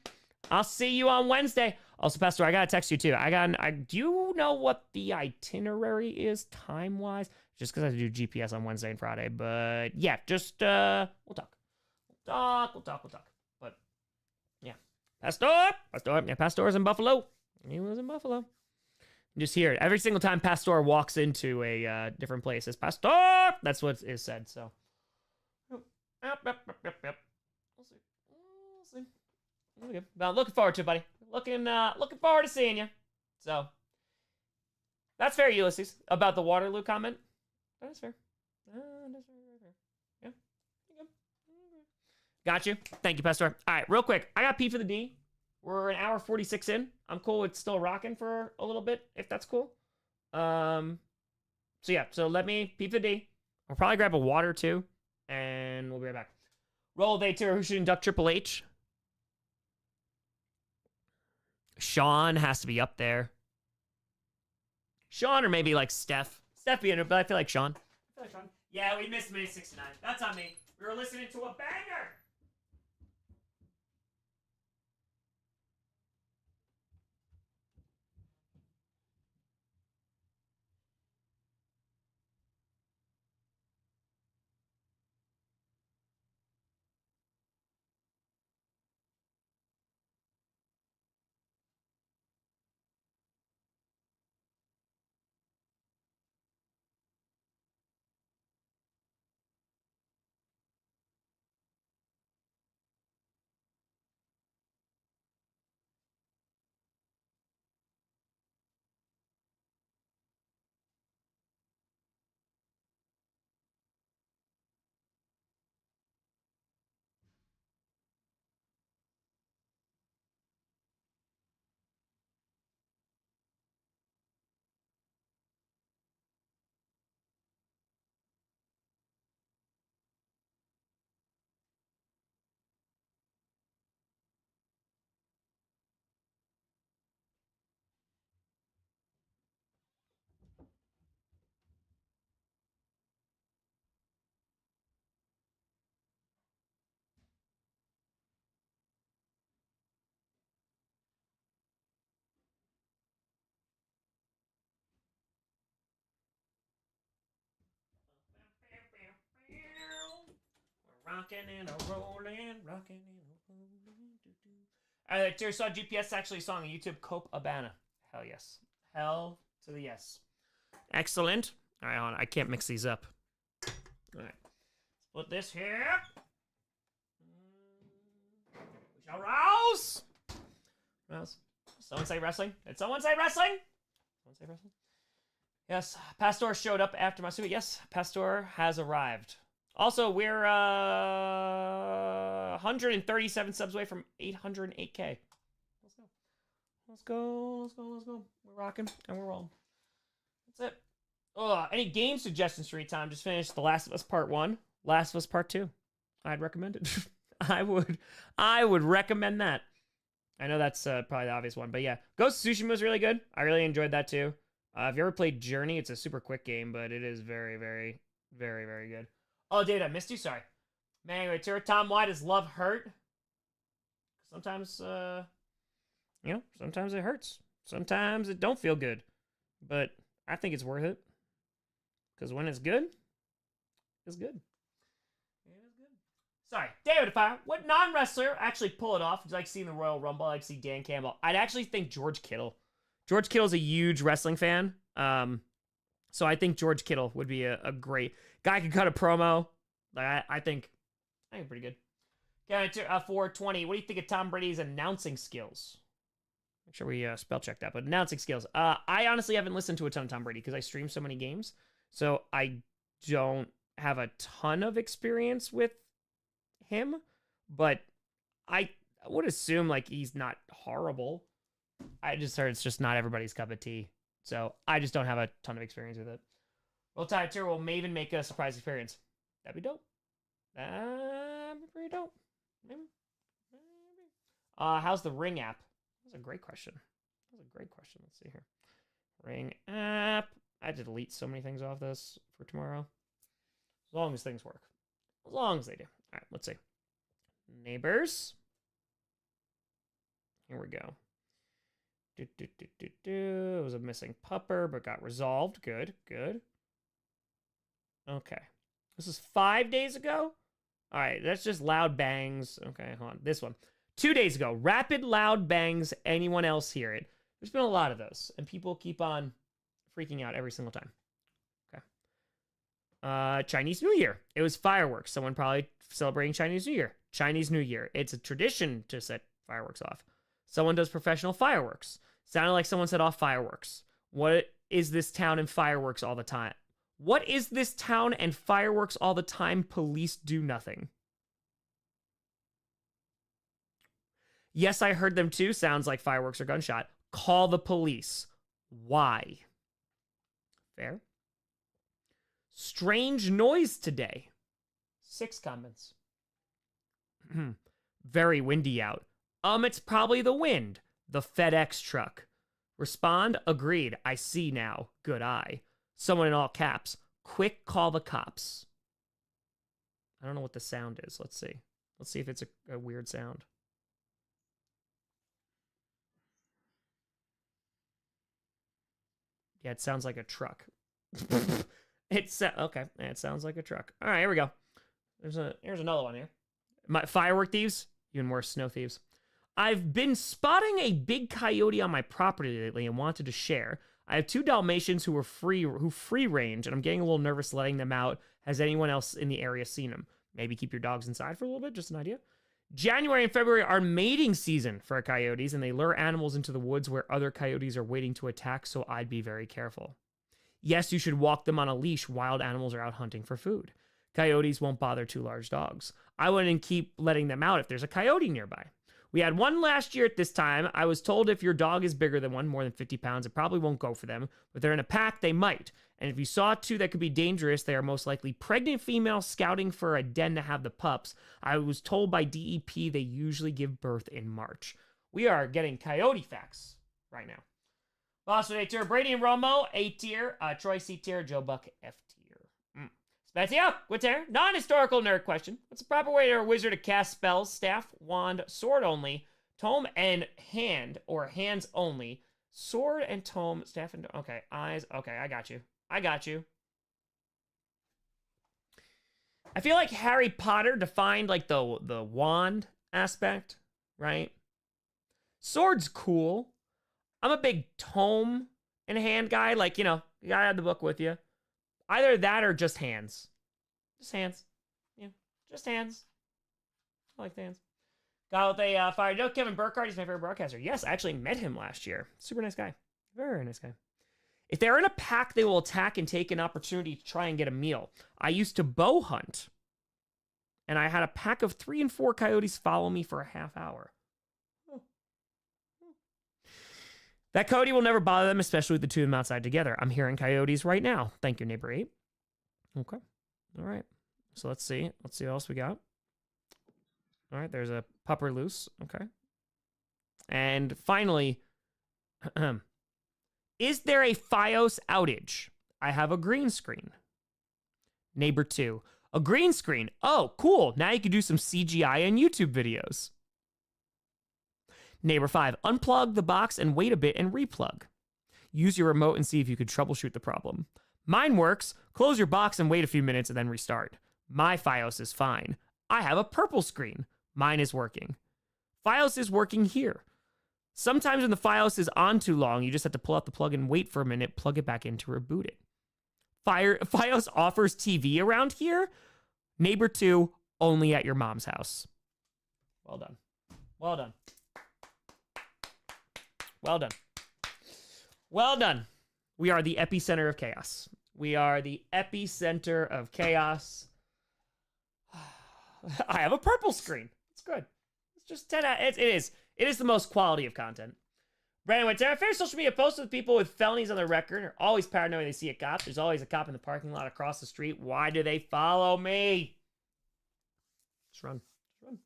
I'll see you on Wednesday. Also, Pastor, I gotta text you too. Do you know what the itinerary is time-wise? Just because I have to do GPS on Wednesday and Friday. But yeah, just, we'll talk. We'll talk. But yeah. Pastor. Yeah, Pastor's in Buffalo. He was in Buffalo. Just hear it. Every single time Pastor walks into a different place, it's Pastor! That's what is said, so. Yep. We'll see. Okay. Well, looking forward to it, buddy. Looking forward to seeing you. So, that's fair, Ulysses. About the Waterloo comment. That's fair. Yeah. Got you. Thank you, Pastor. All right, real quick. I got P for the D. We're an hour 46 in. I'm cool with still rocking for a little bit, if that's cool. So yeah, so let me P for the D. I'll probably grab a water too, and we'll be right back. Roll of A-tier. Who should induct Triple H? Sean has to be up there. Sean or maybe like Steph. Steph be in it, but I feel like Sean. Yeah, we missed minute 69. That's on me. We were listening to a banger. Rocking and a rolling, rocking and a rolling. Terry saw GPS actually a song on YouTube, Copacabana. Hell yes. Hell to the yes. Excellent. All right, hold on. I can't mix these up. All right. Let's put this here. We shall rouse. Rouse. Someone say wrestling? Did someone say wrestling? Someone say wrestling? Yes. Pastor showed up after my suit. Yes, Pastor has arrived. Also, we're 137 subs away from 808K. Let's go. We're rocking and we're rolling. That's it. Any game suggestions for time? Just finished The Last of Us Part 1. Last of Us Part 2. I'd recommend it. I would recommend that. I know that's probably the obvious one, but yeah. Ghost of Tsushima was really good. I really enjoyed that too. If you ever played Journey, it's a super quick game, but it is very, very, very, very good. Oh, David, I missed you. Sorry. Man, anyway, Tom, why does love hurt? Sometimes, sometimes it hurts. Sometimes it don't feel good. But I think it's worth it. Because when it's good, it's good. It is good. Sorry. David, what non-wrestler actually pull it off? Do you like seeing the Royal Rumble? I like to see Dan Campbell. I'd actually think George Kittle. George Kittle's a huge wrestling fan. So I think George Kittle would be a great guy. Could cut a promo. I think pretty good. Okay, 420. What do you think of Tom Brady's announcing skills? Make sure we spell check that. But announcing skills. I honestly haven't listened to a ton of Tom Brady because I stream so many games. So I don't have a ton of experience with him. But I would assume like he's not horrible. I just heard it's just not everybody's cup of tea. So I just don't have a ton of experience with it. Roll Tide Tour will Maven make a surprise experience. That'd be dope. That'd be pretty dope. Maybe. How's the Ring app? That's a great question. Let's see here. Ring app. I had to delete so many things off this for tomorrow. As long as things work. As long as they do. All right, let's see. Neighbors. Here we go. It was a missing pupper, but got resolved. Good. Okay. This is 5 days ago? All right, that's just loud bangs. Okay, hold on. This one. 2 days ago. Rapid loud bangs. Anyone else hear it? There's been a lot of those, and people keep on freaking out every single time. Okay. Chinese New Year. It was fireworks. Someone probably celebrating Chinese New Year. Chinese New Year. It's a tradition to set fireworks off. Someone does professional fireworks. Sounded like someone set off fireworks. What is this town and fireworks all the time? What is this town and fireworks all the time? Police do nothing. Yes, I heard them too. Sounds like fireworks or gunshot. Call the police. Why? Fair. Strange noise today. 6 comments. Very windy out. It's probably the wind. The FedEx truck. Respond, agreed. I see now. Good eye. Someone in all caps. Quick, call the cops. I don't know what the sound is. Let's see. Let's see if it's a weird sound. Yeah, it sounds like a truck. Okay. It sounds like a truck. All right, here we go. Here's another one here. Firework thieves, even worse, snow thieves. I've been spotting a big coyote on my property lately and wanted to share. I have 2 Dalmatians who free range, and I'm getting a little nervous letting them out. Has anyone else in the area seen them? Maybe keep your dogs inside for a little bit, just an idea. January and February are mating season for coyotes, and they lure animals into the woods where other coyotes are waiting to attack, so I'd be very careful. Yes, you should walk them on a leash. Wild animals are out hunting for food. Coyotes won't bother 2 large dogs. I wouldn't keep letting them out if there's a coyote nearby. We had one last year at this time. I was told if your dog is bigger than one, more than 50 pounds, it probably won't go for them. But they're in a pack, they might. And if you saw 2 that could be dangerous, they are most likely pregnant females scouting for a den to have the pups. I was told by DEP they usually give birth in March. We are getting coyote facts right now. Boss with A tier, Brady and Romo, A tier, Troy C tier, Joe Buck, F tier. Spezia, Guiter, non-historical nerd question. What's the proper way for a wizard to cast spells? Staff, wand, sword only, tome and hand, or hands only. Sword and tome, staff and... Okay, eyes. Okay, I got you. I feel like Harry Potter defined like the wand aspect, right? Sword's cool. I'm a big tome and hand guy. Like, you know, you gotta have the book with you. Either that or just hands. Just hands. Yeah, just hands. I like the hands. Got with a fire note. Kevin Burkhardt, he's my favorite broadcaster. Yes, I actually met him last year. Super nice guy. Very nice guy. If they're in a pack, they will attack and take an opportunity to try and get a meal. I used to bow hunt, and I had a pack of 3 and 4 coyotes follow me for a half hour. That coyote will never bother them, especially with the 2 of them outside together. I'm hearing coyotes right now. Thank you, neighbor 8. Okay. All right. So let's see. Let's see what else we got. All right. There's a pupper loose. Okay. And finally, is there a FiOS outage? I have a green screen. Neighbor 2. A green screen. Oh, cool. Now you can do some CGI and YouTube videos. Neighbor 5, unplug the box and wait a bit and replug. Use your remote and see if you could troubleshoot the problem. Mine works. Close your box and wait a few minutes and then restart. My FiOS is fine. I have a purple screen. Mine is working. FiOS is working here. Sometimes when the FiOS is on too long, you just have to pull out the plug and wait for a minute, plug it back in to reboot it. FiOS offers TV around here. Neighbor 2, only at your mom's house. Well done. Well done. Well done. Well done. We are the epicenter of chaos. We are the epicenter of chaos. I have a purple screen. It's good. It's just 10 out. It is the most quality of content. Brandon went, our favorite social media posts with people with felonies on their record are always paranoid when they see a cop. There's always a cop in the parking lot across the street. Why do they follow me? Just run. Just run.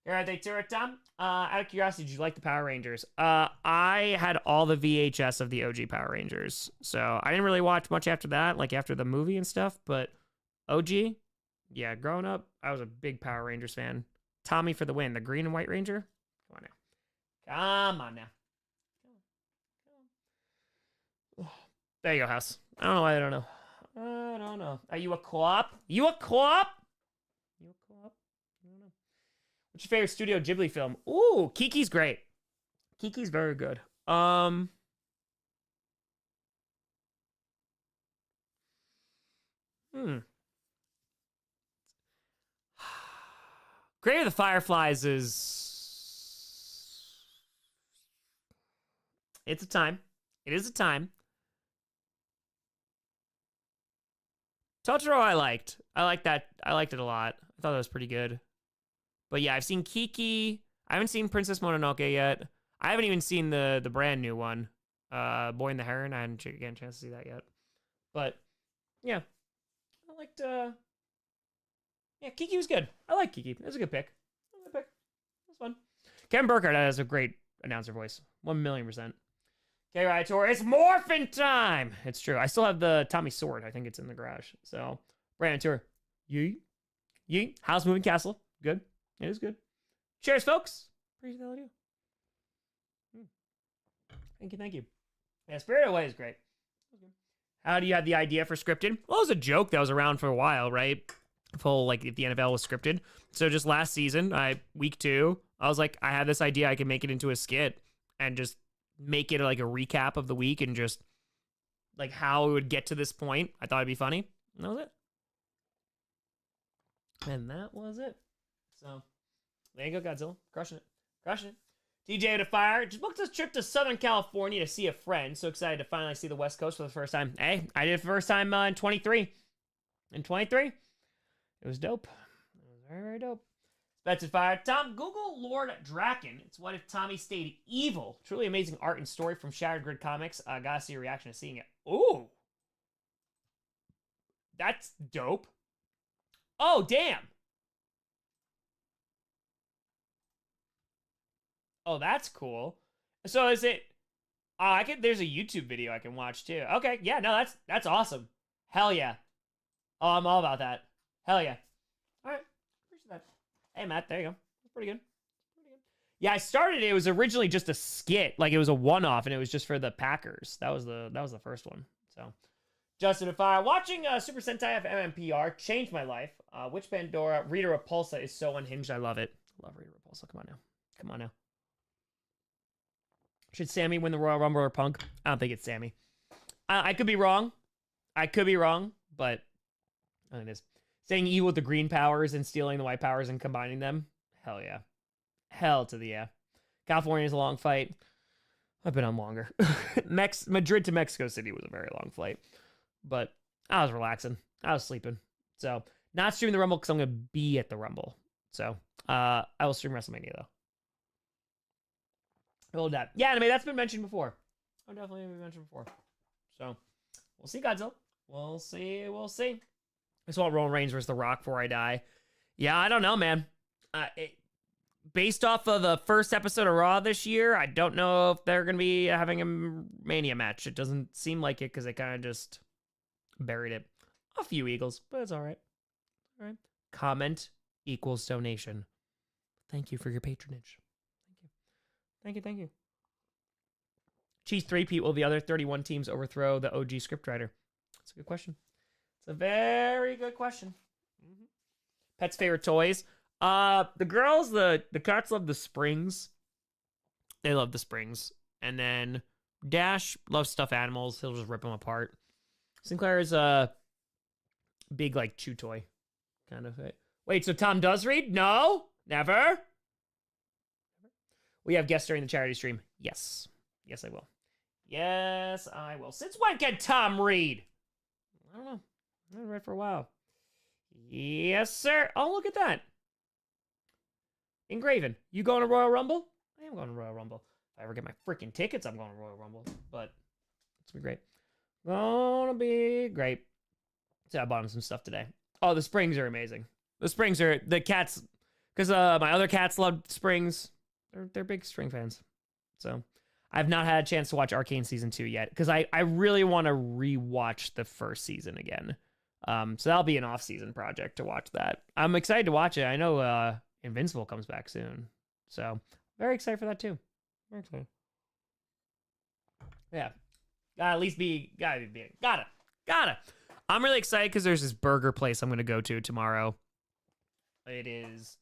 Here are they, Tara Tom. Out of curiosity, did you like the Power Rangers? I had all the VHS of the OG Power Rangers. So I didn't really watch much after that, like after the movie and stuff. But OG, yeah, growing up, I was a big Power Rangers fan. Tommy for the win. The green and white ranger. Come on now. Come on now. There you go, House. I don't know why I don't know. I don't know. Are you a co-op? You a co-op? You a co-op? I don't know. What's your favorite Studio Ghibli film? Ooh, Kiki's great. Kiki's very good. Grave of the Fireflies is... It's a time. It is a time. Totoro I liked. I liked that. I liked it a lot. I thought that was pretty good. But yeah, I've seen Kiki. I haven't seen Princess Mononoke yet. I haven't even seen the brand new one. Boy and the Heron. I hadn't gotten a chance to see that yet. But yeah. I liked yeah, Kiki was good. I like Kiki. It was a good pick. It was a good pick. It was fun. Kevin Burkhardt has a great announcer voice. 1,000,000%. Okay, right, Tor. It's morphin' time. It's true. I still have the Tommy sword. I think it's in the garage. So, Brandon Tour. Yeet. Yeet. House moving castle. Good. It is good. Cheers, folks. Appreciate the audio. Thank you. Thank you. Yeah, Spirit Away is great. How do you have the idea for scripted? Well, it was a joke that was around for a while, right? Full, like, if the NFL was scripted. So just last season, week 2, I was like, I had this idea. I could make it into a skit and just make it like a recap of the week and just like how it would get to this point. I thought it'd be funny. And that was it. And that was it. So there you go, Godzilla. Crushing it. Crushing it. TJ to fire. Just booked a trip to Southern California to see a friend. So excited to finally see the West Coast for the first time. Hey, I did it for the first time in 23. In 23. It was dope. It was very, very dope. Spencer Fire. Tom, Google Lord Draken. It's what if Tommy stayed evil. Truly amazing art and story from Shattered Grid Comics. Gotta see your reaction to seeing it. Ooh. That's dope. Oh, damn. Oh, that's cool. So is it... there's a YouTube video I can watch too. Okay, yeah, no, that's awesome. Hell yeah. Oh, I'm all about that. Hell yeah. All right. Appreciate that. Hey, Matt, there you go. That's pretty good. Yeah, I started it was originally just a skit, like it was a one-off, and it was just for the Packers. That was the first one. So, Justin, if watching Super Sentai of MMPR changed my life. Which Pandora Rita Repulsa is so unhinged? I love it. I love Rita Repulsa. Come on now. Come on now. Should Sammy win the Royal Rumble or Punk? I don't think it's Sammy. I could be wrong. I could be wrong, but I think it is. Staying evil with the green powers and stealing the white powers and combining them. Hell yeah. Hell to the yeah. California's a long fight. I've been on longer. Madrid to Mexico City was a very long flight. But I was relaxing. I was sleeping. So, not streaming the Rumble because I'm going to be at the Rumble. So, I will stream WrestleMania though. Hold that. Yeah, anime, that's been mentioned before. Oh, definitely been mentioned before. So, we'll see, Godzilla. We'll see. We'll see. I saw Roman Reigns versus The Rock before I die. Yeah, I don't know, man. Based off of the first episode of Raw this year, I don't know if they're going to be having a Mania match. It doesn't seem like it because they kind of just buried it. A few Eagles, but it's all right. All right. Comment equals donation. Thank you for your patronage. Thank you. Thank you. Cheese 3-peat, will the other 31 teams overthrow the OG scriptwriter? That's a good question. It's a very good question. Mm-hmm. Pet's favorite toys. The girls, the cats love the springs. They love the springs. And then Dash loves stuffed animals. He'll just rip them apart. Sinclair is a big, like, chew toy kind of it. Wait, so Tom does read? No, never. We have guests during the charity stream. Yes. Yes, I will. Yes, I will. Since when can Tom read? I don't know. I haven't read for a while. Yes, sir. Oh, look at that. Engraven. You going to Royal Rumble? I am going to Royal Rumble. If I ever get my freaking tickets, I'm going to Royal Rumble. But it's going to be great. Gonna be great. So I bought him some stuff today. Oh, the springs are amazing. The springs are, the cats, because my other cats love springs. They're big spring fans. So I've not had a chance to watch Arcane Season 2 yet, because I really want to rewatch the first season again. So that'll be an off-season project to watch that. I'm excited to watch it. I know Invincible comes back soon. So very excited for that too. Very excited. Yeah. Gotta. I'm really excited because there's this burger place I'm going to go to tomorrow. It is,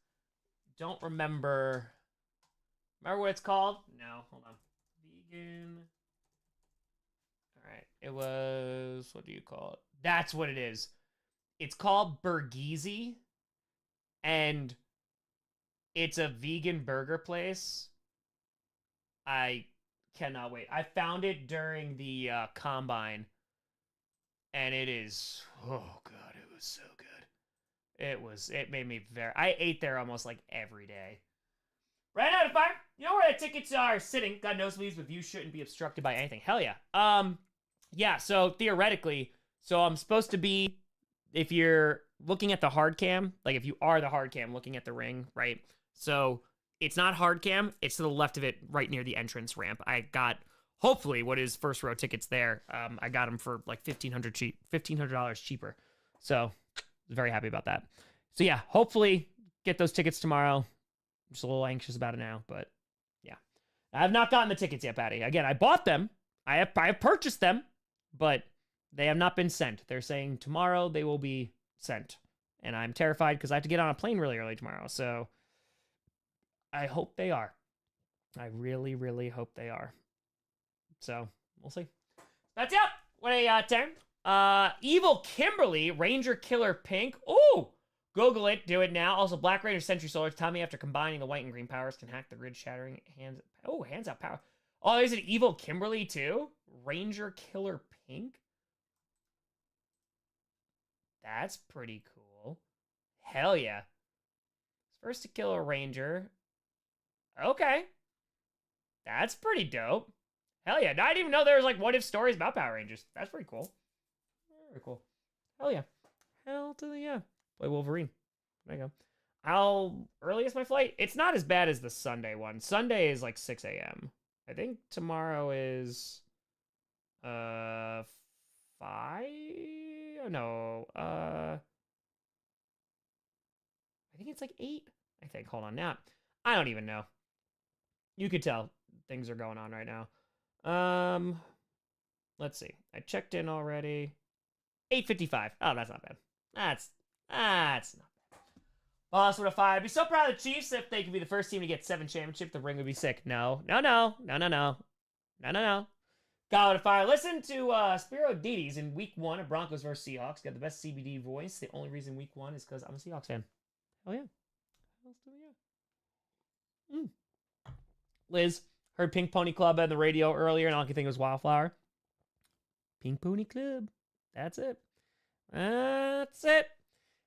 don't remember what it's called? No, hold on. Vegan. All right. It was, what do you call it? That's what it is. It's called Burgeezy, and it's a vegan burger place. I cannot wait. I found it during the Combine, and it is, oh god, it was so good. It made me I ate there almost like every day. Right out of fire. You know where the tickets are sitting. God knows please, with you shouldn't be obstructed by anything. Hell yeah. Yeah, so theoretically, so I'm supposed to be, if you're looking at the hard cam, like if you are the hard cam looking at the ring, right? So it's not hard cam, it's to the left of it, right near the entrance ramp. I got, hopefully, what is first row tickets there. I got them for like $1,500 cheaper. So very happy about that. So yeah, hopefully get those tickets tomorrow. I'm just a little anxious about it now, but yeah. I have not gotten the tickets yet, Patty. Again, I bought them. I have purchased them, but they have not been sent. They're saying tomorrow they will be sent. And I'm terrified because I have to get on a plane really early tomorrow. So I hope they are. I really, really hope they are. So we'll see. That's it. What a turn. Evil Kimberly, Ranger Killer Pink. Ooh, Google it. Do it now. Also, Black Ranger Sentry Solar. Tell me after combining the white and green powers can hack the grid shattering hands. Oh, hands out power. Oh, there's an Evil Kimberly too. Ranger Killer Pink. That's pretty cool. Hell yeah. First to kill a ranger. Okay. That's pretty dope. Hell yeah. I didn't even know there was like what if stories about Power Rangers. That's pretty cool. Very cool. Hell yeah. Hell to the yeah. Play Wolverine. There you go. Earliest my flight? It's not as bad as the Sunday one. Sunday is like 6 a.m. I think tomorrow is 5? No. I think it's like 8. I think. Hold on now. I don't even know. You could tell things are going on right now. Let's see. I checked in already. 8:55. Oh, that's not bad. That's not bad. Boss with a 5. I'd be so proud of the Chiefs if they could be the first team to get 7 championships. The ring would be sick. No. God with a fire. Listen to Spiro Dides in week 1 of Broncos vs. Seahawks. Got the best CBD voice. The only reason week 1 is because I'm a Seahawks fan. Oh yeah. Liz, heard Pink Pony Club on the radio earlier, and all I could think was Wildflower. Pink Pony Club. That's it. That's it.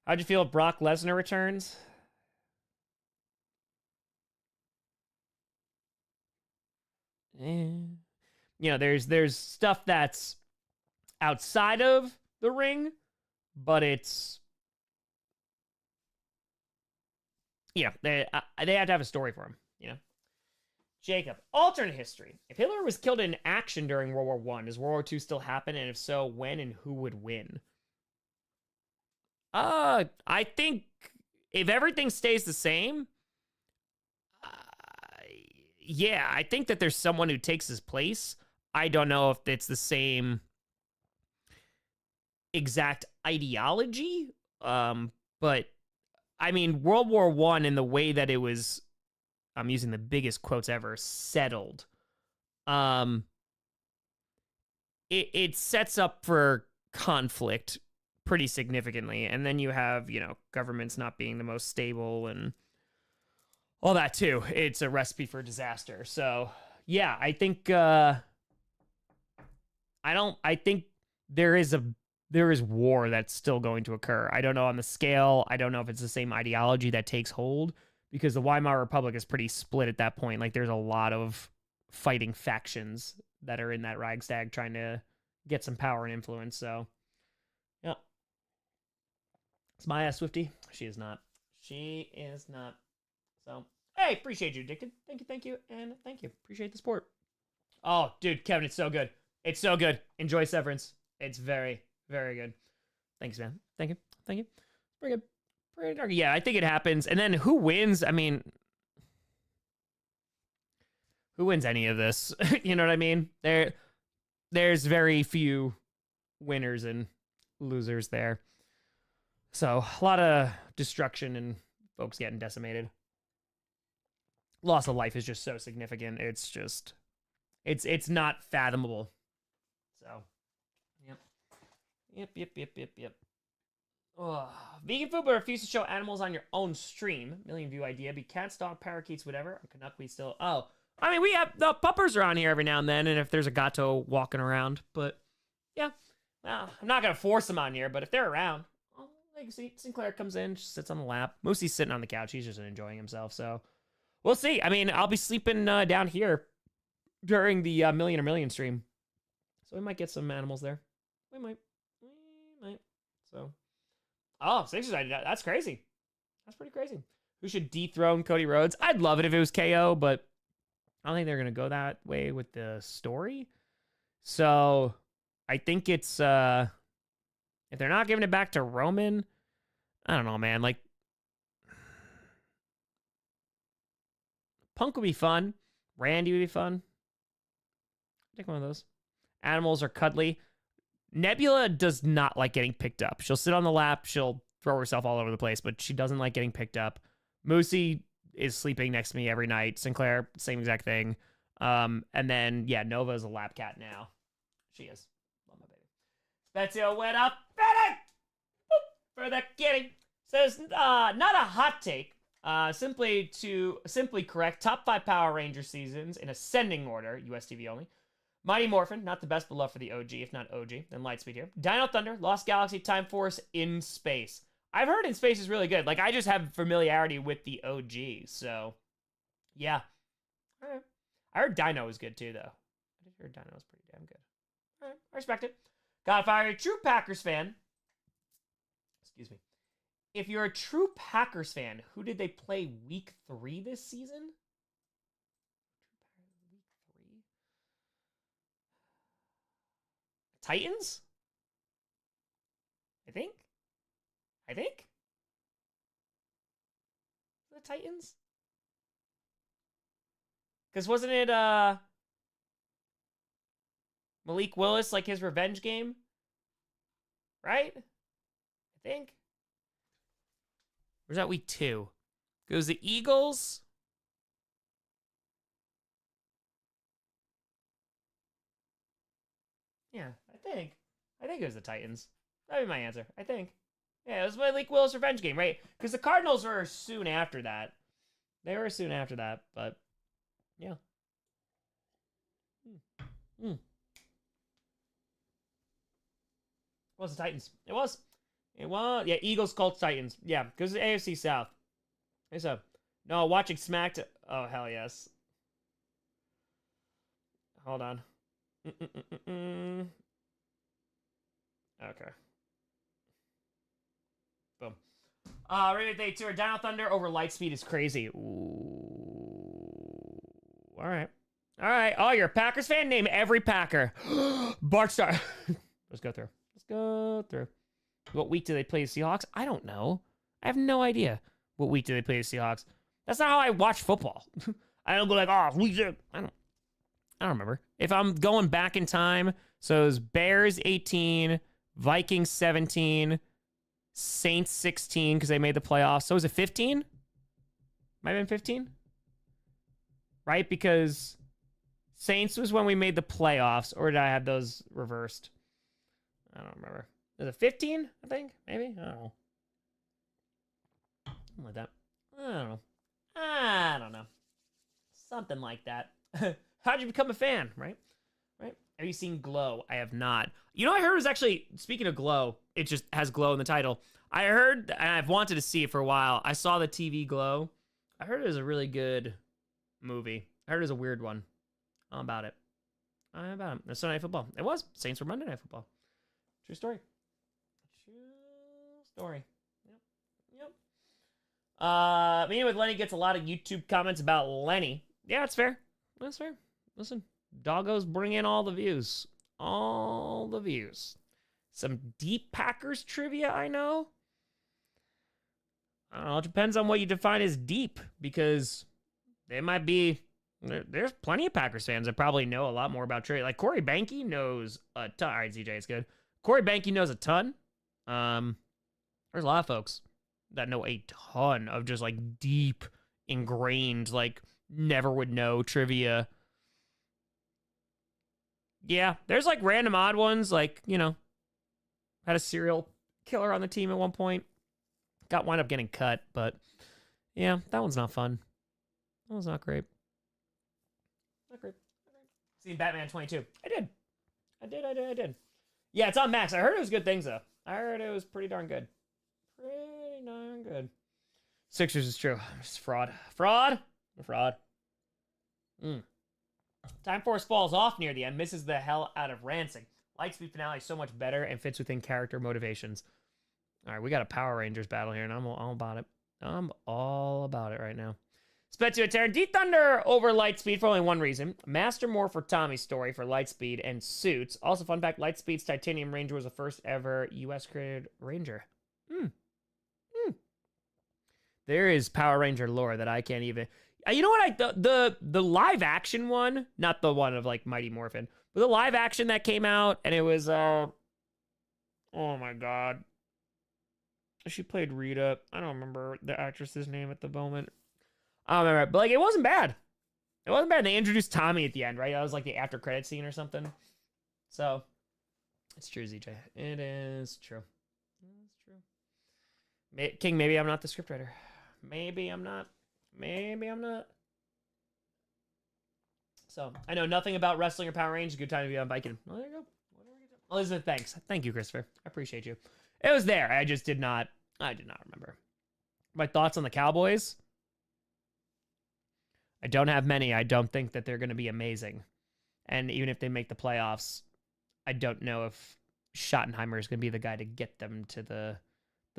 How'd you feel if Brock Lesnar returns? You know, there's stuff that's outside of the ring, but it's, you know, they have to have a story for him, you know. Jacob, alternate history. If Hitler was killed in action during World War I, does World War II still happen? And if so, when and who would win? I think if everything stays the same, yeah, I think that there's someone who takes his place. I don't know if it's the same exact ideology, but I mean, World War I and the way that it was, I'm using the biggest quotes ever, settled. It sets up for conflict pretty significantly. And then you have, governments not being the most stable and all that too. It's a recipe for disaster. So yeah, I think I think there is war that's still going to occur. I don't know on the scale. I don't know if it's the same ideology that takes hold, because the Weimar Republic is pretty split at that point. Like, there's a lot of fighting factions that are in that Reichstag trying to get some power and influence. So yeah. It's Maya Swifty. She is not. She is not. So, hey, appreciate you, Addicted. Thank you, and thank you. Appreciate the support. Oh, dude, Kevin, it's so good. It's so good. Enjoy Severance. It's very, very good. Thanks, man. Thank you. Pretty good. Pretty dark. Yeah, I think it happens. And then who wins? I mean, who wins any of this? You know what I mean? There's very few winners and losers there. So a lot of destruction and folks getting decimated. Loss of life is just so significant. It's just, it's not fathomable. So, yep. Oh, vegan food, but refuse to show animals on your own stream. Million view idea. Be cats, dog, parakeets, whatever. On Canuck, we still. Oh, I mean, we have the puppers are on here every now and then, and if there's a gato walking around, but yeah, well, I'm not gonna force them on here, but if they're around, oh, like you see, Sinclair comes in, just sits on the lap. Moosey's sitting on the couch. He's just enjoying himself. So we'll see. I mean, I'll be sleeping down here during the million stream, so we might get some animals there. We might. So. Oh, Sixers idea. That's crazy. That's pretty crazy. Who should dethrone Cody Rhodes? I'd love it if it was KO, but I don't think they're going to go that way with the story. So I think it's, if they're not giving it back to Roman, I don't know, man. Like, Punk would be fun. Randy would be fun. Take one of those. Animals are cuddly. Nebula does not like getting picked up. She'll sit on the lap. She'll throw herself all over the place, but she doesn't like getting picked up. Moosey is sleeping next to me every night. Sinclair, same exact thing. And then, yeah, Nova is a lap cat now. She is. Love my baby. Spezio went up. For the kitty. Says, not a hot take. Simply correct. Top 5 Power Ranger seasons in ascending order. US TV only. Mighty Morphin, not the best, but love for the OG, if not OG. Then Lightspeed here. Dino Thunder, Lost Galaxy, Time Force, In Space. I've heard In Space is really good. Like, I just have familiarity with the OG, so yeah. All right. I heard Dino was good too, though. I did hear Dino was pretty damn good. All right, I respect it. If you're a true Packers fan, excuse me. If you're a true Packers fan, who did they play week 3 this season? Titans? I think? The Titans? Because wasn't it, Malik Willis, like his revenge game? Right? I think. Or was that week 2? It was the Eagles. Yeah, I think it was the Titans. That'd be my answer. I think. Yeah, it was Malik Willis' revenge game, right? Because the Cardinals were soon after that. They were soon after that, but yeah. It was the Titans. It was. Yeah, Eagles, Colts, Titans. Yeah, because it's AFC South. Hey, so. No, watching SmackDown. Oh, hell yes. Hold on. Okay. Boom. Rated Day 2 or Dino Thunder over Lightspeed is crazy. Ooh. All right. Oh, you're a Packers fan? Name every Packer. Bart Star. Let's go through. What week do they play the Seahawks? I don't know. I have no idea. What week do they play the Seahawks? That's not how I watch football. I don't go like, oh, I don't remember. If I'm going back in time, so it was Bears 18, Vikings 17, Saints 16 because they made the playoffs. So was it 15? Might have been 15? Right? Because Saints was when we made the playoffs, or did I have those reversed? I don't remember. Is it 15? I think maybe. I don't know. Something like that. I don't know. Something like that. How'd you become a fan? Right. Have you seen Glow? I have not. You know, I heard it was actually, speaking of Glow, it just has Glow in the title. I heard, and I've wanted to see it for a while. I saw the TV Glow. I heard it was a really good movie. I heard it was a weird one. All about it. It's Sunday Night Football. It was. Saints were Monday Night Football. True story. Yep. Meeting with Lenny gets a lot of YouTube comments about Lenny. Yeah, that's fair. Listen, doggos bring in all the views. Some deep Packers trivia, I know. I don't know, it depends on what you define as deep, because there's plenty of Packers fans that probably know a lot more about trivia. Like Corey Banky knows a ton. All right, CJ, it's good. Corey Banky knows a ton. There's a lot of folks that know a ton of just like deep, ingrained, like never would know trivia. Yeah, there's like random odd ones, like, you know, had a serial killer on the team at one point. Wound up getting cut, but yeah, that one's not fun. That one's not great. Seen Batman 22. I did. Yeah, it's on Max. I heard it was good things, though. I heard it was pretty darn good. Sixers is true. It's fraud. Time Force falls off near the end, misses the hell out of Rancing. Lightspeed finale is so much better and fits within character motivations. All right, we got a Power Rangers battle here, and I'm all about it. I'm all about it right now. Spezio Terran D Thunder over Lightspeed for only one reason. Master More for Tommy's story for Lightspeed and suits. Also, fun fact, Lightspeed's Titanium Ranger was the first ever U.S. created Ranger. There is Power Ranger lore that I can't even... You know what? The live action one, not the one of like Mighty Morphin, but the live action that came out, and it was... oh my god. She played Rita. I don't remember the actress's name at the moment. I don't remember, but like it wasn't bad. They introduced Tommy at the end, right? That was like the after credit scene or something. So it's true, ZJ. It is true. It's true. King, maybe I'm not the scriptwriter. Maybe I'm not. So I know nothing about wrestling or Power Rangers. Good time to be on biking. Well, there you go. Elizabeth, thanks. Thank you, Christopher. I appreciate you. It was there. I did not remember. My thoughts on the Cowboys? I don't have many. I don't think that they're going to be amazing. And even if they make the playoffs, I don't know if Schottenheimer is going to be the guy to get them to the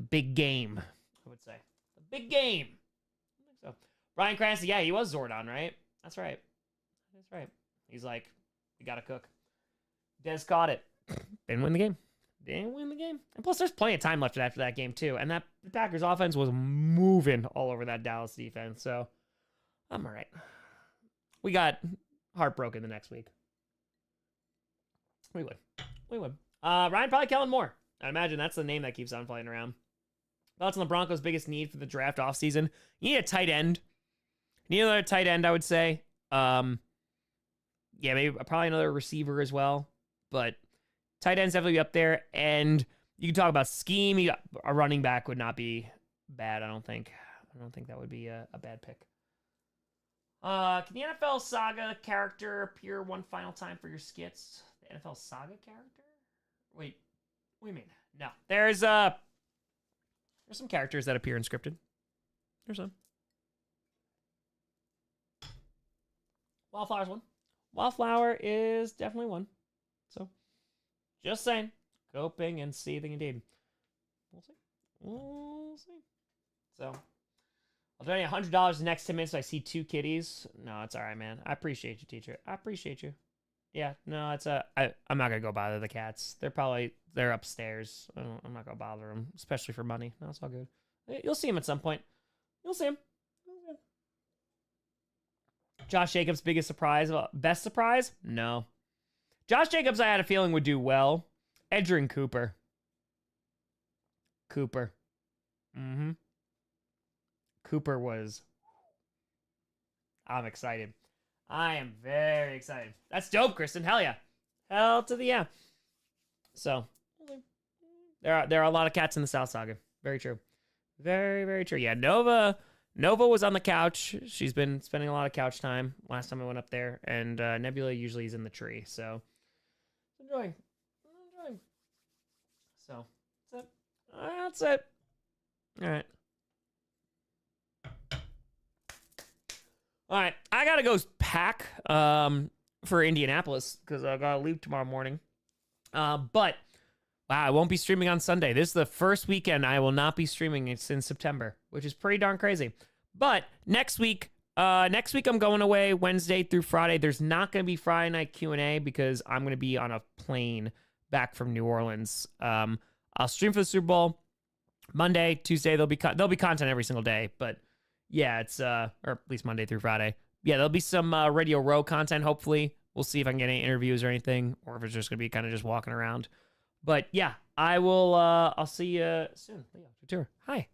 big game, I would say. The big game. I think so. Bryan Cranston, yeah, he was Zordon, right? That's right. He's like, we got to cook. Dez caught it. Didn't win the game. And plus, there's plenty of time left after that game, too. And the Packers offense was moving all over that Dallas defense. So, I'm all right. We got heartbroken the next week. We would. Ryan, probably Kellen Moore. I imagine that's the name that keeps on flying around. Thoughts on the Broncos' biggest need for the draft offseason? You need a tight end. You need another tight end, I would say. Yeah, maybe probably another receiver as well. But tight end's definitely up there. And you can talk about scheme. A running back would not be bad, I don't think. I don't think that would be a bad pick. Can the NFL Saga character appear one final time for your skits? The NFL Saga character? Wait, what do you mean? No. There's some characters that appear in scripted. There's some. Wildflower's one. Wildflower is definitely one. So, just saying. Coping and seething indeed. We'll see. So, I'll donate $100 the next 10 minutes if I see 2 kitties. No, it's all right, man. I appreciate you, teacher. I appreciate you. Yeah, no, I'm not going to go bother the cats. They're upstairs. I'm not going to bother them, especially for money. No, it's all good. You'll see them at some point. You'll see them. Josh Jacobs' biggest surprise. Best surprise? No. Josh Jacobs, I had a feeling would do well. Edgerrin Cooper. Mm-hmm. Cooper was... I'm excited. I am very excited. That's dope, Kristen. Hell yeah. Hell to the yeah. So, There are a lot of cats in the South Saga. Very true. Very, very true. Yeah, Nova was on the couch. She's been spending a lot of couch time last time I went up there. And Nebula usually is in the tree. So, enjoying. So, that's it. That's it. All right. All right. I got to go pack for Indianapolis because I got to leave tomorrow morning. But, wow, I won't be streaming on Sunday. This is the first weekend I will not be streaming since September, which is pretty darn crazy. But next week I'm going away Wednesday through Friday. There's not going to be Friday night Q&A because I'm going to be on a plane back from New Orleans. I'll stream for the Super Bowl Monday, Tuesday. There'll be content every single day, but yeah, it's or at least Monday through Friday. Yeah, there'll be some Radio Row content. Hopefully, we'll see if I can get any interviews or anything, or if it's just gonna be kind of just walking around. But yeah, I will. I'll see you soon. Leo, hi.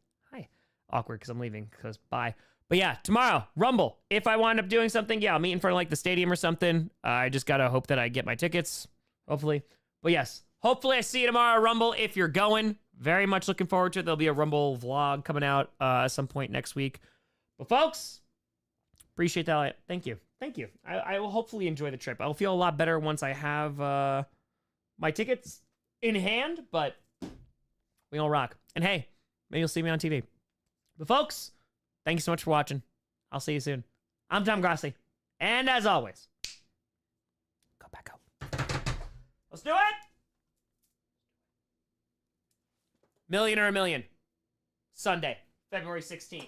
Awkward because I'm leaving. Because bye. But yeah, tomorrow Rumble. If I wind up doing something, yeah, I'll meet in front of like the stadium or something. I just gotta hope that I get my tickets. Hopefully, but yes. Hopefully I see you tomorrow, Rumble, if you're going. Very much looking forward to it. There'll be a Rumble vlog coming out at some point next week. But folks, appreciate that. Thank you. I will hopefully enjoy the trip. I'll feel a lot better once I have my tickets in hand, but we all rock. And hey, maybe you'll see me on TV. But folks, thank you so much for watching. I'll see you soon. I'm Tom Grossi. And as always, go back up. Let's do it! Million or a Million. Sunday, February 16th.